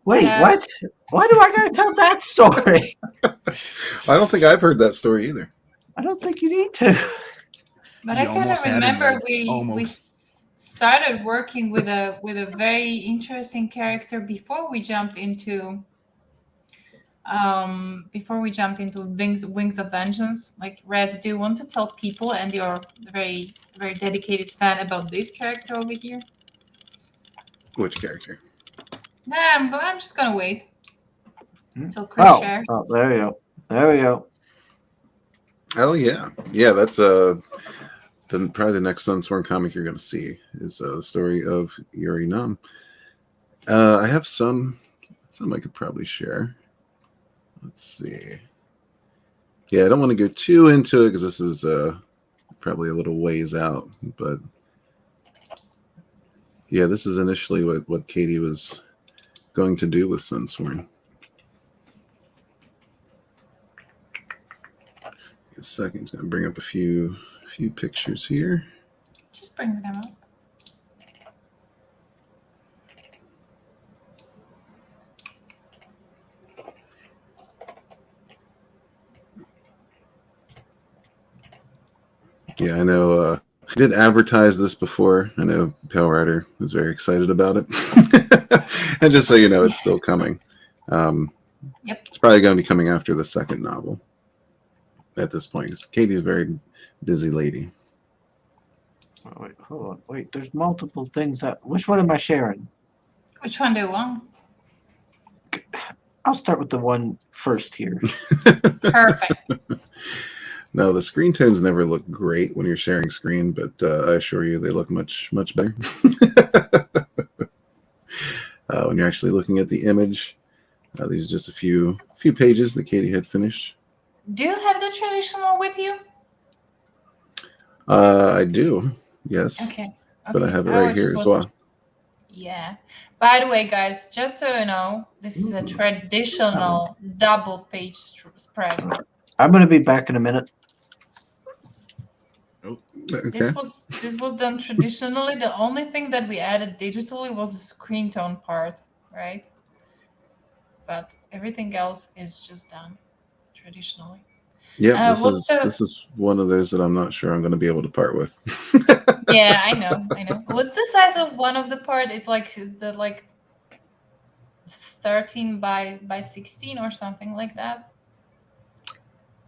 Wait, what? Why do I gotta tell that story? I don't think I've heard that story either. I don't think you need to. But I kind of remember we started working with a very interesting character before we jumped into Wings of Vengeance. Like, Red, do you want to tell people and your very, very dedicated fan about this character over here? Which character? Nah, but I'm just gonna wait until Chris shares. Oh, there we go. There we go. Oh yeah, that's probably the next Sunsworn comic you're going to see is the story of Yuri Nam. I have some I could probably share. Let's see. Yeah, I don't want to go too into it because this is probably a little ways out, but yeah, this is initially what Katie was going to do with Sunsworn. A second, it's going to bring up a few pictures here. Just bring them up. Yeah, I know. I did advertise this before. I know Pale Rider was very excited about it. And just so you know, it's still coming. Yep. It's probably going to be coming after the second novel at this point. Katie's a very busy lady. Oh, wait, hold on. Wait, there's multiple things. Which one am I sharing? Which one do you want? I'll start with the one first here. Perfect. No, the screen tones never look great when you're sharing screen, but I assure you they look much, much better. When you're actually looking at the image, these are just a few pages that Katie had finished. Do you have the traditional with you? I do, yes. Okay. But I have it right here as well. Yeah. By the way, guys, just so you know, this is a traditional double page spread. I'm going to be back in a minute. Okay. This was done traditionally. The only thing that we added digitally was the screen tone part, right? But everything else is just done traditionally. Yeah, What's the this is one of those that I'm not sure I'm going to be able to part with. Yeah, I know. What's the size of one of the part? It's like is that like 13 by 16 or something like that?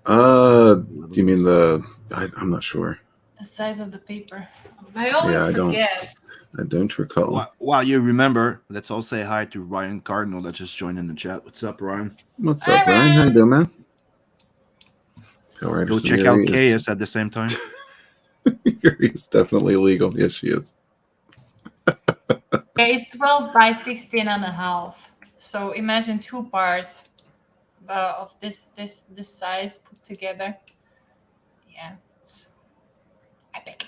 Do you mean I'm not sure. The size of the paper. I always Yeah, forget. I don't recall. While you remember, let's all say hi to Ryan Cardinal that just joined in the chat. What's up, Ryan? What's Hi, up, Ryan? How you Ryan. doing, man? Go check out KS at the same time. Yuri's definitely illegal. Yes, she is. Okay, it's 12 by 16 and a half. So imagine two parts of this size put together. Yeah, it's epic.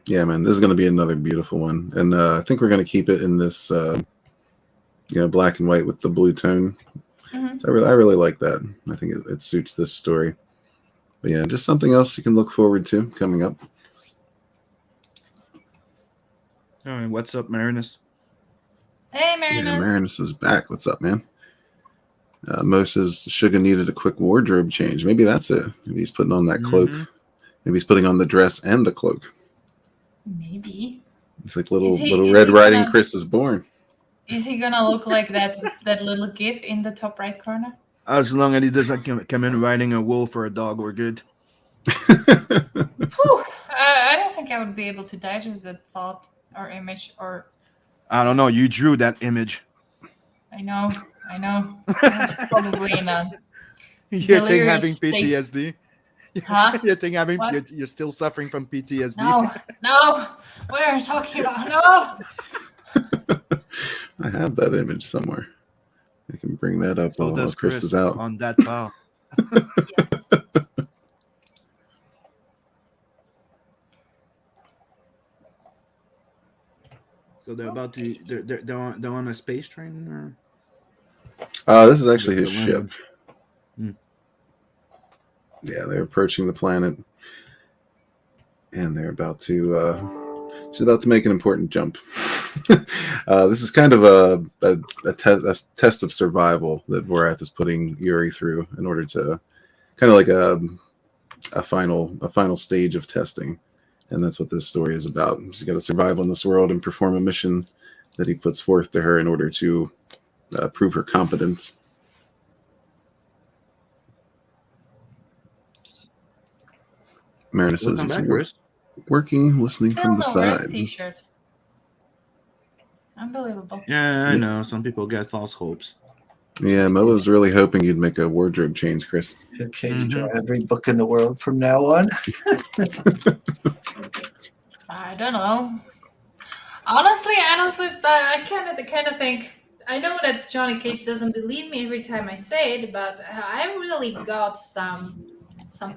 Yeah, man, this is going to be another beautiful one, and I think we're going to keep it in this, black and white with the blue tone. Mm-hmm. So I really like that. I think it suits this story. But yeah, just something else you can look forward to coming up. All right, what's up, Marinus? Hey, Marinus. Yeah, Marinus is back. What's up, man? Mo says Suga needed a quick wardrobe change. Maybe that's it. Maybe he's putting on that cloak. Maybe he's putting on the dress and the cloak. Maybe. It's like little is Red he Riding gonna- Chris is born. Is he gonna look like that little gif in the top right corner? As long as he doesn't come in riding a wolf or a dog, we're good. Whew. I don't think I would be able to digest that thought or image or. I don't know. You drew that image. I know. That's probably in a You think having delirious state. PTSD? Huh? You think having What? you're still suffering from PTSD? No. What are you talking about? No. I have that image somewhere. I can bring that up So while does Chris is out. on that file. So they're about to they're on a space train or This is actually his They're ship. landing. Hmm. Yeah, they're approaching the planet, and they're about to. She's about to make an important jump. This is kind of a test of survival that Vorath is putting Yuri through in order to kind of like a final stage of testing, and that's what this story is about. She's got to survive on this world and perform a mission that he puts forth to her in order to prove her competence. Marinus says Welcome he's back, Chris. working, listening Still from the no Reds side. t-shirt. Unbelievable. Yeah, I know. Some people get false hopes. Yeah, Mo was really hoping you'd make a wardrobe change, Chris. Should change to every book in the world from now on. I don't know. Honestly, I kind of think. I know that Johnny Cage doesn't believe me every time I say it, but I really got some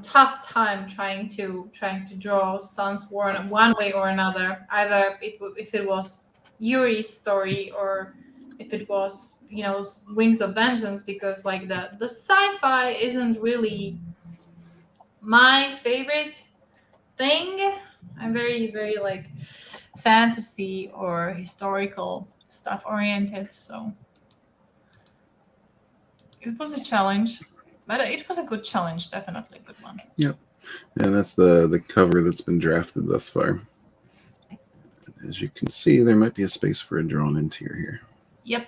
tough time trying to draw Sunsworn one way or another. Either if it was Yuri's story or if it was Wings of Vengeance, because like the sci-fi isn't really my favorite thing. I'm very very like fantasy or historical stuff oriented, so it was a challenge, but it was a good challenge, definitely a good one. Yep. And that's the cover that's been drafted thus far. As you can see, there might be a space for a drawn interior here. Yep.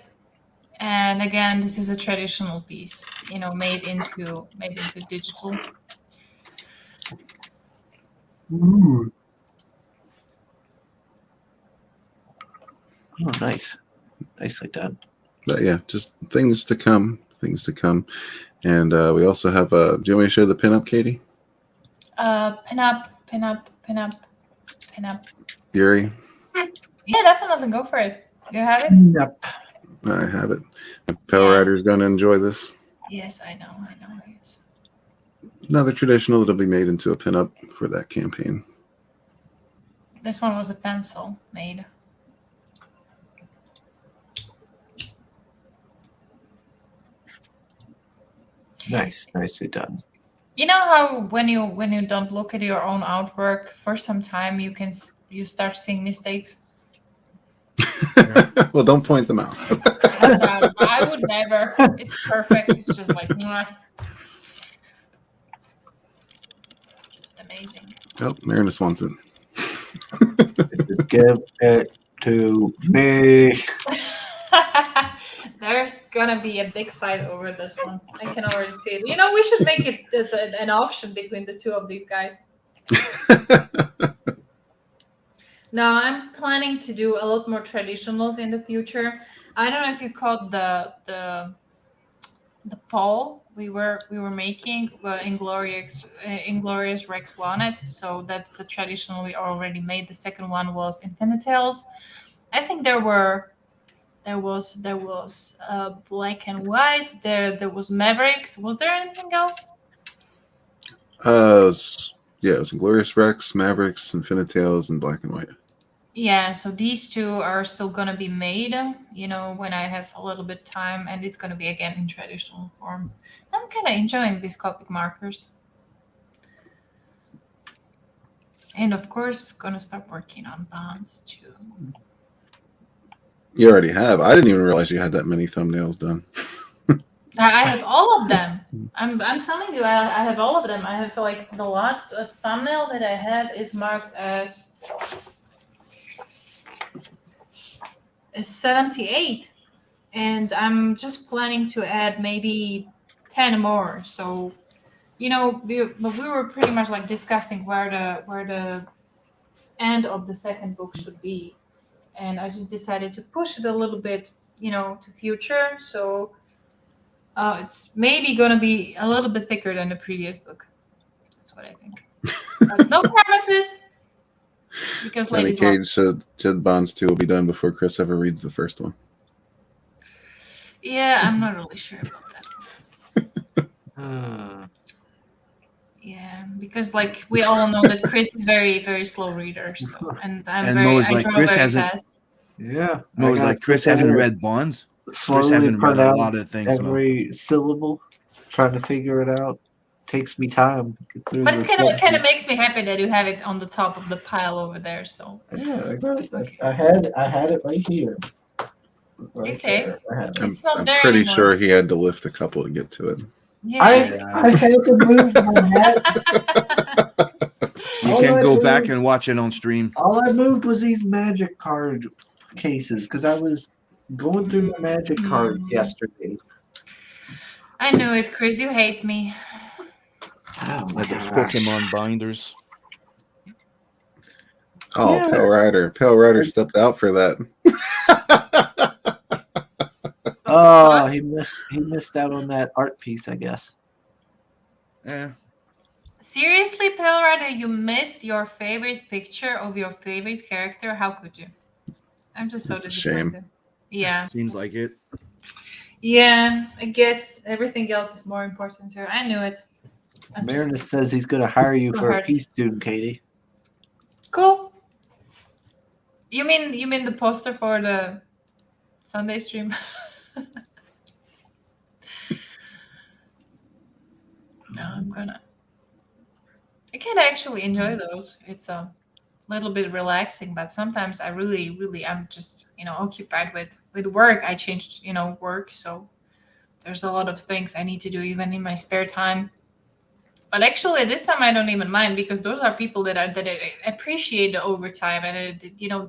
And again, this is a traditional piece, made into digital. Ooh. Oh, nice. Nicely done. But yeah, just things to come. And we also have do you want me to show the pinup, Katie? Pin up. Yuri? Yeah, definitely go for it. You have it? Yep. I have it. Power Rider's going to enjoy this. Yes, I know. Yes. Another traditional that'll be made into a pinup for that campaign. This one was a pencil made. Nice. Nicely done. You know how when you don't look at your own artwork for some time, you start seeing mistakes. Well, don't point them out. I would never. It's perfect. It's just like mwah. Just amazing. Oh, Marinus wants it. Give it to me. There's gonna be a big fight over this one. I can already see it. You know, we should make it an auction between the two of these guys. Now, I'm planning to do a lot more traditionals in the future. I don't know if you caught the poll we were making Inglorious Rex won it, so that's the traditional we already made. The second one was Infinite Tales. I think there was Black and White. There was Mavericks. Was there anything else? Yeah, it was Glorious Rex, Mavericks, Infinite Tales, and Black and White. Yeah, so these two are still gonna be made, you know, when I have a little bit time, and it's gonna be again in traditional form. I'm kind of enjoying these Copic markers, and of course, gonna start working on bonds too. You already have. I didn't even realize you had that many thumbnails done. I have all of them. I'm telling you, I have all of them. I have like the last thumbnail that I have is marked as 78, and I'm just planning to add maybe 10 more. So, you know, we were pretty much like discussing where the end of the second book should be, and I just decided to push it a little bit, you know, to future. So it's maybe gonna be a little bit thicker than the previous book. That's what I think. But no promises. Because Danny ladies Cage said Bonds 2 will be done before Chris ever reads the first one. Yeah, I'm not really sure about that. Yeah, because like we all know that Chris is very, very slow reader, so and I draw Chris very hasn't. fast. Yeah. No, it's like Chris hasn't read Bonds. Chris hasn't read a lot of things. Every syllable, trying to figure it out, takes me time to get through. But it kind of makes me happy that you have it on the top of the pile over there. So yeah, I got it. I had it right here. Right okay, there. I'm there pretty anymore. sure he had to lift a couple to get to it. Yeah. I had to move my hat. You can go back and watch it on stream. All I moved was these magic card cases because I was going through my magic card yesterday. I knew it, Chris. You hate me. Like those Pokemon binders. Oh, Yeah. Pale Rider stepped out for that. Oh, he missed out on that art piece, I guess. Yeah. Seriously, Pale Rider, you missed your favorite picture of your favorite character? How could you? I'm just so It's a disappointed. shame. Yeah. Seems like it. Yeah, I guess everything else is more important here. I knew it. Marinus says he's going to hire you It for a hurts. piece soon, Katie. Cool. You mean the poster for the Sunday stream? No, I can actually enjoy those. It's a little bit relaxing, but sometimes I really am just, you know, occupied with work. I changed, you know, work, so there's a lot of things I need to do even in my spare time. But actually, this time I don't even mind because those are people that appreciate the overtime, and you know,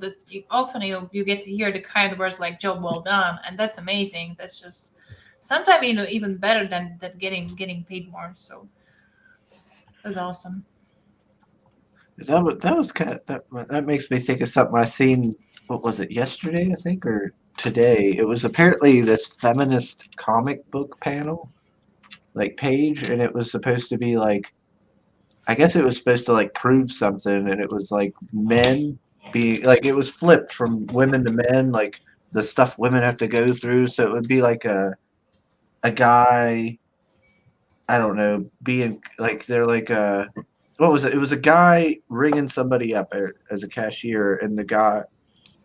often you get to hear the kind words like "job well done," and that's amazing. That's just sometimes, you know, even better than getting paid more. So that's awesome. That was kind of that makes me think of something I seen. What was it, yesterday? I think, or today? It was apparently this feminist comic book panel, like page, and it was supposed to be like, I guess it was supposed to like prove something, and it was like men being like, it was flipped from women to men, like the stuff women have to go through. So it would be like a guy, I don't know, being like, they're like what was it? It was a guy ringing somebody up as a cashier, and the guy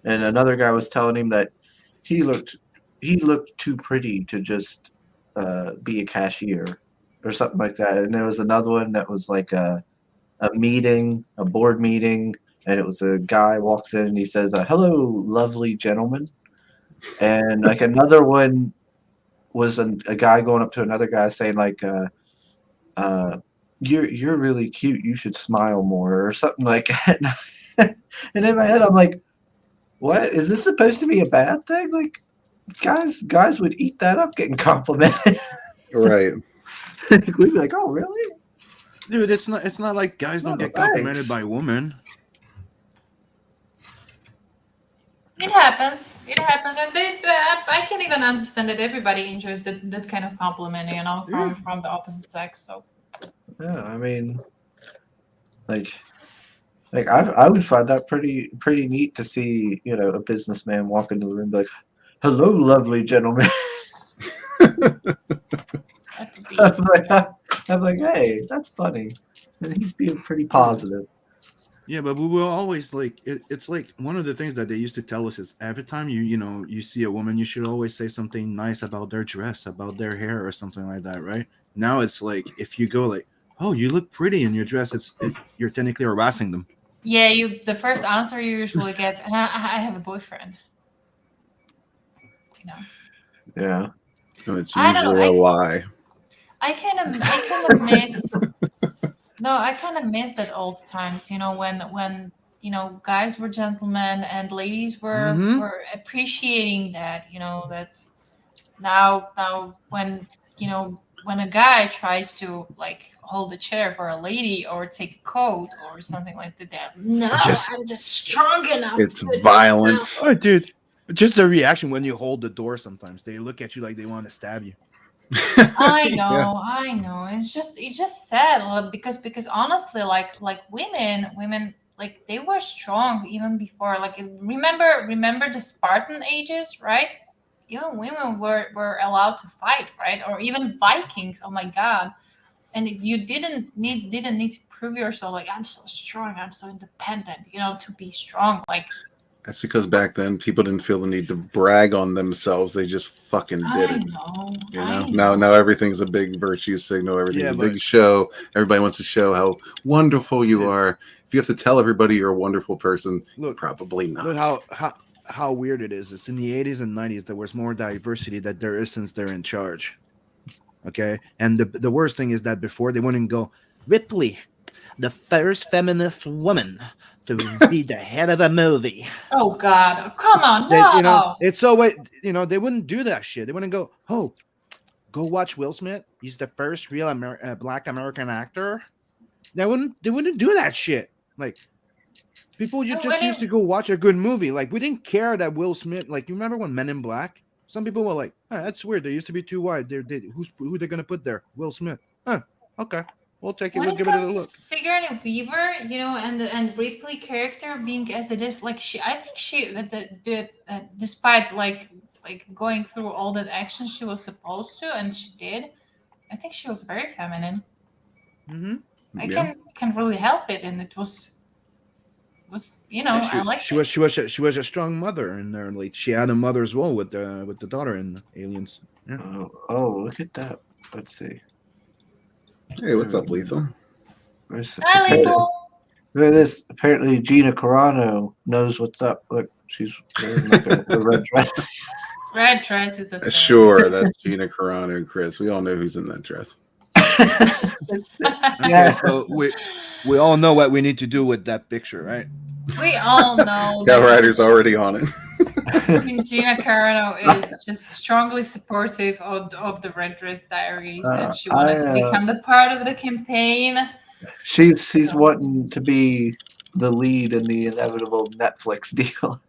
and another guy was telling him that he looked too pretty to just be a cashier, or something like that. And there was another one that was like a meeting, a board meeting, and it was a guy walks in and he says, "Hello, lovely gentlemen." And like another one was a guy going up to another guy saying like, "You're really cute. You should smile more," or something like that. And in my head, I'm like, "What is this supposed to be a bad thing?" Like, guys would eat that up, getting complimented. Right. We'd be like, "Oh, really?" Dude, it's not like guys don't get complimented by women. It happens. It happens, and I can even understand that everybody enjoys that kind of compliment, you know, from the opposite sex. So Yeah, I mean, like I would find that pretty neat to see, you know, a businessman walk into the room and be like, "Hello, lovely gentleman." I'm like, hey, that's funny. And he's being pretty positive. Yeah, but we will always like it's like one of the things that they used to tell us is every time you see a woman, you should always say something nice about their dress, about their hair, or something like that, right? Now it's like if you go like, "Oh, you look pretty in your dress," you're technically harassing them. yeah, the first answer you usually get, I have a boyfriend. You know. Yeah. And it's I don't know, usually a lie. I kind of miss. No, I kind of miss that old times. You know, when you know guys were gentlemen and ladies were appreciating that. You know, that's now when you know when a guy tries to like hold a chair for a lady or take a coat or something like that, no, I'm just strong enough. It's to do violence. Oh, dude, just the reaction when you hold the door. Sometimes they look at you like they want to stab you. I know, Yeah. I know. It's just sad because honestly, like women like they were strong even before. Like remember the Spartan ages, right? Even women were allowed to fight, right? Or even Vikings. Oh my God! And you didn't need to prove yourself. Like I'm so strong, I'm so independent. You know, to be strong. Like That's because back then people didn't feel the need to brag on themselves. They just fucking did I it. know. You I know? know. Now everything's a big virtue signal. Everything's Yeah, a but- big show. Everybody wants to show how wonderful you are. If you have to tell everybody you're a wonderful person, Look, probably not. Look how weird it is. It's in the 80s and 90s there was more diversity that there is since they're in charge. Okay, and the worst thing is that before they wouldn't go, Ripley, the first feminist woman to be the head of a movie. Oh God! Come on, They, no. it's always they wouldn't do that shit. They wouldn't go, "Oh, go watch Will Smith. He's the first real Black American actor." They wouldn't do that shit. Like people just used to go watch a good movie. Like we didn't care that Will Smith. Like you remember when Men in Black? Some people were like, "Oh, that's weird. They used to be too wide. Who they're gonna put there? Will Smith? Huh? Okay, we'll take it. When We'll it give it a comes to look." Sigourney Weaver, you know, and Ripley character being as it is, like I think she, despite like going through all that action she was supposed to, and she did, I think she was very feminine. Mm-hmm. I can really help it, and it was you know I like she was a strong mother, and like she had a mother as well with the daughter in Aliens. Yeah. Oh, look at that. Let's see. Hey, what's up, Lethal? Hi, Lethal. Look at this. Apparently, Gina Carano knows what's up. Look, she's wearing like a red dress. Red dress is a thing. Sure, that's Gina Carano and Chris. We all know who's in that dress. Okay, so we all know what we need to do with that picture, right? We all know Cat Rider's already on it. Gina Carano is just strongly supportive of the Red Dress Diaries, and she wanted to become the part of the campaign. She's wanting to be the lead in the inevitable Netflix deal.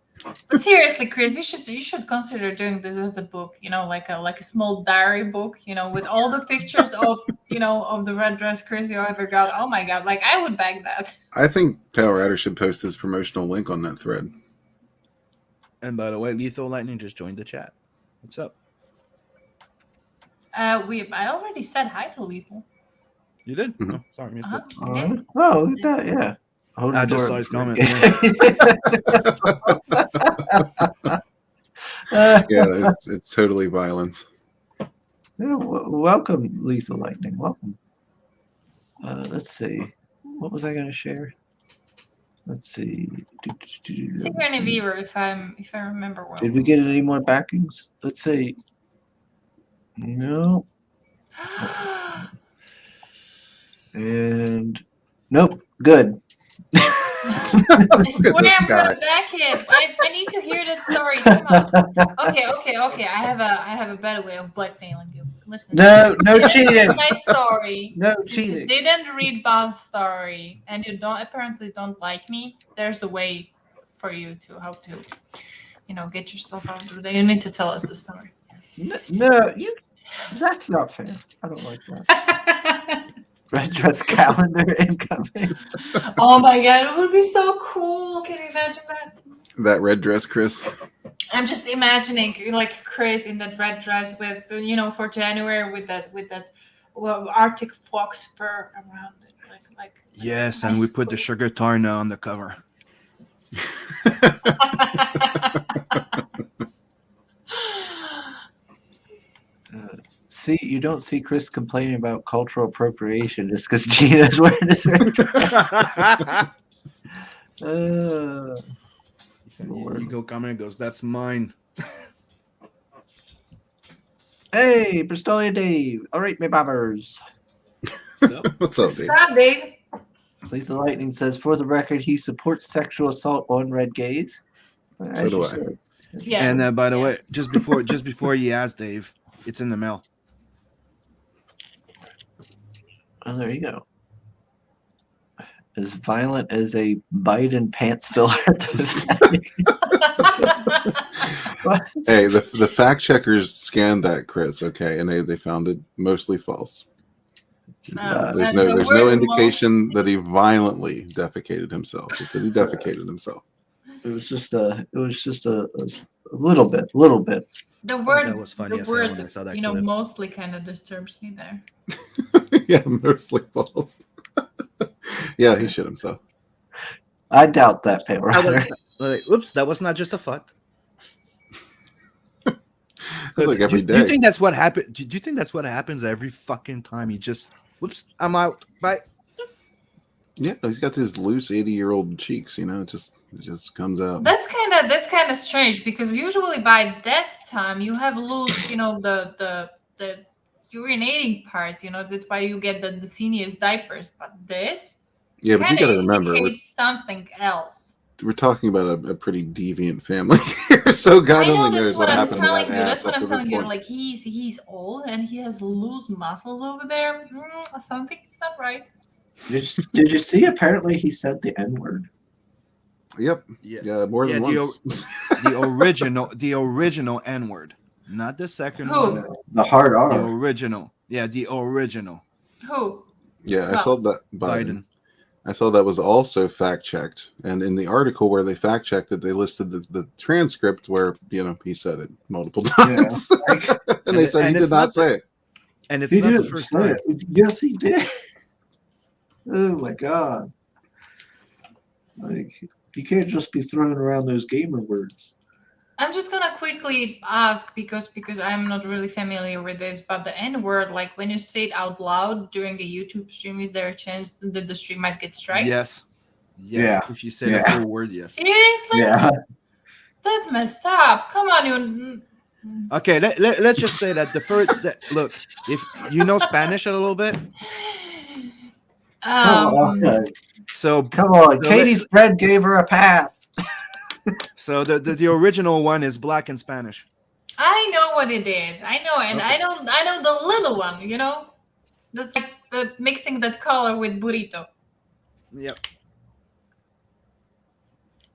But seriously, Chris, you should consider doing this as a book. You know, like a small diary book. You know, with all the pictures of of the red dress Chris you ever got. Oh my God! Like I would bag that. I think Power Rider should post his promotional link on that thread. And by the way, Lethal Lightning just joined the chat. What's up? I already said hi to Lethal. You did? Oh, sorry, missed it. Oh, look at that! Yeah. I just saw his comment. Yeah, it's totally violence. Welcome, Lethal Lightning. Welcome. Let's see. What was I going to share? Let's see. Sigourney Weaver, if I remember well. Did we get any more backings? Let's see. No. And nope. Good. I swear I'm gonna back it. I need to hear that story. Come on. Okay. I have a better way of blackmailing you. Listen. No cheating. Read my story. No Since cheating. you didn't read Bob's story, and you apparently don't like me. There's a way for you to how to, get yourself out of there. You need to tell us the story. No, that's not fair. I don't like that. Red dress calendar incoming. Oh my god, it would be so cool. Can you imagine that? That red dress, Chris. I'm just imagining like Chris in that red dress with for January with that Arctic fox fur around it, like Yes, and we put the sugar tarna on the cover. See, you don't see Chris complaining about cultural appropriation just because Gina's wearing his red dress. You go comment and goes, that's mine. Hey, Bristolia Dave. All right, my bobbers. What's up, Dave? What's up, Dave? Lethal Lightning says, for the record, he supports sexual assault on Red Gaze. So do I. Yeah. And by the way, just before you ask Dave, it's in the mail. Oh, there you go. As violent as a Biden pants filler. Hey, the fact checkers scanned that, Chris. Okay, and they found it mostly false. There's no indication that he violently defecated himself. Just that he defecated himself. It was just a little bit. The word that was funny. The word when I saw that clip. mostly kind of disturbs me there. Yeah, mostly false. Yeah, he shit himself. I doubt that, Pale Rider. Oops, that was not just a thought. Like every Do you day. think that's what happened? Do you think that's what happens every fucking time? He just, whoops, I'm out. Bye. Yeah, he's got these loose 80-year-old cheeks. It just comes out. That's kind of strange because usually by that time you have loose, the urinating parts. That's why you get the seniors diapers. But this, Yeah, but you got to remember, indicates something else. we're talking about a pretty deviant family here. So God only knows what happened to that That's ass what up to I'm this telling you. point. Like he's old and he has loose muscles over there. Something's not right. Did you see? Apparently, he said the N-word. Yep. Yeah, more than once. The original N-word, not the second Who? one. The hard The R. original. Yeah, the original. Who? Yeah, I Well, saw that Biden. I saw that was also fact checked, and in the article where they fact checked it, they listed the transcript where he said it multiple times, and they said he did not say it. And it's He not the did first say time. it. Yes, he did. Oh my God! Like you can't just be throwing around those gamer words. I'm just gonna quickly ask because I'm not really familiar with this, but the N word, like when you say it out loud during a YouTube stream, is there a chance that the stream might get striked? Yes. Yeah. If you say the full word, yes. Seriously? Yeah. That's messed up. Come on, you. Okay, let's just say that the first look, if you know Spanish a little bit, Come on. so Come on. so Katie's bread gave her a pass. So the original one is black in Spanish. I know what it is. I know, and Okay. I know the little one. That's like the mixing that color with burrito. Yep.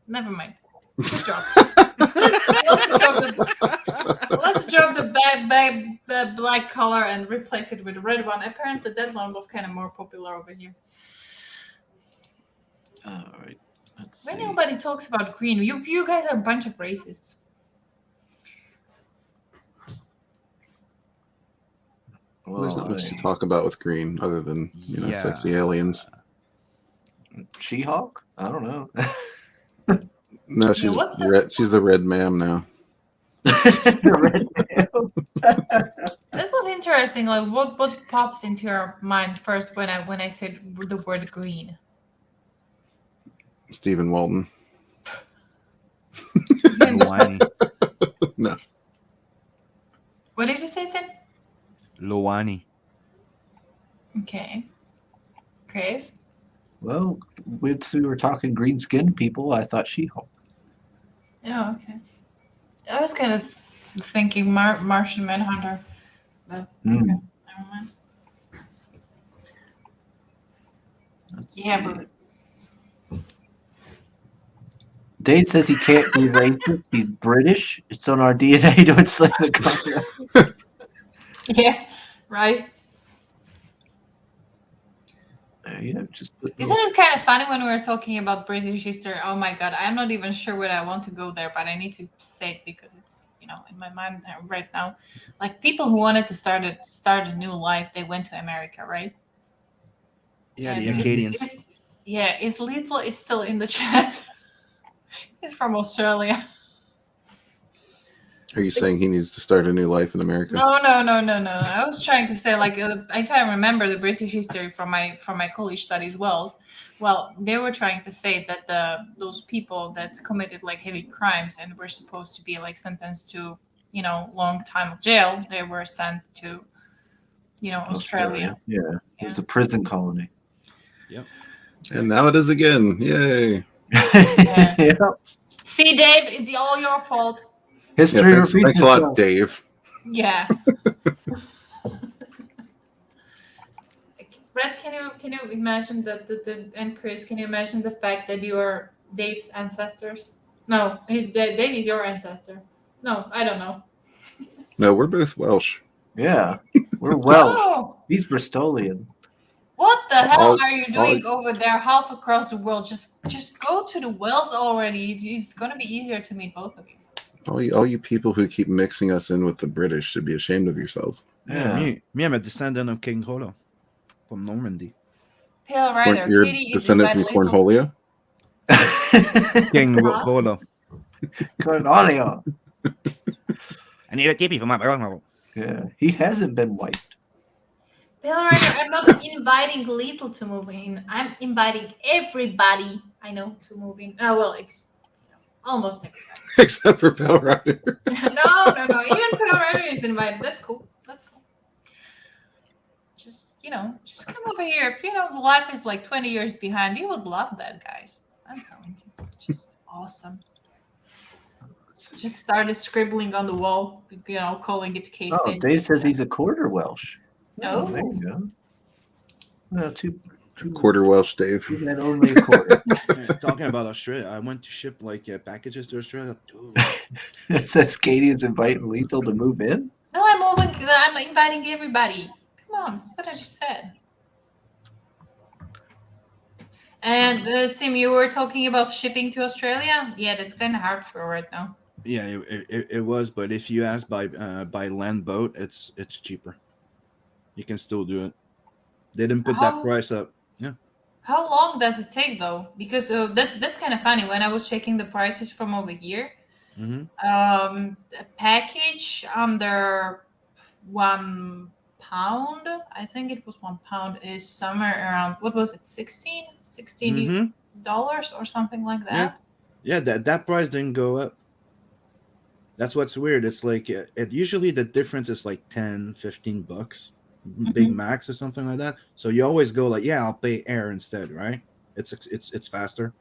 Never mind. Good job. let's drop the black color and replace it with the red one. Apparently, that one was kind of more popular over here. All right. Let's Why see. nobody talks about green? You guys are a bunch of racists. There's not much to talk about with Green other than Yeah. sexy aliens. She-Hulk? I don't know. No, she's what's the- red. She's the red ma'am now. The red male. It was interesting. Like, what pops into your mind first when I said the word green? Stephen Walton. Loani. No. What did you say, Sim? Loani. Okay. Chris? Well, once we were talking green skinned people, I thought She-Hulk. Oh, okay. I was kind of thinking Martian Manhunter. But okay, Mm. never mind. Yeah, but Dave says he can't be racist. He's British. It's on our DNA to enslave a country. yeah, right. Yeah, just Isn't it kind of funny when we were talking about British history? Oh my god, I'm not even sure whether I want to go there, but I need to say it because it's in my mind right now. Like people who wanted to start a new life, they went to America, right? Yeah, And the Acadians. Is Lethal is still in the chat. He's from Australia. Are you saying he needs to start a new life in America? No. I was trying to say, like, if I remember the British history from my college studies, well, they were trying to say that those people that committed like heavy crimes and were supposed to be like sentenced to long time of jail, they were sent to Australia. Yeah, it was a prison colony. Yep. And now it is again. Yay. Yeah. See, Dave, it's all your fault. History repeats Thanks a itself. lot, Dave. Yeah. Brett, can you imagine and Chris, can you imagine the fact that you are Dave's ancestors? No, Dave is your ancestor. No, I don't know. No, we're both Welsh. Yeah, we're Welsh. Oh, He's Bristolian. what the hell All- are you doing over there, half across the world? Just go to the Wales already. It's gonna be easier to meet both of you. All you people who keep mixing us in with the British should be ashamed of yourselves. Yeah, me, I'm a descendant of King Rollo from Normandy. Pale Rider, You're Katie is descendant from invited Cornholio? King Rollo. Cornholio. I need a tippy for my brother. Yeah, he hasn't been wiped. Pale Rider, I'm not inviting Lethal to move in. I'm inviting everybody I know to move in. Oh, well, almost everybody. Except for Pale Rider. No. Even Pale Rider is invited. That's cool. Just come over here. Life is like 20 years behind. You would love that, guys. I'm telling you. It's just awesome. Just started scribbling on the wall, calling it cave. Oh, Dave says he's a quarter Welsh. Oh. There you go. Well, two Quarter Welsh, Dave. He had only a quarter. Talking about Australia, I went to ship like packages to Australia. Dude. It says Katie is inviting Lethal to move in. No, I'm inviting everybody. Come on, that's what I just said. And Sim, you were talking about shipping to Australia. Yeah, that's kind of hard for right now. Yeah, it was, but if you ask by land boat, it's cheaper. You can still do it. They didn't put that price up. Yeah. How long does it take though? Because that's kind of funny. When I was checking the prices from over here, a package under £1, I think it was £1, is somewhere around, what was it, $16 or something like that. Yeah, that price didn't go up. That's what's weird. It's like it usually the difference is like $10-15, big max or something like that. So you always go like, yeah, I'll pay air instead, right? It's faster.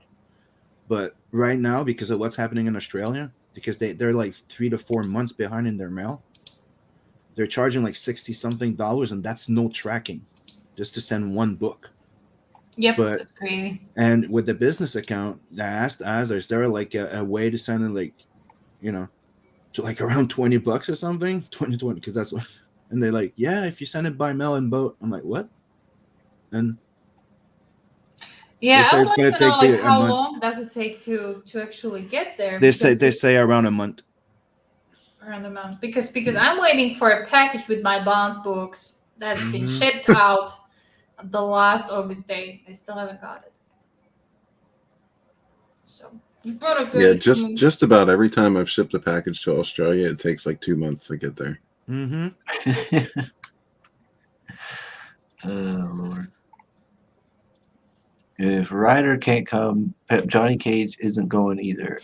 But right now, because of what's happening in Australia, because they're like 3 to 4 months behind in their mail, they're charging like $60-something, and that's no tracking, just to send one book. Yep, that's crazy. And with the business account, I asked, is there like a way to send it, like, to like around $20 or something, 20, because that's what. And they're like, yeah, if you send it by mail and boat. I'm like, what? And yeah, I would like to know like how month. long does it take to actually get there? They say around a month. Around a month, because I'm waiting for a package with my bonds books that's been shipped out the last August day. I still haven't got it. So Yeah, just about every time I've shipped a package to Australia, it takes like 2 months to get there. Mm-hmm. Oh Lord. If Ryder can't come, Johnny Cage isn't going either.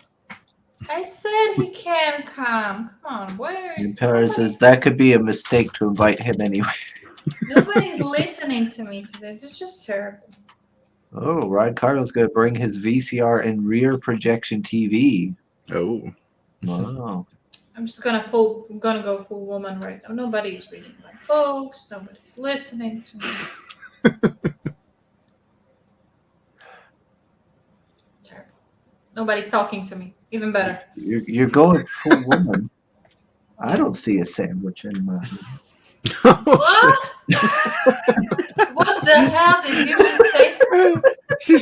I said he can come. Come on, where? And Power says that could be a mistake to invite him anyway. Nobody's listening to me today. It's just terrible. Oh, Ryan Cardo's going to bring his VCR and rear projection TV. Oh. Wow. I'm just gonna go full woman right now. Nobody's reading my books. Nobody's listening to me. Terrible. Nobody's talking to me. Even better. You're going full woman. I don't see a sandwich in my. What? What the hell did you just say? See,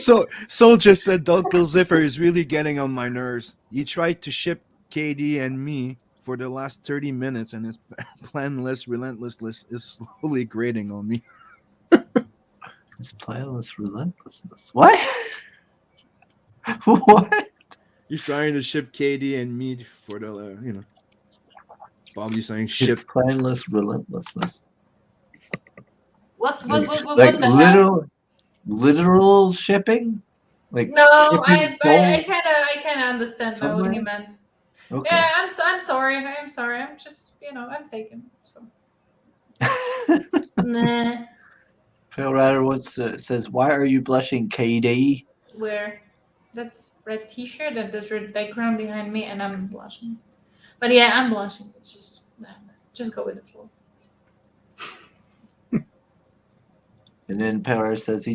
Soul just said Uncle Ziffer is really getting on my nerves. He tried to ship KD and me for the last 30 minutes, and his planless relentlessness is slowly grating on me. It's planless relentlessness. What? What? He's trying to ship KD and me for the, Bobby's saying ship. It's planless relentlessness. What Like the hell? literal shipping? Like No, I shipping kind of understand now what he somewhere? meant. Okay. Yeah, I'm sorry. I'm sorry. I'm just, I'm taken. So. Nah. Phil Ryder says, "Why are you blushing, KD?" Where? That's red T-shirt and there's red background behind me, and I'm blushing. But yeah, I'm blushing. It's just go with the flow. And then Power says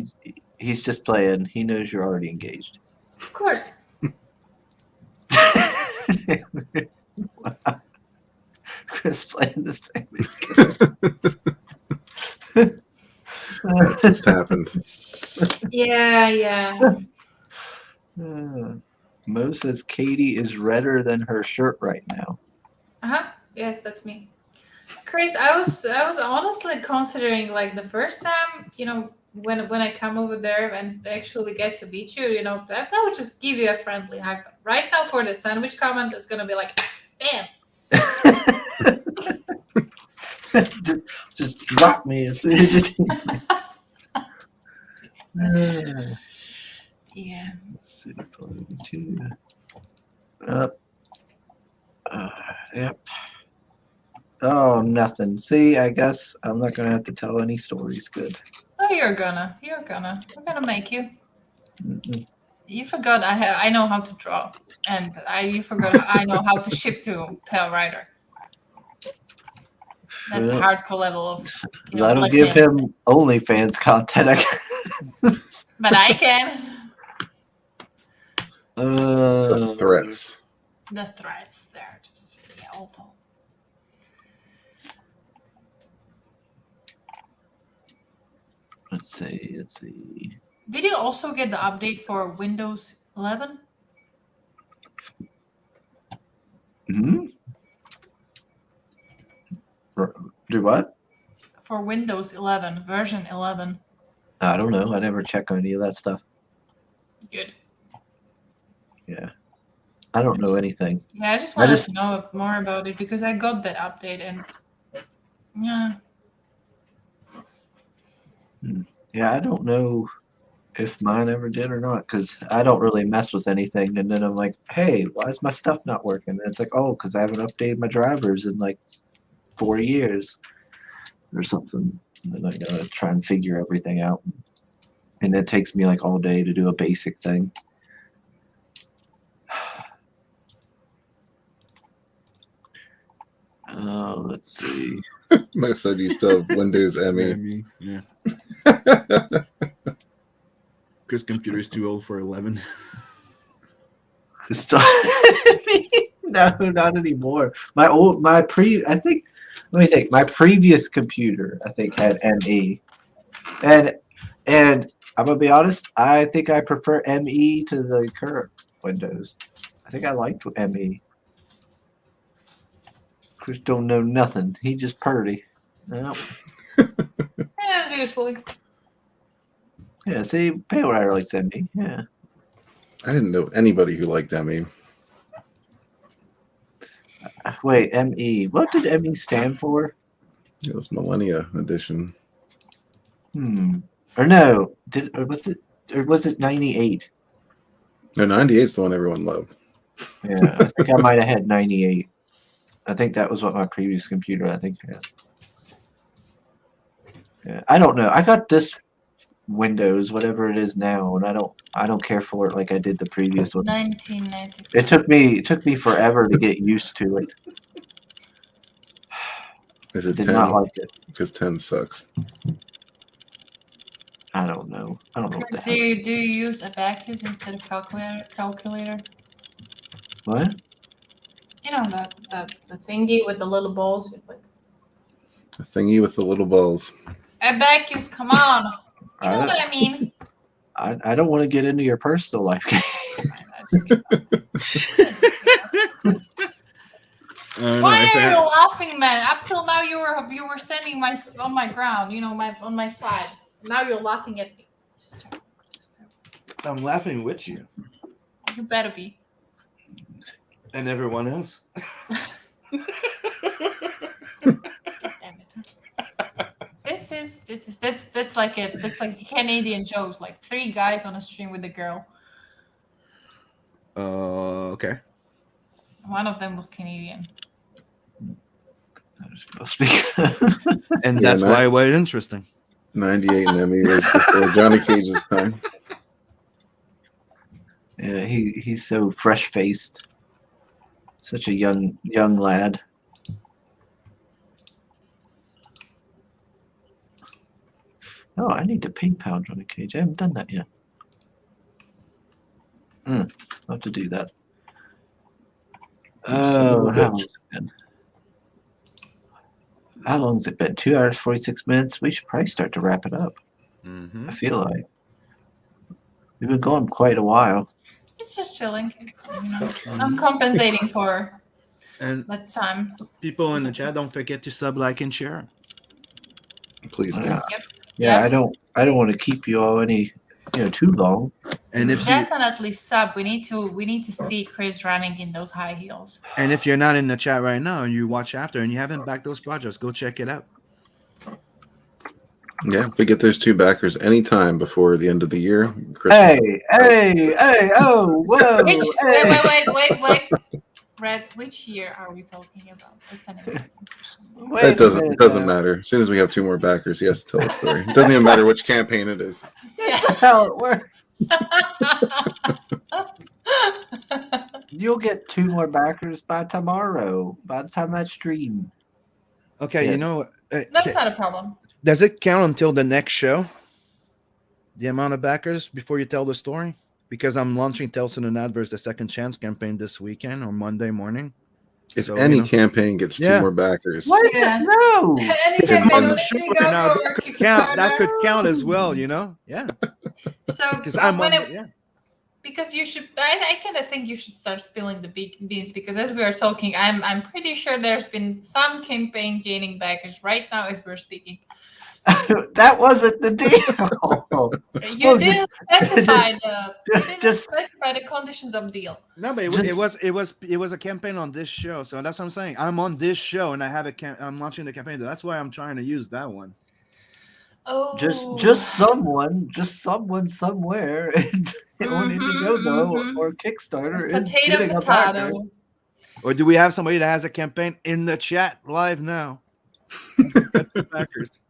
he's just playing. He knows you're already engaged. Of course. Chris playing the same. That just happened. Yeah. Mo says Katie is redder than her shirt right now. Yes, that's me. Chris, I was honestly considering, like, the first time, when I come over there and actually get to meet you, I would just give you a friendly hug. But right now, for that sandwich comment, it's gonna be like, damn. just drop me as soon as Yeah. Yep. Oh, nothing. See, I guess I'm not gonna have to tell any stories. Good. Oh, you're gonna. We're gonna make you. Mm-mm. You forgot I know how to draw, and you forgot I know how to ship to Pale Rider. That's a hardcore level of. That'll give him OnlyFans content, I guess. But I can. The threats. The threats, they're just awful. Let's see. Did you also get the update for Windows 11? Hmm? Do what? For Windows 11, version 11. I don't know. I never check on any of that stuff. Good. Yeah. I don't know anything. Yeah, I just wanted to know more about it because I got that update and yeah. Yeah, I don't know if mine ever did or not because I don't really mess with anything. And then I'm like, hey, why is my stuff not working? And it's like, oh, because I haven't updated my drivers in like 4 years or something. And then I gotta try and figure everything out. And it takes me like all day to do a basic thing. Let's see. Mo said you still have Windows ME. Yeah. Chris' computer is too old for 11. No, not anymore. My previous computer, I think, had ME. And I'm gonna be honest, I think I prefer ME to the current Windows. I think I liked ME. Chris don't know nothing. He just purdy. No. As usual. Yeah, see, Pale Rider likes ME. Yeah. I didn't know anybody who liked ME. Wait, ME. What did ME stand for? It was Millennia Edition. Or no? Or was it 98? No, 98 is the one everyone loved. Yeah, I think I might have had 98. I think that was what my previous computer I think had. Yeah, I don't know. I got this Windows, whatever it is now, and I don't care for it like I did the previous one. 1990. It took me forever to get used to it. Is it Did 10? not like it. Because 10 sucks. I don't know. I don't know what the Do hell. you use abacus instead of calculator? What? You know the thingy with the little balls with like A thingy with the little balls. abacus. Come on, you know I- what I mean. I don't want to get into your personal life. Why are you laughing, man? Up till now you were standing on my ground, you know, on my side. Now you're laughing at me. Just I'm laughing with you you better be. and everyone else. That's like Canadian jokes, like 3 guys on a stream with a girl. Okay. One of them was Canadian. And that's why it was interesting. 98 and ME was before Johnny Cage's time. Yeah, he's so fresh faced. Such a young lad. Oh, I need to ping pound Johnny Cage. I haven't done that yet. I'll have to do that. Oh, how long's it been? How long's it been? 2 hours, 46 minutes? We should probably start to wrap it up. I feel like. We've been going quite a while. It's just chilling. You know, I'm compensating for And that time. people in the chat, don't forget to sub, like, and share. Please do. Yep. Yeah, I don't want to keep you all too long. And if you Definitely sub. We need to see Chris running in those high heels. and if you're not in the chat right now and you watch after and you haven't backed those projects, go check it out. Yeah, if we get those 2 backers anytime before the end of the year. Hey, oh, whoa. Wait. Red, which year are we talking about? That's an important question. It doesn't matter. As soon as we have 2 more backers, he has to tell a story. It doesn't even matter which campaign it is. That's how it works. You'll get 2 more backers by tomorrow, by the time I stream. Okay, Yes. you know what? That's not a problem. Does it count until the next show? The amount of backers before you tell the story? Because I'm launching Telson and Adverse the Second Chance campaign this weekend or Monday morning. If So, any you know. campaign gets 2 more backers. What? Yes. No. Any It's on campaign the will show go right now. for That could Kickstarter. count as well, you know? Yeah. So Because I'm when on, it, yeah. because you should, I kind of think you should start spilling the beans because as we are talking, I'm pretty sure there's been some campaign gaining backers right now as we're speaking. That wasn't the deal. You Well, didn't specify just- specify the conditions of deal. No, but it was a campaign on this show, so that's what I'm saying. I'm on this show and I have I'm launching the campaign. That's why I'm trying to use that one. Oh, just someone somewhere on Indiegogo or Kickstarter is getting a backer. potato. Or do we have somebody that has a campaign in the chat live now? Backers.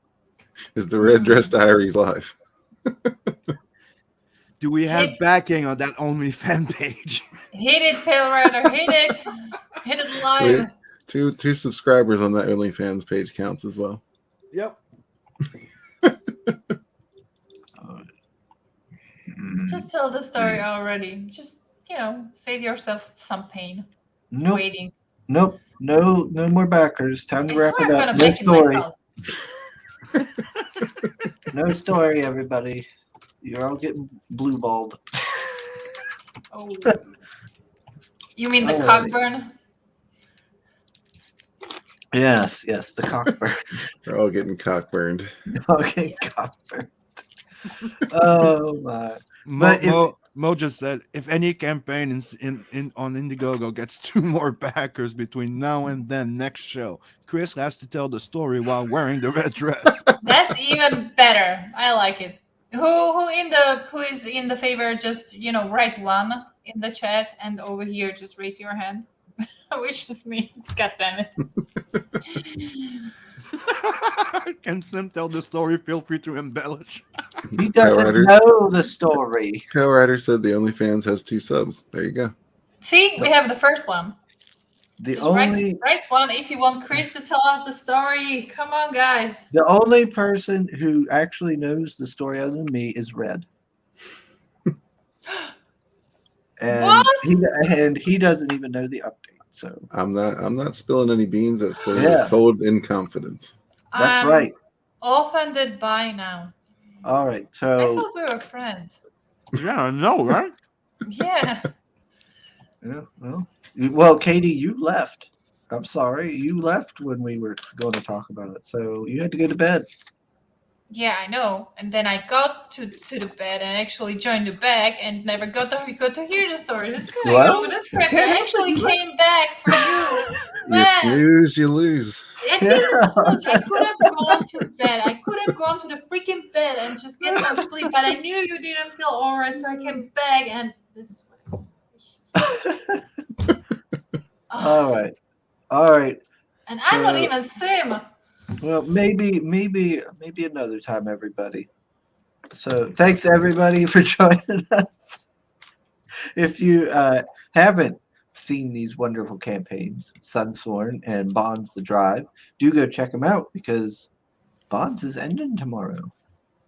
Is the Red Dress Diaries live? Do we have backing on that OnlyFans page? Hit it, Pale Rider. Hit it. Hit it live. Wait, two subscribers on that OnlyFans page counts as well. Yep. Just tell the story already. Just, save yourself some pain. Nope. Waiting. Nope. No more backers. Time to I wrap swear it I'm up. gonna No make it story. myself. No story, everybody. You're all getting blue balled. Oh. You mean the Oh. cockburn? Yes, the cockburn. They're all getting cockburned. Okay, cockburn. Oh my. But Mo just said, if any campaign on Indiegogo gets 2 more backers between now and then next show, Chris has to tell the story while wearing the red dress. That's even better. I like it. Who is in the favor? Just write one in the chat, and over here just raise your hand, which is me. God damn it. Can Sim tell the story? Feel free to embellish. He doesn't know the story. Co-writer said the OnlyFans has 2 subs. There you go. See, we have the first one. The Just only write one if you want Chris to tell us the story. Come on, guys. the only person who actually knows the story other than me is Red. And What? he doesn't even know the update. So I'm not spilling any beans. That story Yeah. was told in confidence. that's I'm right. offended by now. All right. I So thought we were friends. Yeah, I know, right? Yeah. yeah, well, Katie, you left. I'm sorry, you left when we were going to talk about it. So you had to go to bed. Yeah, I know. And then I got to the bed and actually joined the back and never got to hear the story. That's good. Well, That's correct. I actually came back for you. You Man, snooze, you lose. I didn't snooze. I could have gone to bed. I could have gone to the freaking bed and just get some sleep. But I knew you didn't feel alright, so I came back and this is what All right. All right. And I'm not So- even Sim. Well, maybe another time, everybody. So thanks everybody for joining us. If you haven't seen these wonderful campaigns, Sunsworn and Bonds the Drive, do go check them out because Bonds is ending tomorrow.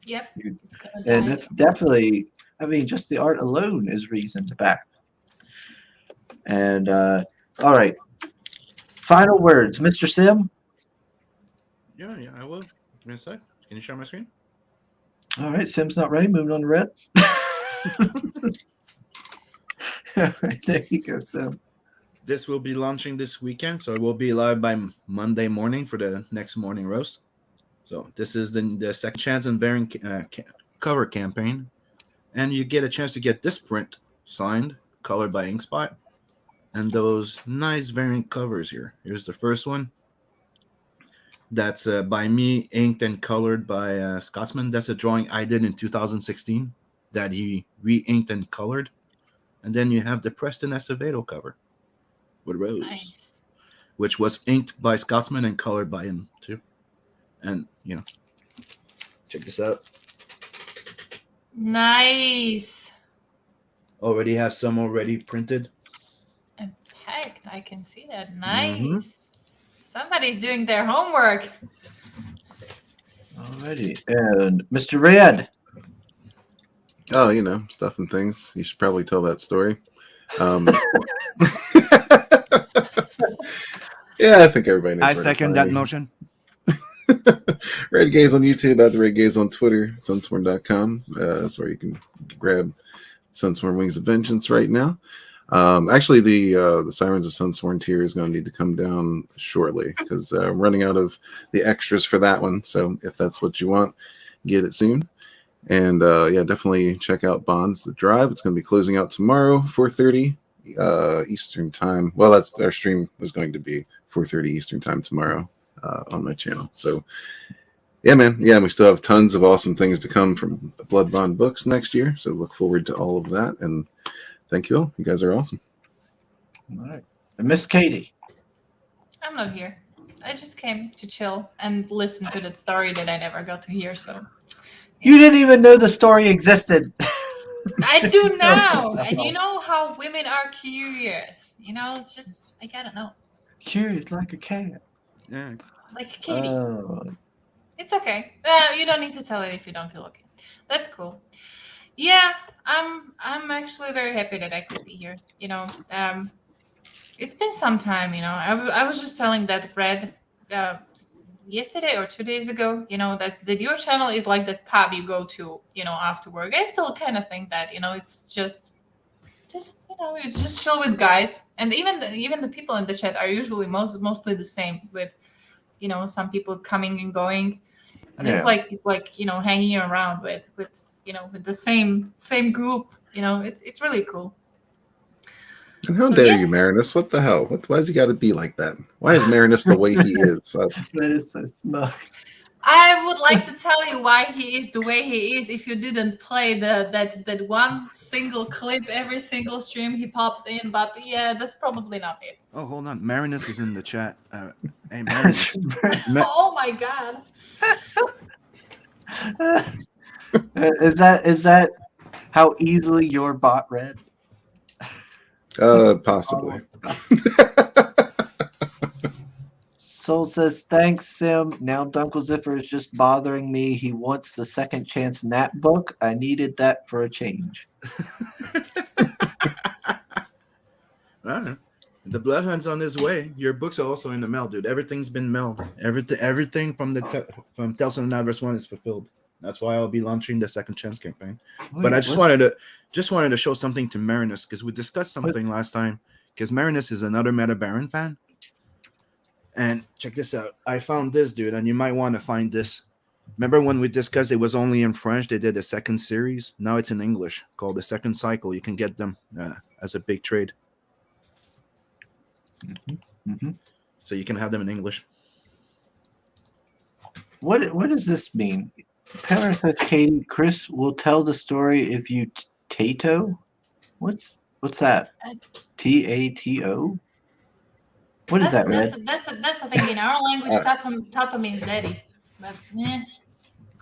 Yep. It's gonna And die. it's definitely, I mean, just the art alone is reason to back. And all right. Final words, Mr. Sim. Yeah, I will. Give me a sec. Can you share my screen? All right, Sim's not ready. Moving on to Red. All right, there you go, Sim. This will be launching this weekend, so it will be live by Monday morning for the next morning roast. So this is the second chance in bearing cover campaign, and you get a chance to get this print signed, colored by Inkspot, and those nice variant covers here. Here's the first one. That's by me, inked and colored by Scotsman. That's a drawing I did in 2016 that he re-inked and colored. And then you have the Preston Acevedo cover with Rose, Nice. which was inked by Scotsman and colored by him too. And, check this out. Nice. Already have some already printed. And packed. I can see that. Nice. Somebody's doing their homework. Alrighty. And Mr. Red. Oh, stuff and things. You should probably tell that story. Yeah, I think everybody knows. I where to second find that me. motion. Red Gaze on YouTube, at the Red Gaze on Twitter, sunsworn.com. That's where you can grab Sunsworn Wings of Vengeance right now. Actually, the Sirens of Sunsworn tier is going to need to come down shortly because I'm running out of the extras for that one. So if that's what you want, get it soon. And yeah, definitely check out Bonds the Drive. It's going to be closing out tomorrow, 4:30 Eastern time. Well, that's our stream is going to be 4:30 Eastern time tomorrow on my channel. So yeah, man. Yeah, and we still have tons of awesome things to come from the Blood Bond books next year. So look forward to all of that. And thank you all. You guys are awesome. All right. And Miss Katie. I'm not here. I just came to chill and listen to that story that I never got to hear. So You didn't even know the story existed. I do now. And you know how women are curious. It's just, I gotta know. Curious like a cat. Yeah. Like Katie. Oh. It's okay. You don't need to tell it if you don't feel okay. That's cool. Yeah, I'm actually very happy that I could be here. It's been some time. I was just telling that Red yesterday or 2 days ago. That your channel is like that pub you go to. After work. I still kind of think that. It's just it's just chill with guys, and even the people in the chat are usually mostly the same with some people coming and going. But Yeah. it's like hanging around with with the same group. It's really cool. And how So, dare yeah. you, Marinus? What the hell? Why has he got to be like that? Why is Marinus the way he is? That is so smug. I would like to tell you why he is the way he is if you didn't play that one single clip every single stream he pops in, but yeah, that's probably not it. Oh, hold on. Marinus is in the chat. Hey, Marinus. Oh my god. Is that how easily your bot read? Possibly. Soul says, thanks, Sim. Now Dunkle Ziffer is just bothering me. He wants the Second Chance Nat book. I needed that for a change. The Bloodhound's on his way. Your books are also in the mail, dude. Everything's been mailed. Everything from from Tales of the Naverse 1 is fulfilled. That's why I'll be launching the Second Chance campaign. But I just wanted to show something to Marinus because we discussed something last time. Because Marinus is another Meta Baron fan. And check this out. I found this, dude, and you might want to find this. Remember when we discussed it was only in French? They did a second series. Now it's in English called The Second Cycle. You can get them as a big trade. So you can have them in English. What does this mean? Power says, Katie, Chris will tell the story if you Tato. What's that? Tato? What is that, Red? That's the thing. In our language, tato means daddy. But,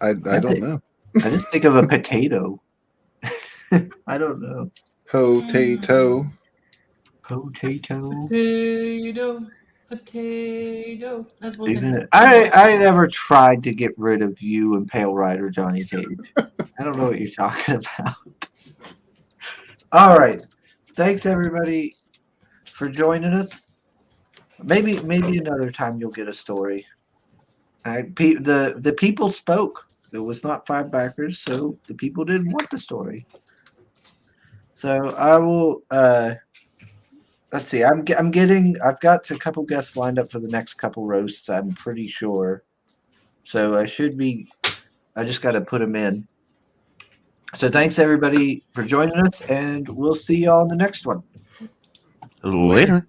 I don't know. I just think of a potato. I don't know. Potato. Potato. Potato. That wasn't. I never tried to get rid of you and Pale Rider Johnny Cage. I don't know what you're talking about. All right. Thanks everybody for joining us. Maybe another time you'll get a story. The people spoke. It was not 5 backers, so the people didn't want the story. So I will. Let's see. I've got a couple guests lined up for the next couple roasts. I'm pretty sure. So I should be. I just got to put them in. So thanks everybody for joining us, and we'll see y'all in the next one. Later.